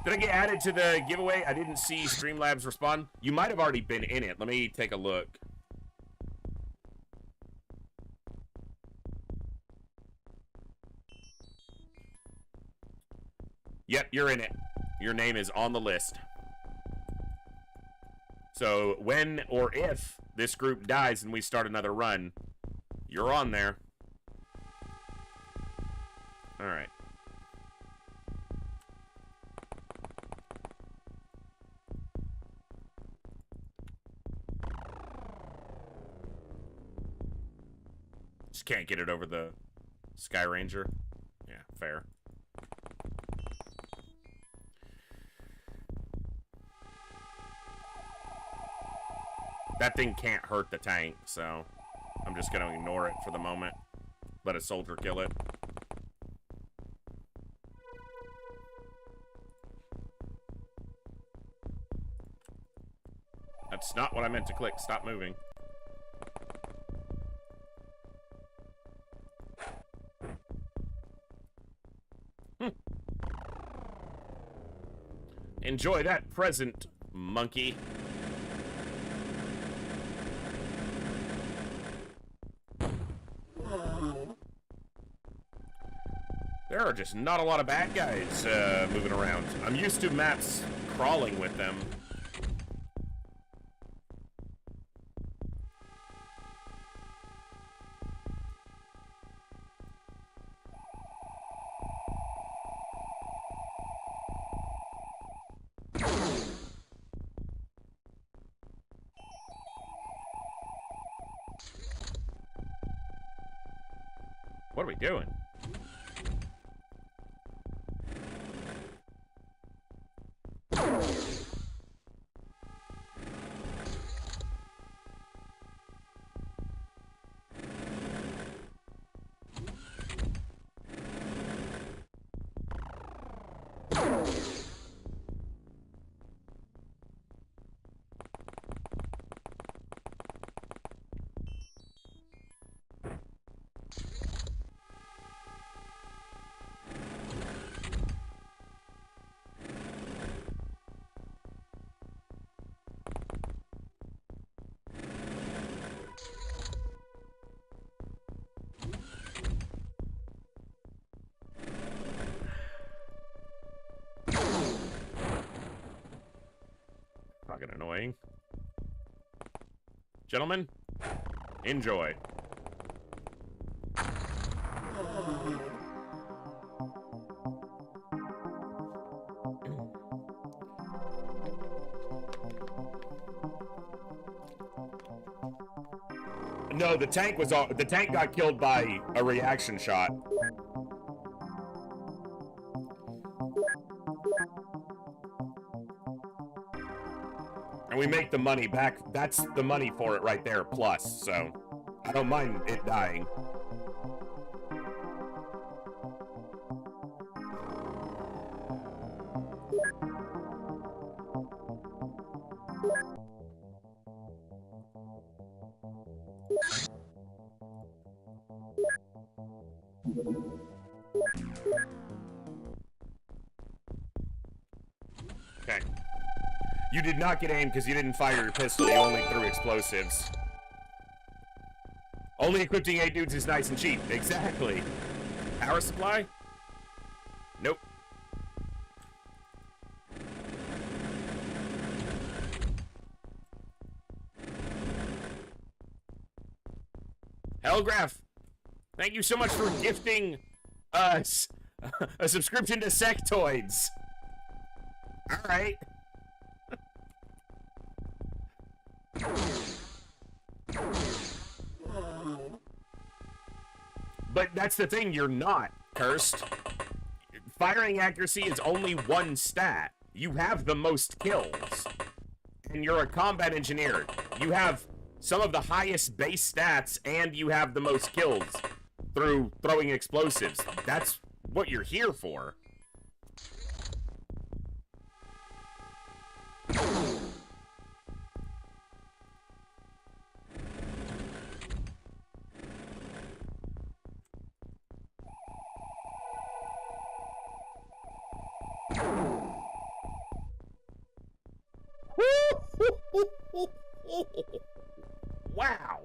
Did I get added to the giveaway? I didn't see Streamlabs respond. You might have already been in it. Let me take a look. Yep, you're in it. Your name is on the list. So when or if this group dies and we start another run, you're on there. All right. Just can't get it over the Sky Ranger. Yeah, fair. That thing can't hurt the tank, so I'm just going to ignore it for the moment. Let a soldier kill it. That's not what I meant to click. Stop moving. Enjoy that present, monkey. There are just not a lot of bad guys moving around. I'm used to maps crawling with them. What are we doing? Fucking annoying. Gentlemen, enjoy. No, the tank got killed by a reaction shot. And we make the money back. That's the money for it right there, plus. So, I don't mind it dying. Okay. You did not get aimed because you didn't fire your pistol, you only threw explosives. Only equipping 8 dudes is nice and cheap. Exactly. Power supply? Nope. Hellgraph, thank you so much for gifting us a subscription to Sectoids. Alright. But that's the thing, you're not cursed. Firing accuracy is only one stat. You have the most kills. And you're a combat engineer. You have some of the highest base stats, and you have the most kills through throwing explosives. That's what you're here for. Wow.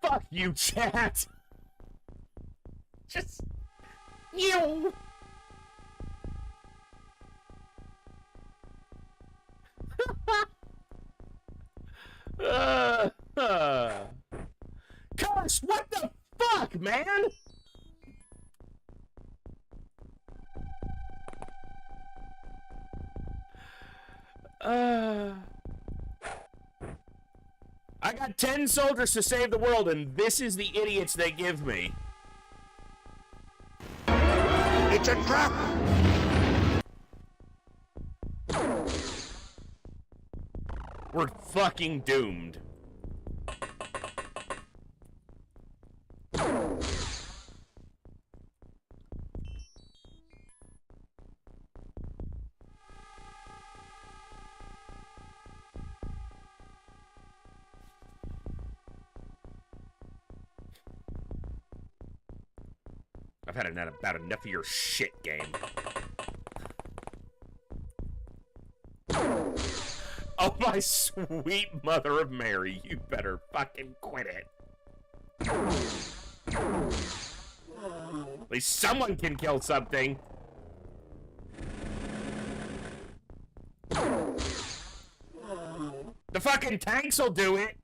Fuck you, chat. Just you. Curse, what the fuck, man? I got 10 soldiers to save the world, and this is the idiots they give me. It's a trap! We're fucking doomed. I've had about enough of your shit game. Oh, my sweet mother of Mary, you better fucking quit it. At least someone can kill something. The fucking tanks will do it.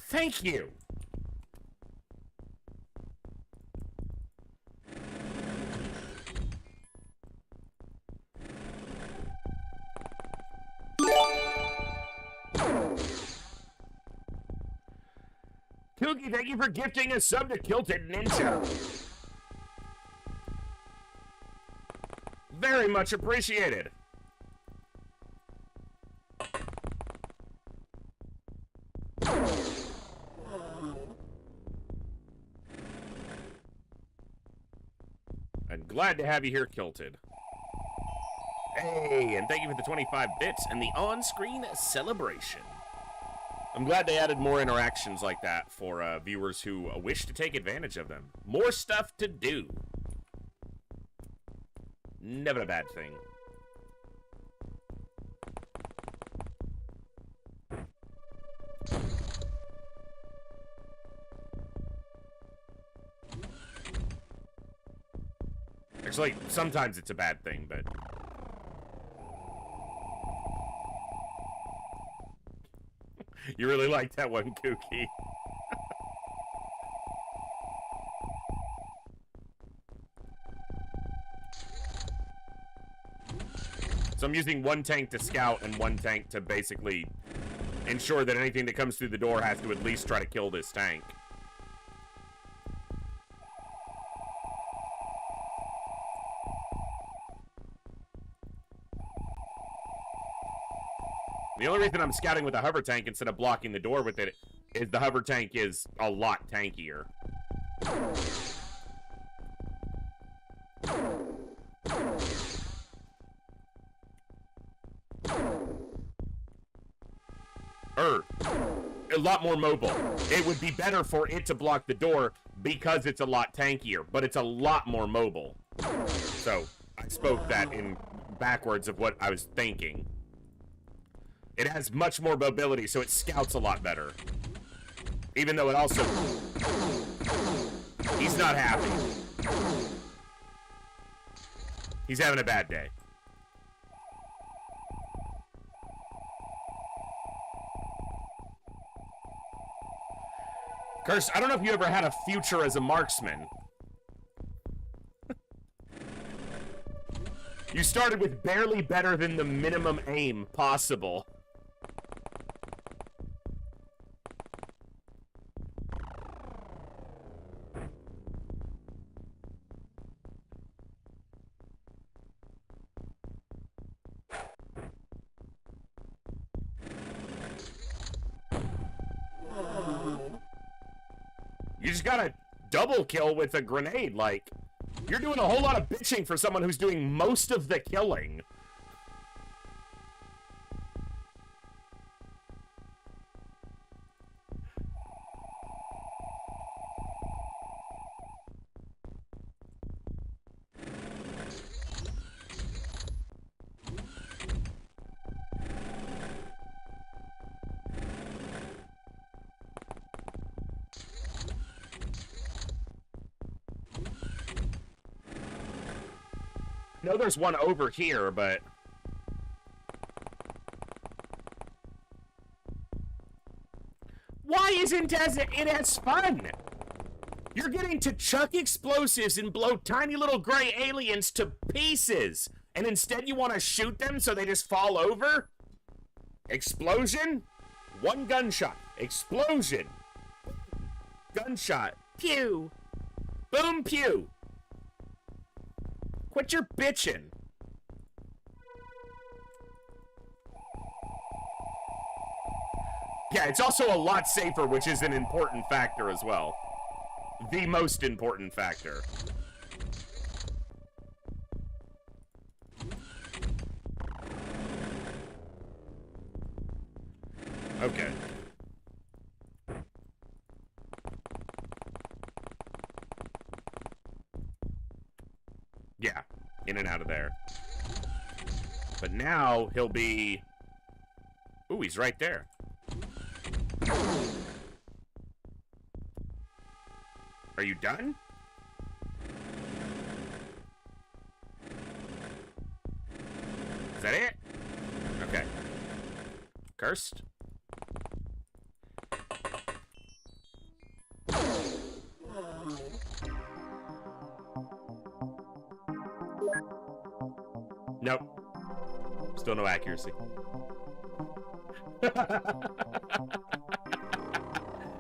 Thank you. Kooky, thank you for gifting a sub to Kilted Ninja. Very much appreciated. I'm glad to have you here, Kilted. Hey, and thank you for the 25 bits and the on-screen celebration. I'm glad they added more interactions like that for viewers who wish to take advantage of them. More stuff to do. Never a bad thing. Actually, sometimes it's a bad thing, but... You really like that one, Kooky. So I'm using one tank to scout and one tank to basically ensure that anything that comes through the door has to at least try to kill this tank. The only reason I'm scouting with a hover tank instead of blocking the door with it is the hover tank is a lot tankier. A lot more mobile. It would be better for it to block the door because it's a lot tankier, but it's a lot more mobile. So, I spoke that in backwards of what I was thinking. It has much more mobility, so it scouts a lot better. Even though it also... He's not happy. He's having a bad day. Curse, I don't know if you ever had a future as a marksman. You started with barely better than the minimum aim possible. You just got a double kill with a grenade, like, you're doing a whole lot of bitching for someone who's doing most of the killing. I know there's one over here, but... Why isn't it as fun? You're getting to chuck explosives and blow tiny little gray aliens to pieces, and instead you want to shoot them so they just fall over? Explosion? One gunshot. Explosion. Gunshot. Pew. Boom, pew. Quit your bitching. Yeah, it's also a lot safer, which is an important factor as well. The most important factor. Okay. Yeah, in and out of there. But now he'll be... Ooh, he's right there. Are you done? Is that it? Okay. Cursed? Nope. Still no accuracy.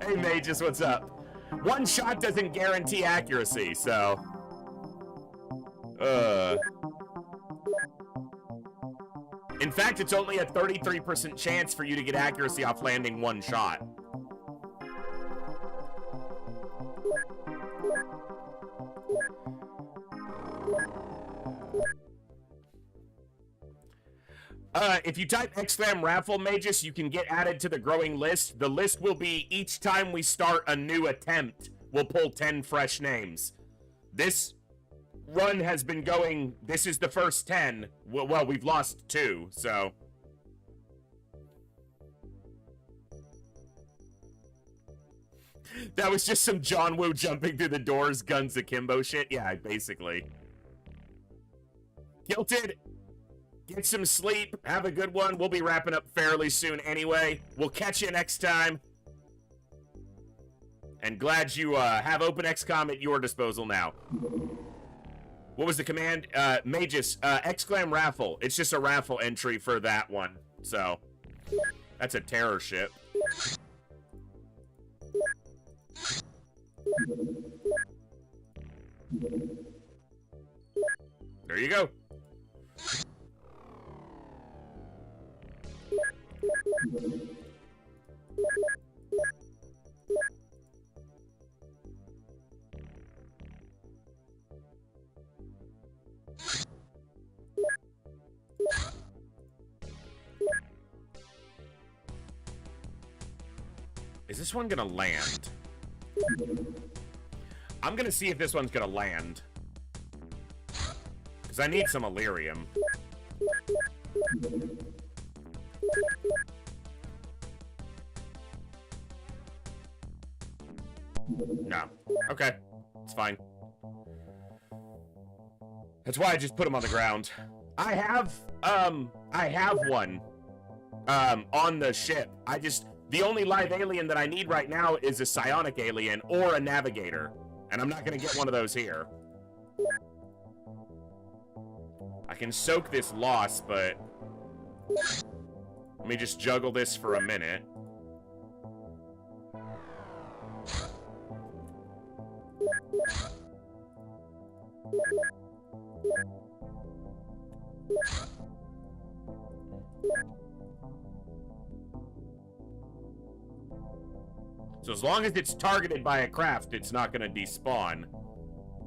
Hey, Mages, what's up? One shot doesn't guarantee accuracy, so... In fact, it's only a 33% chance for you to get accuracy off landing one shot. If you type xcom raffle magus, you can get added to the growing list. The list will be each time we start a new attempt, we'll pull 10 fresh names. This run has been going, this is the first 10. Well, we've lost 2, so. That was just some John Woo jumping through the doors, guns akimbo shit. Yeah, basically. Kilted. Get some sleep. Have a good one. We'll be wrapping up fairly soon anyway. We'll catch you next time. And glad you have Open XCOM at your disposal now. What was the command? Magus, xcom raffle. It's just a raffle entry for that one. So, that's a terror ship. There you go. Is this one gonna land? I'm gonna see if this one's gonna land. Because I need some Illyrium. No. Okay. It's fine. That's why I just put him on the ground. I have one. On the ship. The only live alien that I need right now is a psionic alien or a navigator. And I'm not gonna get one of those here. I can soak this loss, but... Let me just juggle this for a minute. So as long as it's targeted by a craft, it's not going to despawn.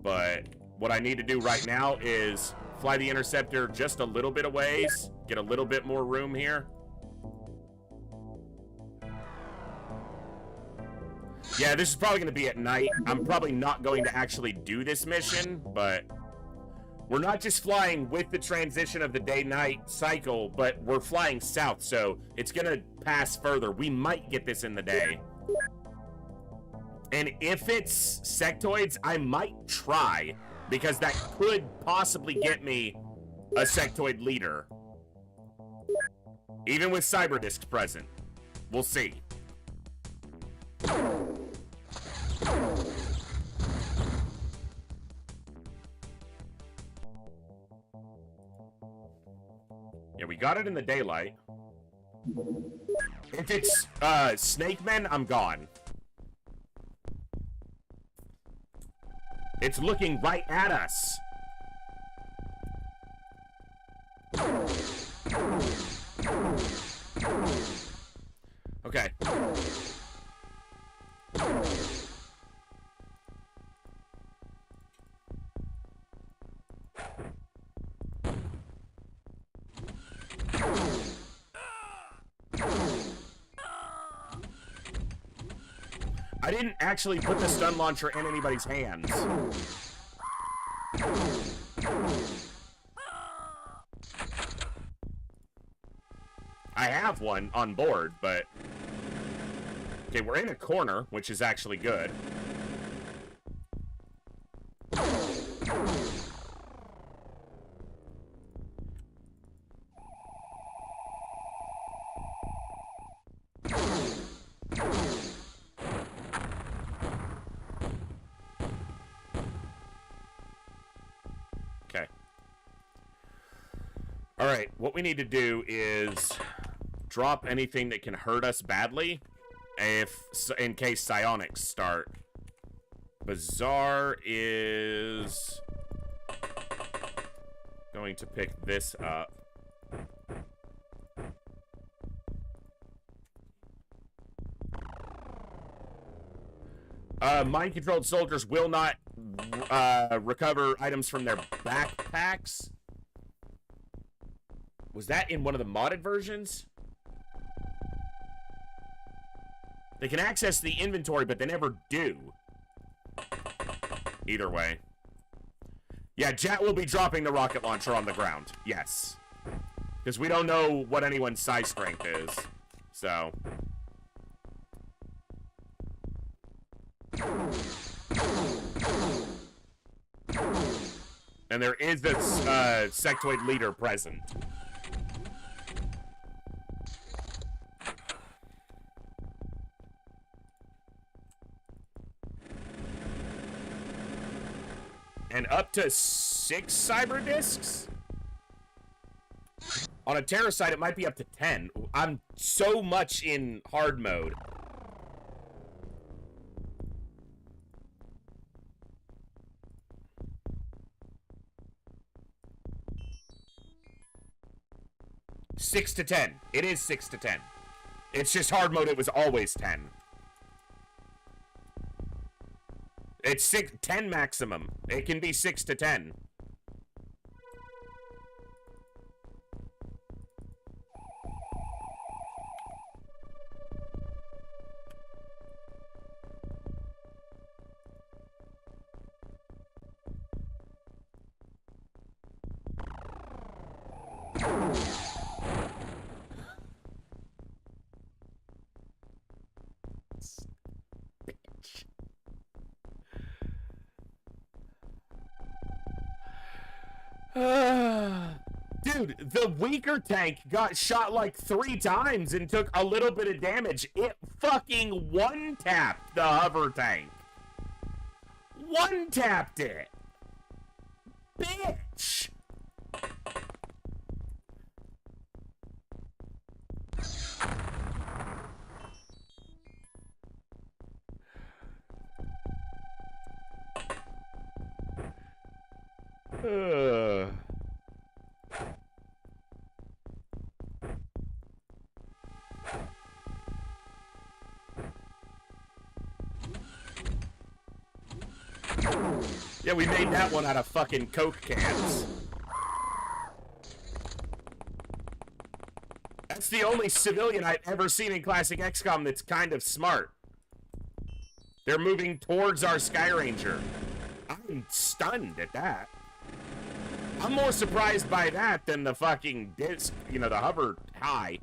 But what I need to do right now is fly the interceptor just a little bit of ways, get a little bit more room here. Yeah, this is probably going to be at night. I'm probably not going to actually do this mission, but we're not just flying with the transition of the day-night cycle, but we're flying south, so it's going to pass further. We might get this in the day. And if it's sectoids, I might try, because that could possibly get me a sectoid leader. Even with Cyberdisc present. We'll see. Yeah, we got it in the daylight. If it's snake men, I'm gone. It's looking right at us. Okay. I didn't actually put the stun launcher in anybody's hands. I have one on board, but... Okay, we're in a corner, which is actually good. Okay. Alright, what we need to do is drop anything that can hurt us badly in case psionics start. Bazaar is going to pick this up. Mind-controlled soldiers will not recover items from their backpacks. Was that in one of the modded versions? They can access the inventory, but they never do. Either way. Yeah, Jet will be dropping the rocket launcher on the ground. Yes. Because we don't know what anyone's size strength is. So. And there is this sectoid leader present. And up to 6 cyber discs? On a Terra side, it might be up to 10. I'm so much in hard mode. Six to 10. It is 6 to 10. It's just hard mode, it was always 10. It's 10 maximum. It can be 6 to 10. Dude, the weaker tank got shot like 3 times and took a little bit of damage. It fucking one-tapped the hover tank. One-tapped it. Bitch. Yeah, we made that one out of fucking Coke cans. That's the only civilian I've ever seen in Classic XCOM that's kind of smart. They're moving towards our Sky Ranger. I'm stunned at that. I'm more surprised by that than the fucking disc, you know, the hover high.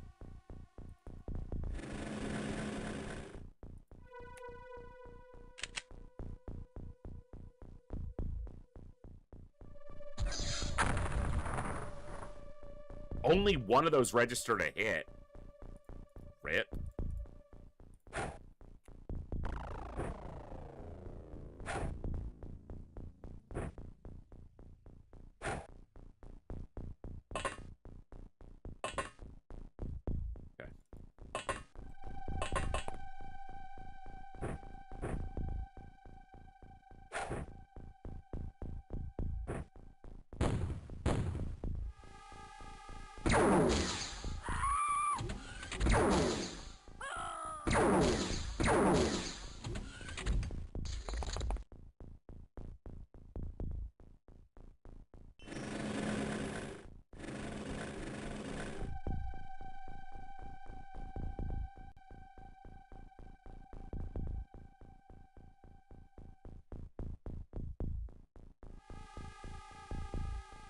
Only one of those registered a hit. Rip.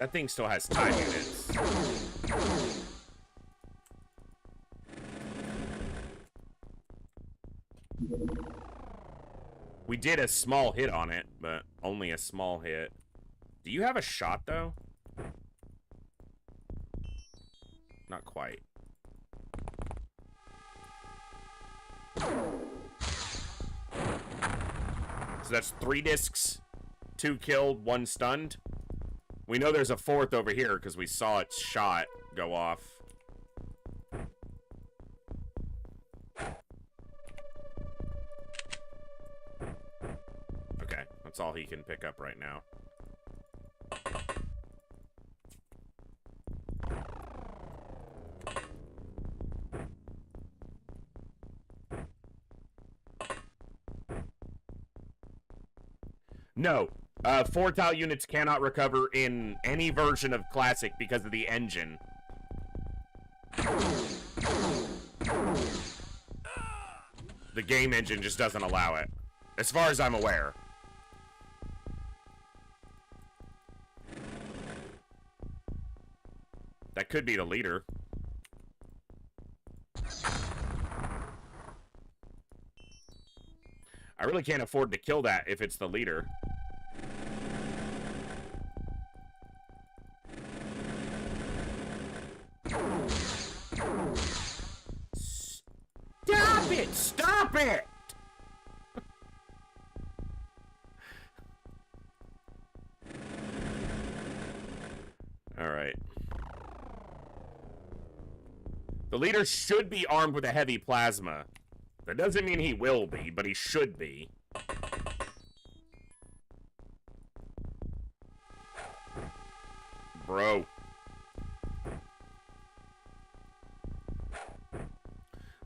That thing still has time units. We did a small hit on it, but only a small hit. Do you have a shot, though? Not quite. So that's 3 discs, 2 killed, 1 stunned. We know there's a 4th over here because we saw its shot go off. Okay, that's all he can pick up right now. No, 4 tile units cannot recover in any version of Classic because of the engine. The game engine just doesn't allow it, as far as I'm aware. That could be the leader. I really can't afford to kill that if it's the leader. Stop it! Stop it! Alright. The leader should be armed with a heavy plasma. That doesn't mean he will be, but he should be. Bro.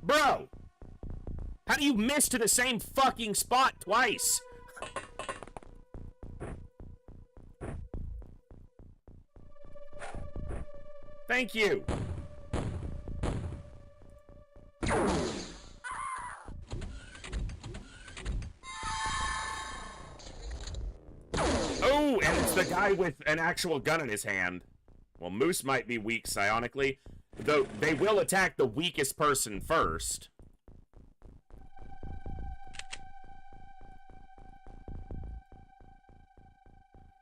Bro! How do you miss to the same fucking spot twice? Thank you. Oh, and it's the guy with an actual gun in his hand. Well, Moose might be weak psionically, though they will attack the weakest person first.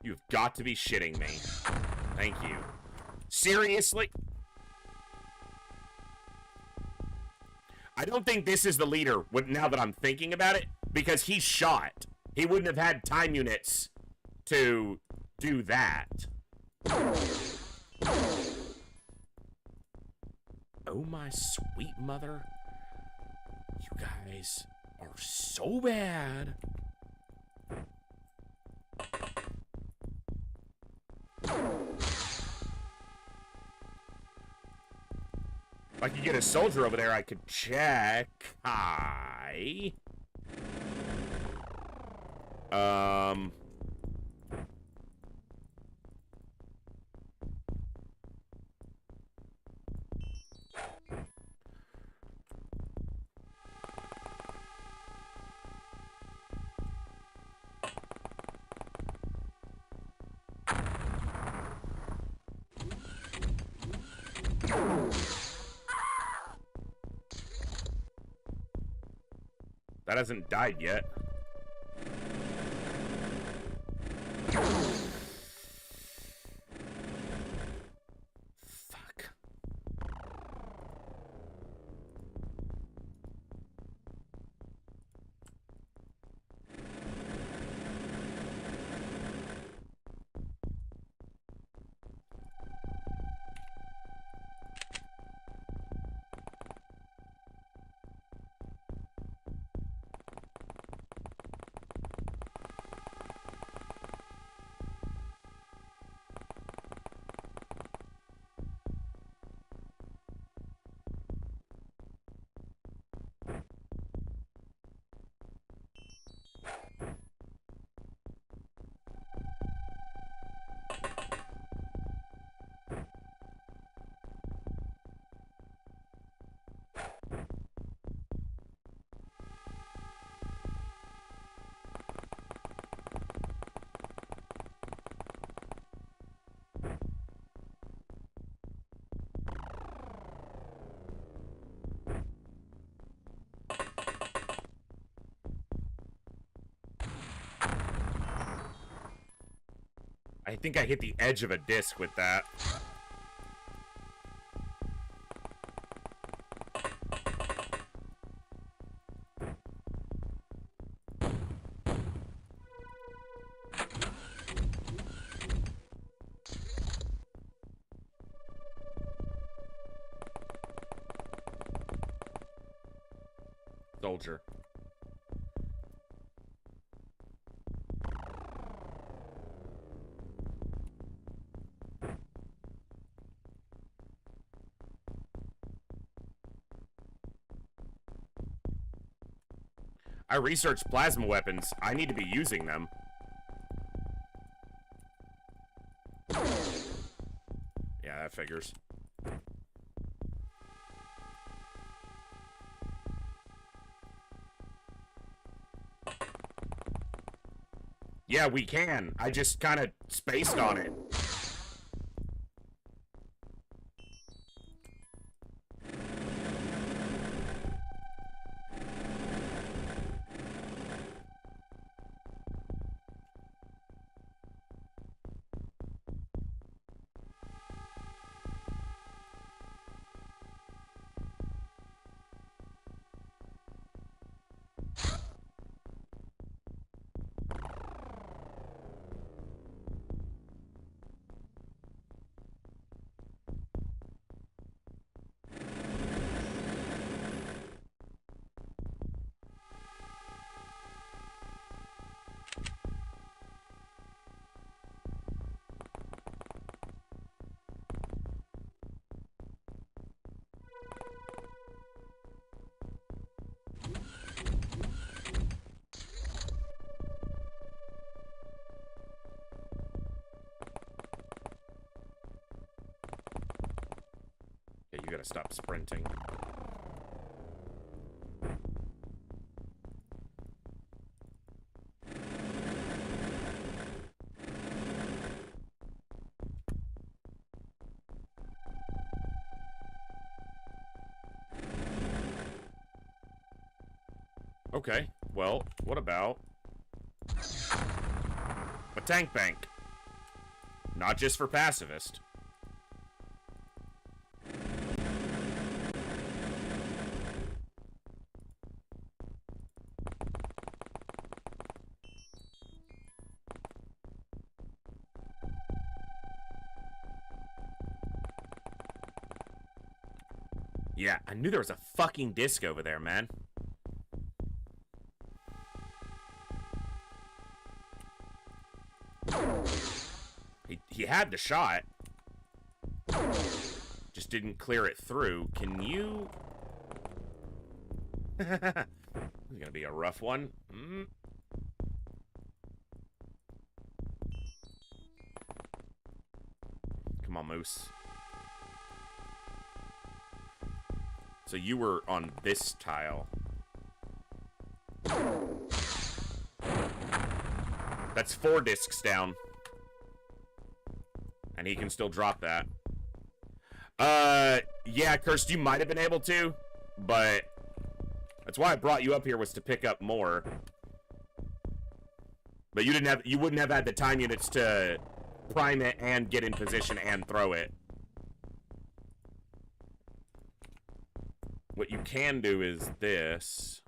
You've got to be shitting me. Thank you. Seriously? I don't think this is the leader, now that I'm thinking about it, because he's shot. He wouldn't have had time units to do that. Oh my sweet mother. You guys are so bad. If I could get a soldier over there, I could check. Hi. That hasn't died yet. Fuck. I think I hit the edge of a disc with that. Soldier. I researched plasma weapons. I need to be using them. Yeah, that figures. Yeah, we can. I just kind of spaced on it. Yeah, you gotta stop sprinting. Okay, well, what about a tank bank? Not just for pacifist. Yeah, I knew there was a fucking disc over there, man. He had the shot. Just didn't clear it through. Can you... This is gonna be a rough one. Come on, Moose. So you were on this tile. That's 4 discs down. And he can still drop that. Yeah, Cursed, you might have been able to, but that's why I brought you up here, was to pick up more. But you wouldn't have had the time units to prime it and get in position and throw it. What you can do is this.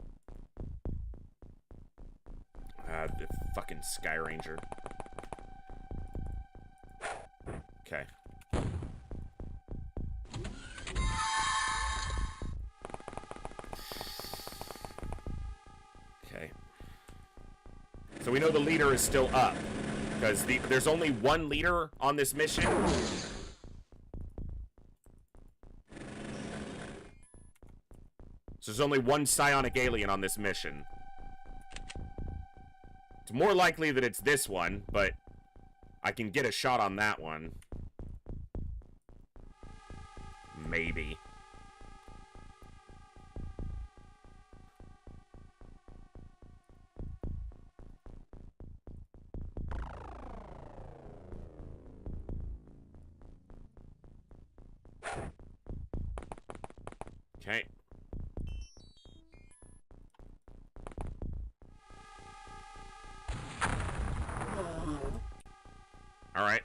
The fucking Sky Ranger. Okay. Okay. So we know the leader is still up, because there's only one leader on this mission. So there's only one psionic alien on this mission. It's more likely that it's this one, but I can get a shot on that one. Maybe. Okay. All right.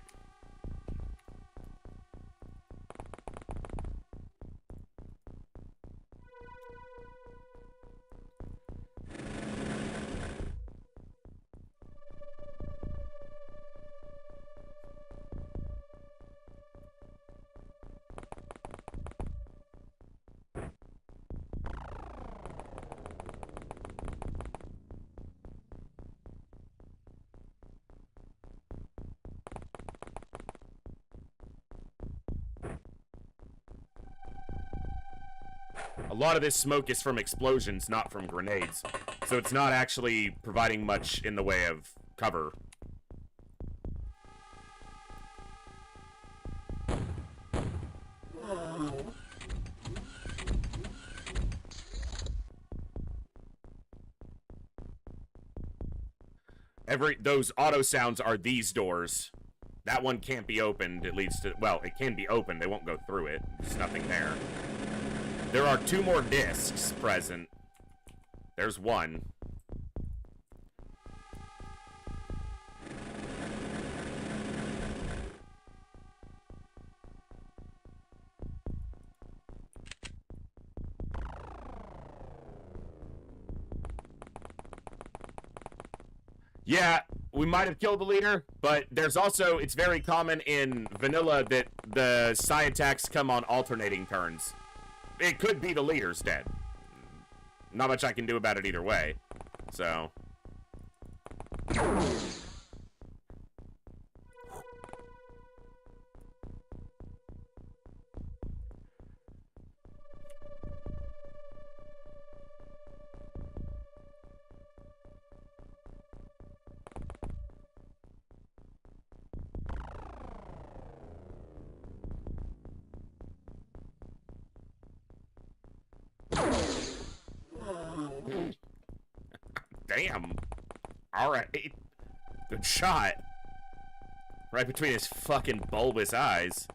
A lot of this smoke is from explosions, not from grenades. So it's not actually providing much in the way of cover. Those auto sounds are these doors. That one can't be opened, it leads to, well, it can be opened, they won't go through it. There's nothing there. There are 2 more discs present. There's one. Yeah, we might have killed the leader, but there's also, it's very common in vanilla that the psi attacks come on alternating turns. It could be the leader's dead. Not much I can do about it either way, so. Damn. Alright. Good shot. Right between his fucking bulbous eyes.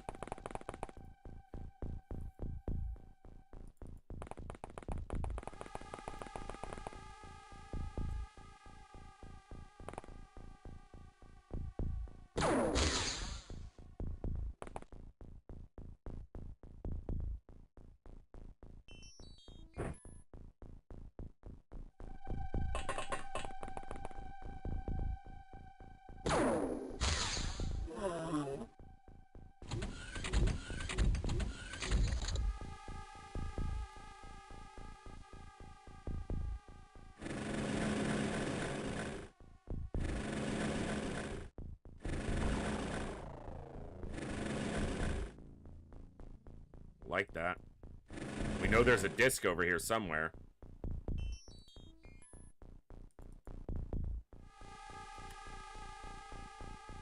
Like that. We know there's a disc over here somewhere.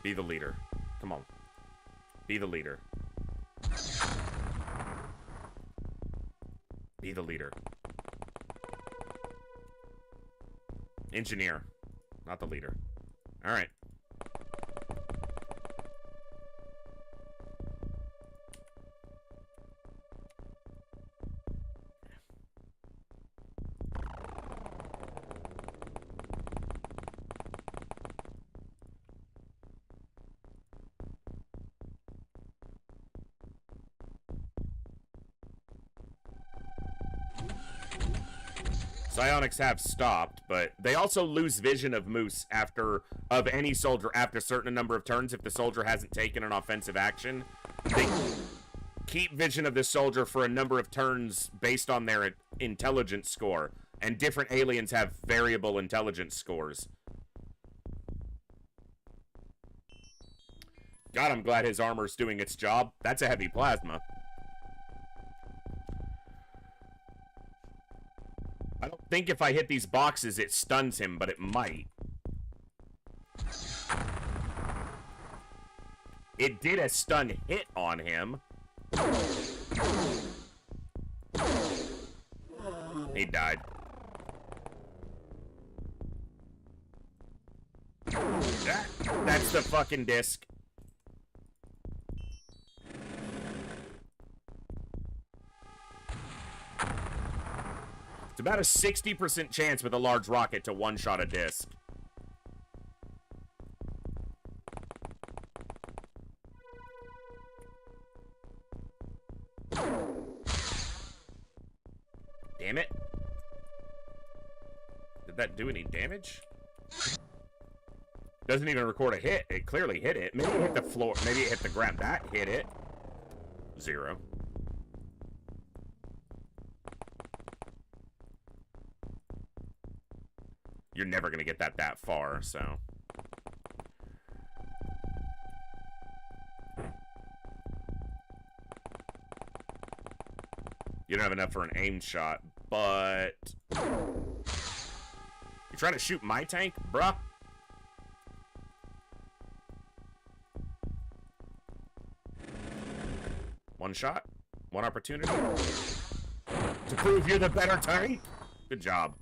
Be the leader. Come on. Be the leader. Be the leader. Engineer. Not the leader. Alright. Psionics have stopped, but they also lose vision of Moose of any soldier after a certain number of turns if the soldier hasn't taken an offensive action. They keep vision of the soldier for a number of turns based on their intelligence score, and different aliens have variable intelligence scores. God, I'm glad his armor's doing its job. That's a heavy plasma. I don't think if I hit these boxes it stuns him, but it might. It did a stun hit on him. He died. That's the fucking disc. It's about a 60% chance with a large rocket to one-shot a disc. Damn it. Did that do any damage? Doesn't even record a hit. It clearly hit it. Maybe it hit the floor. Maybe it hit the ground. That hit it. 0. You're never going to get that far, so. You don't have enough for an aimed shot, but... You trying to shoot my tank, bruh? One shot? One opportunity? To prove you're the better tank? Good job.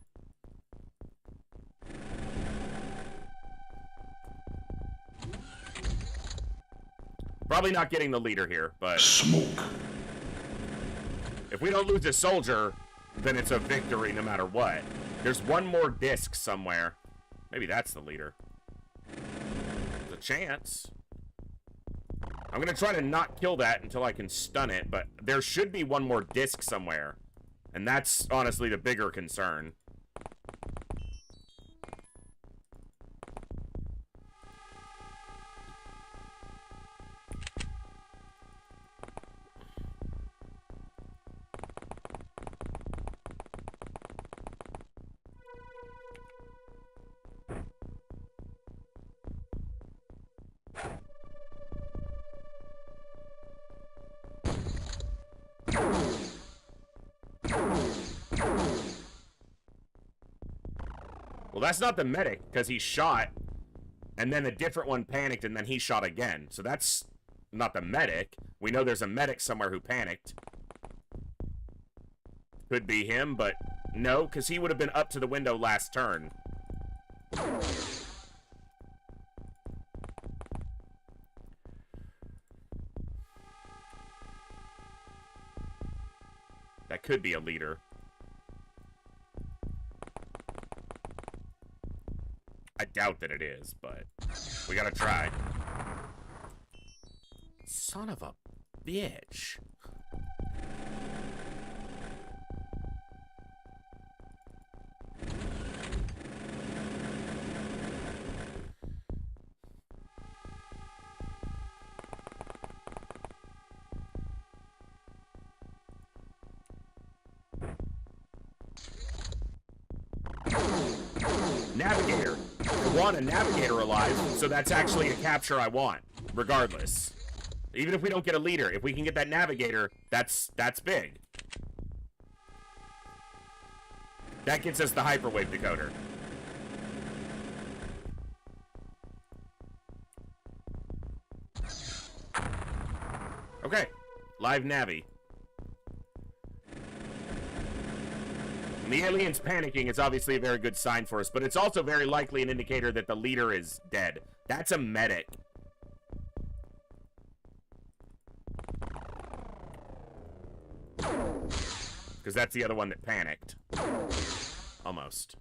Probably not getting the leader here, but... Smoke. If we don't lose a soldier, then it's a victory no matter what. There's one more disc somewhere. Maybe that's the leader. There's a chance. I'm gonna try to not kill that until I can stun it, but there should be one more disc somewhere. And that's honestly the bigger concern. Well, that's not the medic, because he shot, and then a different one panicked, and then he shot again. So that's not the medic. We know there's a medic somewhere who panicked. Could be him, but no, because he would have been up to the window last turn. That could be a leader. I doubt that it is, but we gotta try. Son of a bitch. Navigator. I want a navigator alive, so that's actually a capture I want, regardless. Even if we don't get a leader, if we can get that navigator, that's big. That gets us the hyperwave decoder. Okay, live navi. And the aliens panicking is obviously a very good sign for us, but it's also very likely an indicator that the leader is dead. That's a medic. Because that's the other one that panicked. Almost.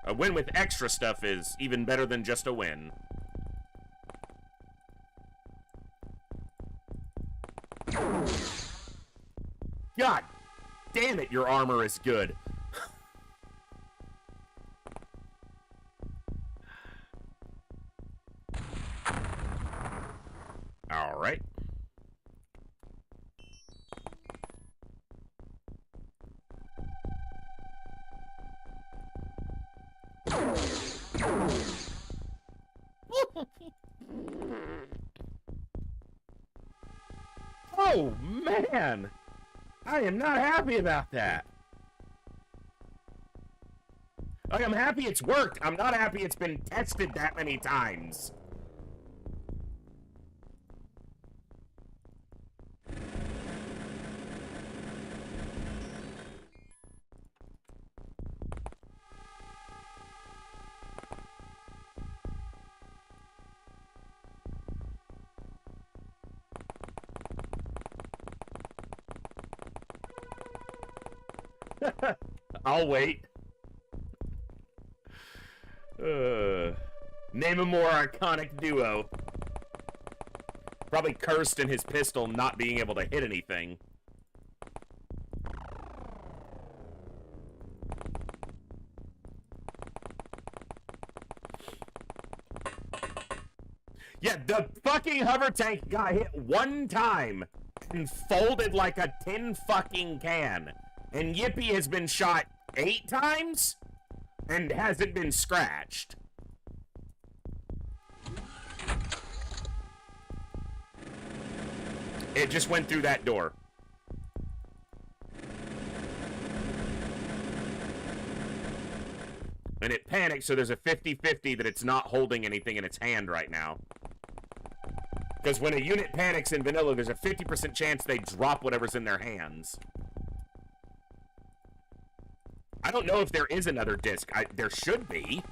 A win with extra stuff is even better than just a win. God damn it, your armor is good. All right. Oh, man. I am not happy about that. Like, I'm happy it's worked. I'm not happy it's been tested that many times. I'll wait. Name a more iconic duo. Probably cursed in his pistol not being able to hit anything. Yeah, the fucking hover tank got hit one time and folded like a tin fucking can. And Yippee has been shot 8 times and hasn't been scratched. It just went through that door. And it panicked, so there's a 50-50 that it's not holding anything in its hand right now. Because when a unit panics in vanilla, there's a 50% chance they drop whatever's in their hands. I don't know if there is another disc. There should be.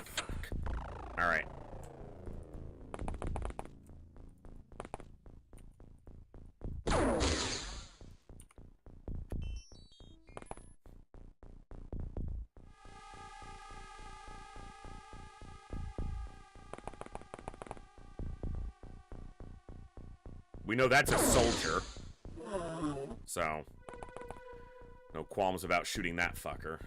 Fuck. All right. We know that's a soldier. So, no qualms about shooting that fucker.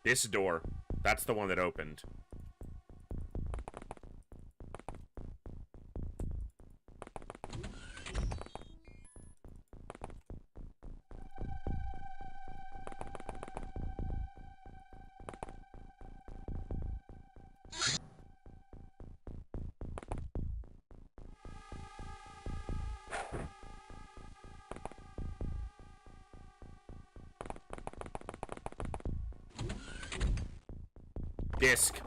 This door, that's the one that opened. Disc.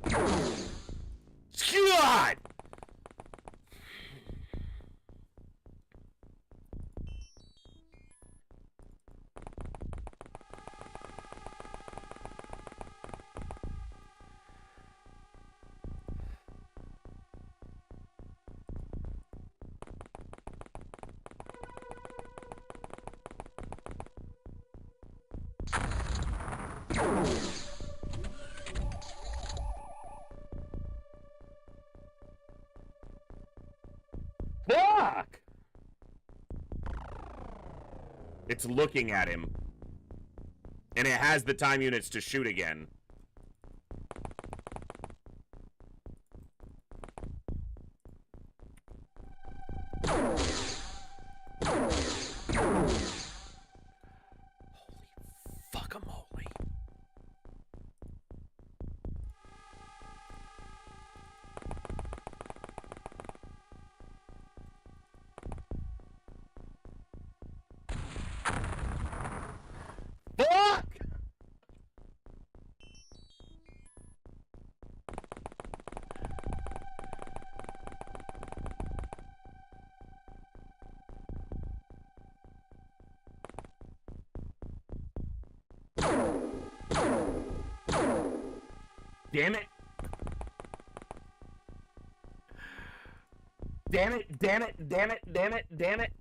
God! Fuck! It's looking at him. And it has the time units to shoot again. Holy fuck-a-moly. Fuck! Damn it. Damn it, damn it, damn it, damn it, damn it.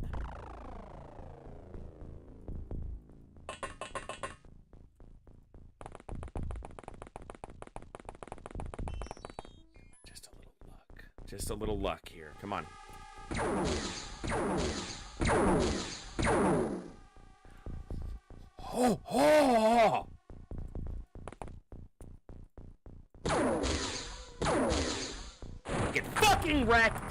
Just a little luck. Just a little luck here. Come on. Oh, oh! Get fucking wrecked!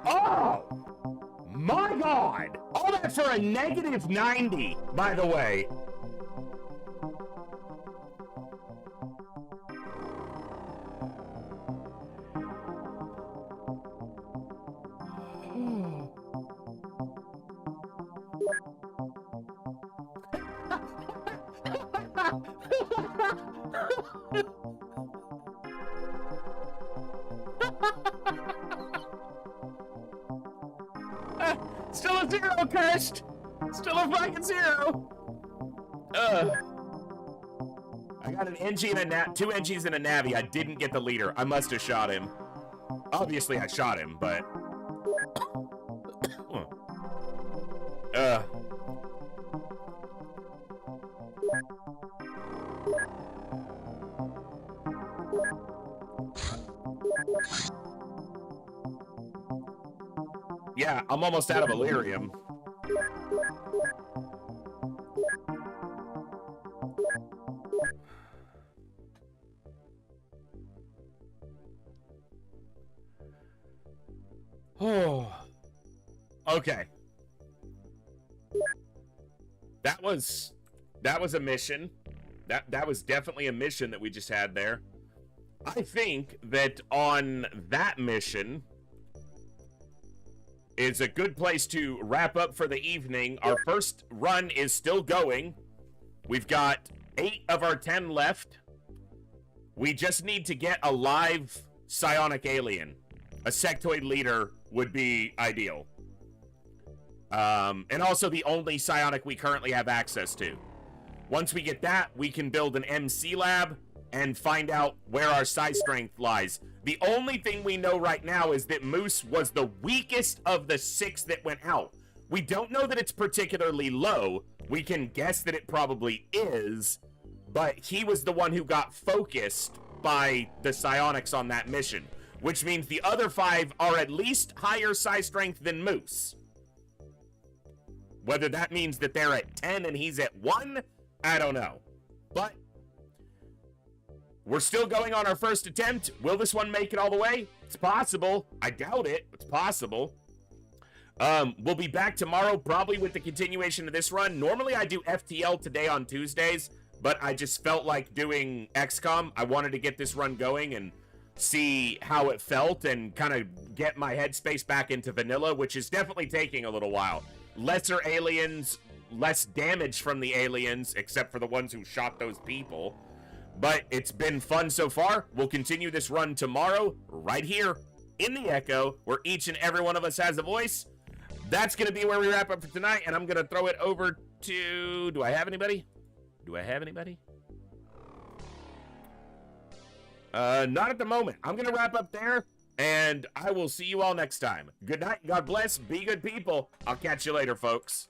Oh! My God! All that for a negative 90, by the way. Still a zero, cursed! Still a fucking zero! I got an NG and a two NGs and a Navi. I didn't get the leader. I must have shot him. Obviously, I shot him, but... Yeah, I'm almost out of Illyrium. Oh. Okay. That was a mission. That was definitely a mission that we just had there. I think that on that mission is a good place to wrap up for the evening. Our first run is still going. We've got 8 of our 10 left. We just need to get a live psionic alien. A sectoid leader would be ideal. And also the only psionic we currently have access to. Once we get that, we can build an MC lab and find out where our psi strength lies. The only thing we know right now is that Moose was the weakest of the 6 that went out. We don't know that it's particularly low. We can guess that it probably is, but he was the one who got focused by the psionics on that mission, which means the other 5 are at least higher psi strength than Moose. Whether that means that they're at 10 and he's at 1, I don't know. But we're still going on our first attempt. Will this one make it all the way? It's possible. I doubt it. It's possible. We'll be back tomorrow, probably with the continuation of this run. Normally, I do FTL today on Tuesdays, but I just felt like doing XCOM. I wanted to get this run going and see how it felt and kind of get my headspace back into vanilla, which is definitely taking a little while. Lesser aliens, less damage from the aliens, except for the ones who shot those people. But it's been fun so far. We'll continue this run tomorrow, right here in the Echo, where each and every one of us has a voice. That's going to be where we wrap up for tonight, and I'm going to throw it over to... Do I have anybody? Do I have anybody? Not at the moment. I'm going to wrap up there, and I will see you all next time. Good night. God bless. Be good people. I'll catch you later, folks.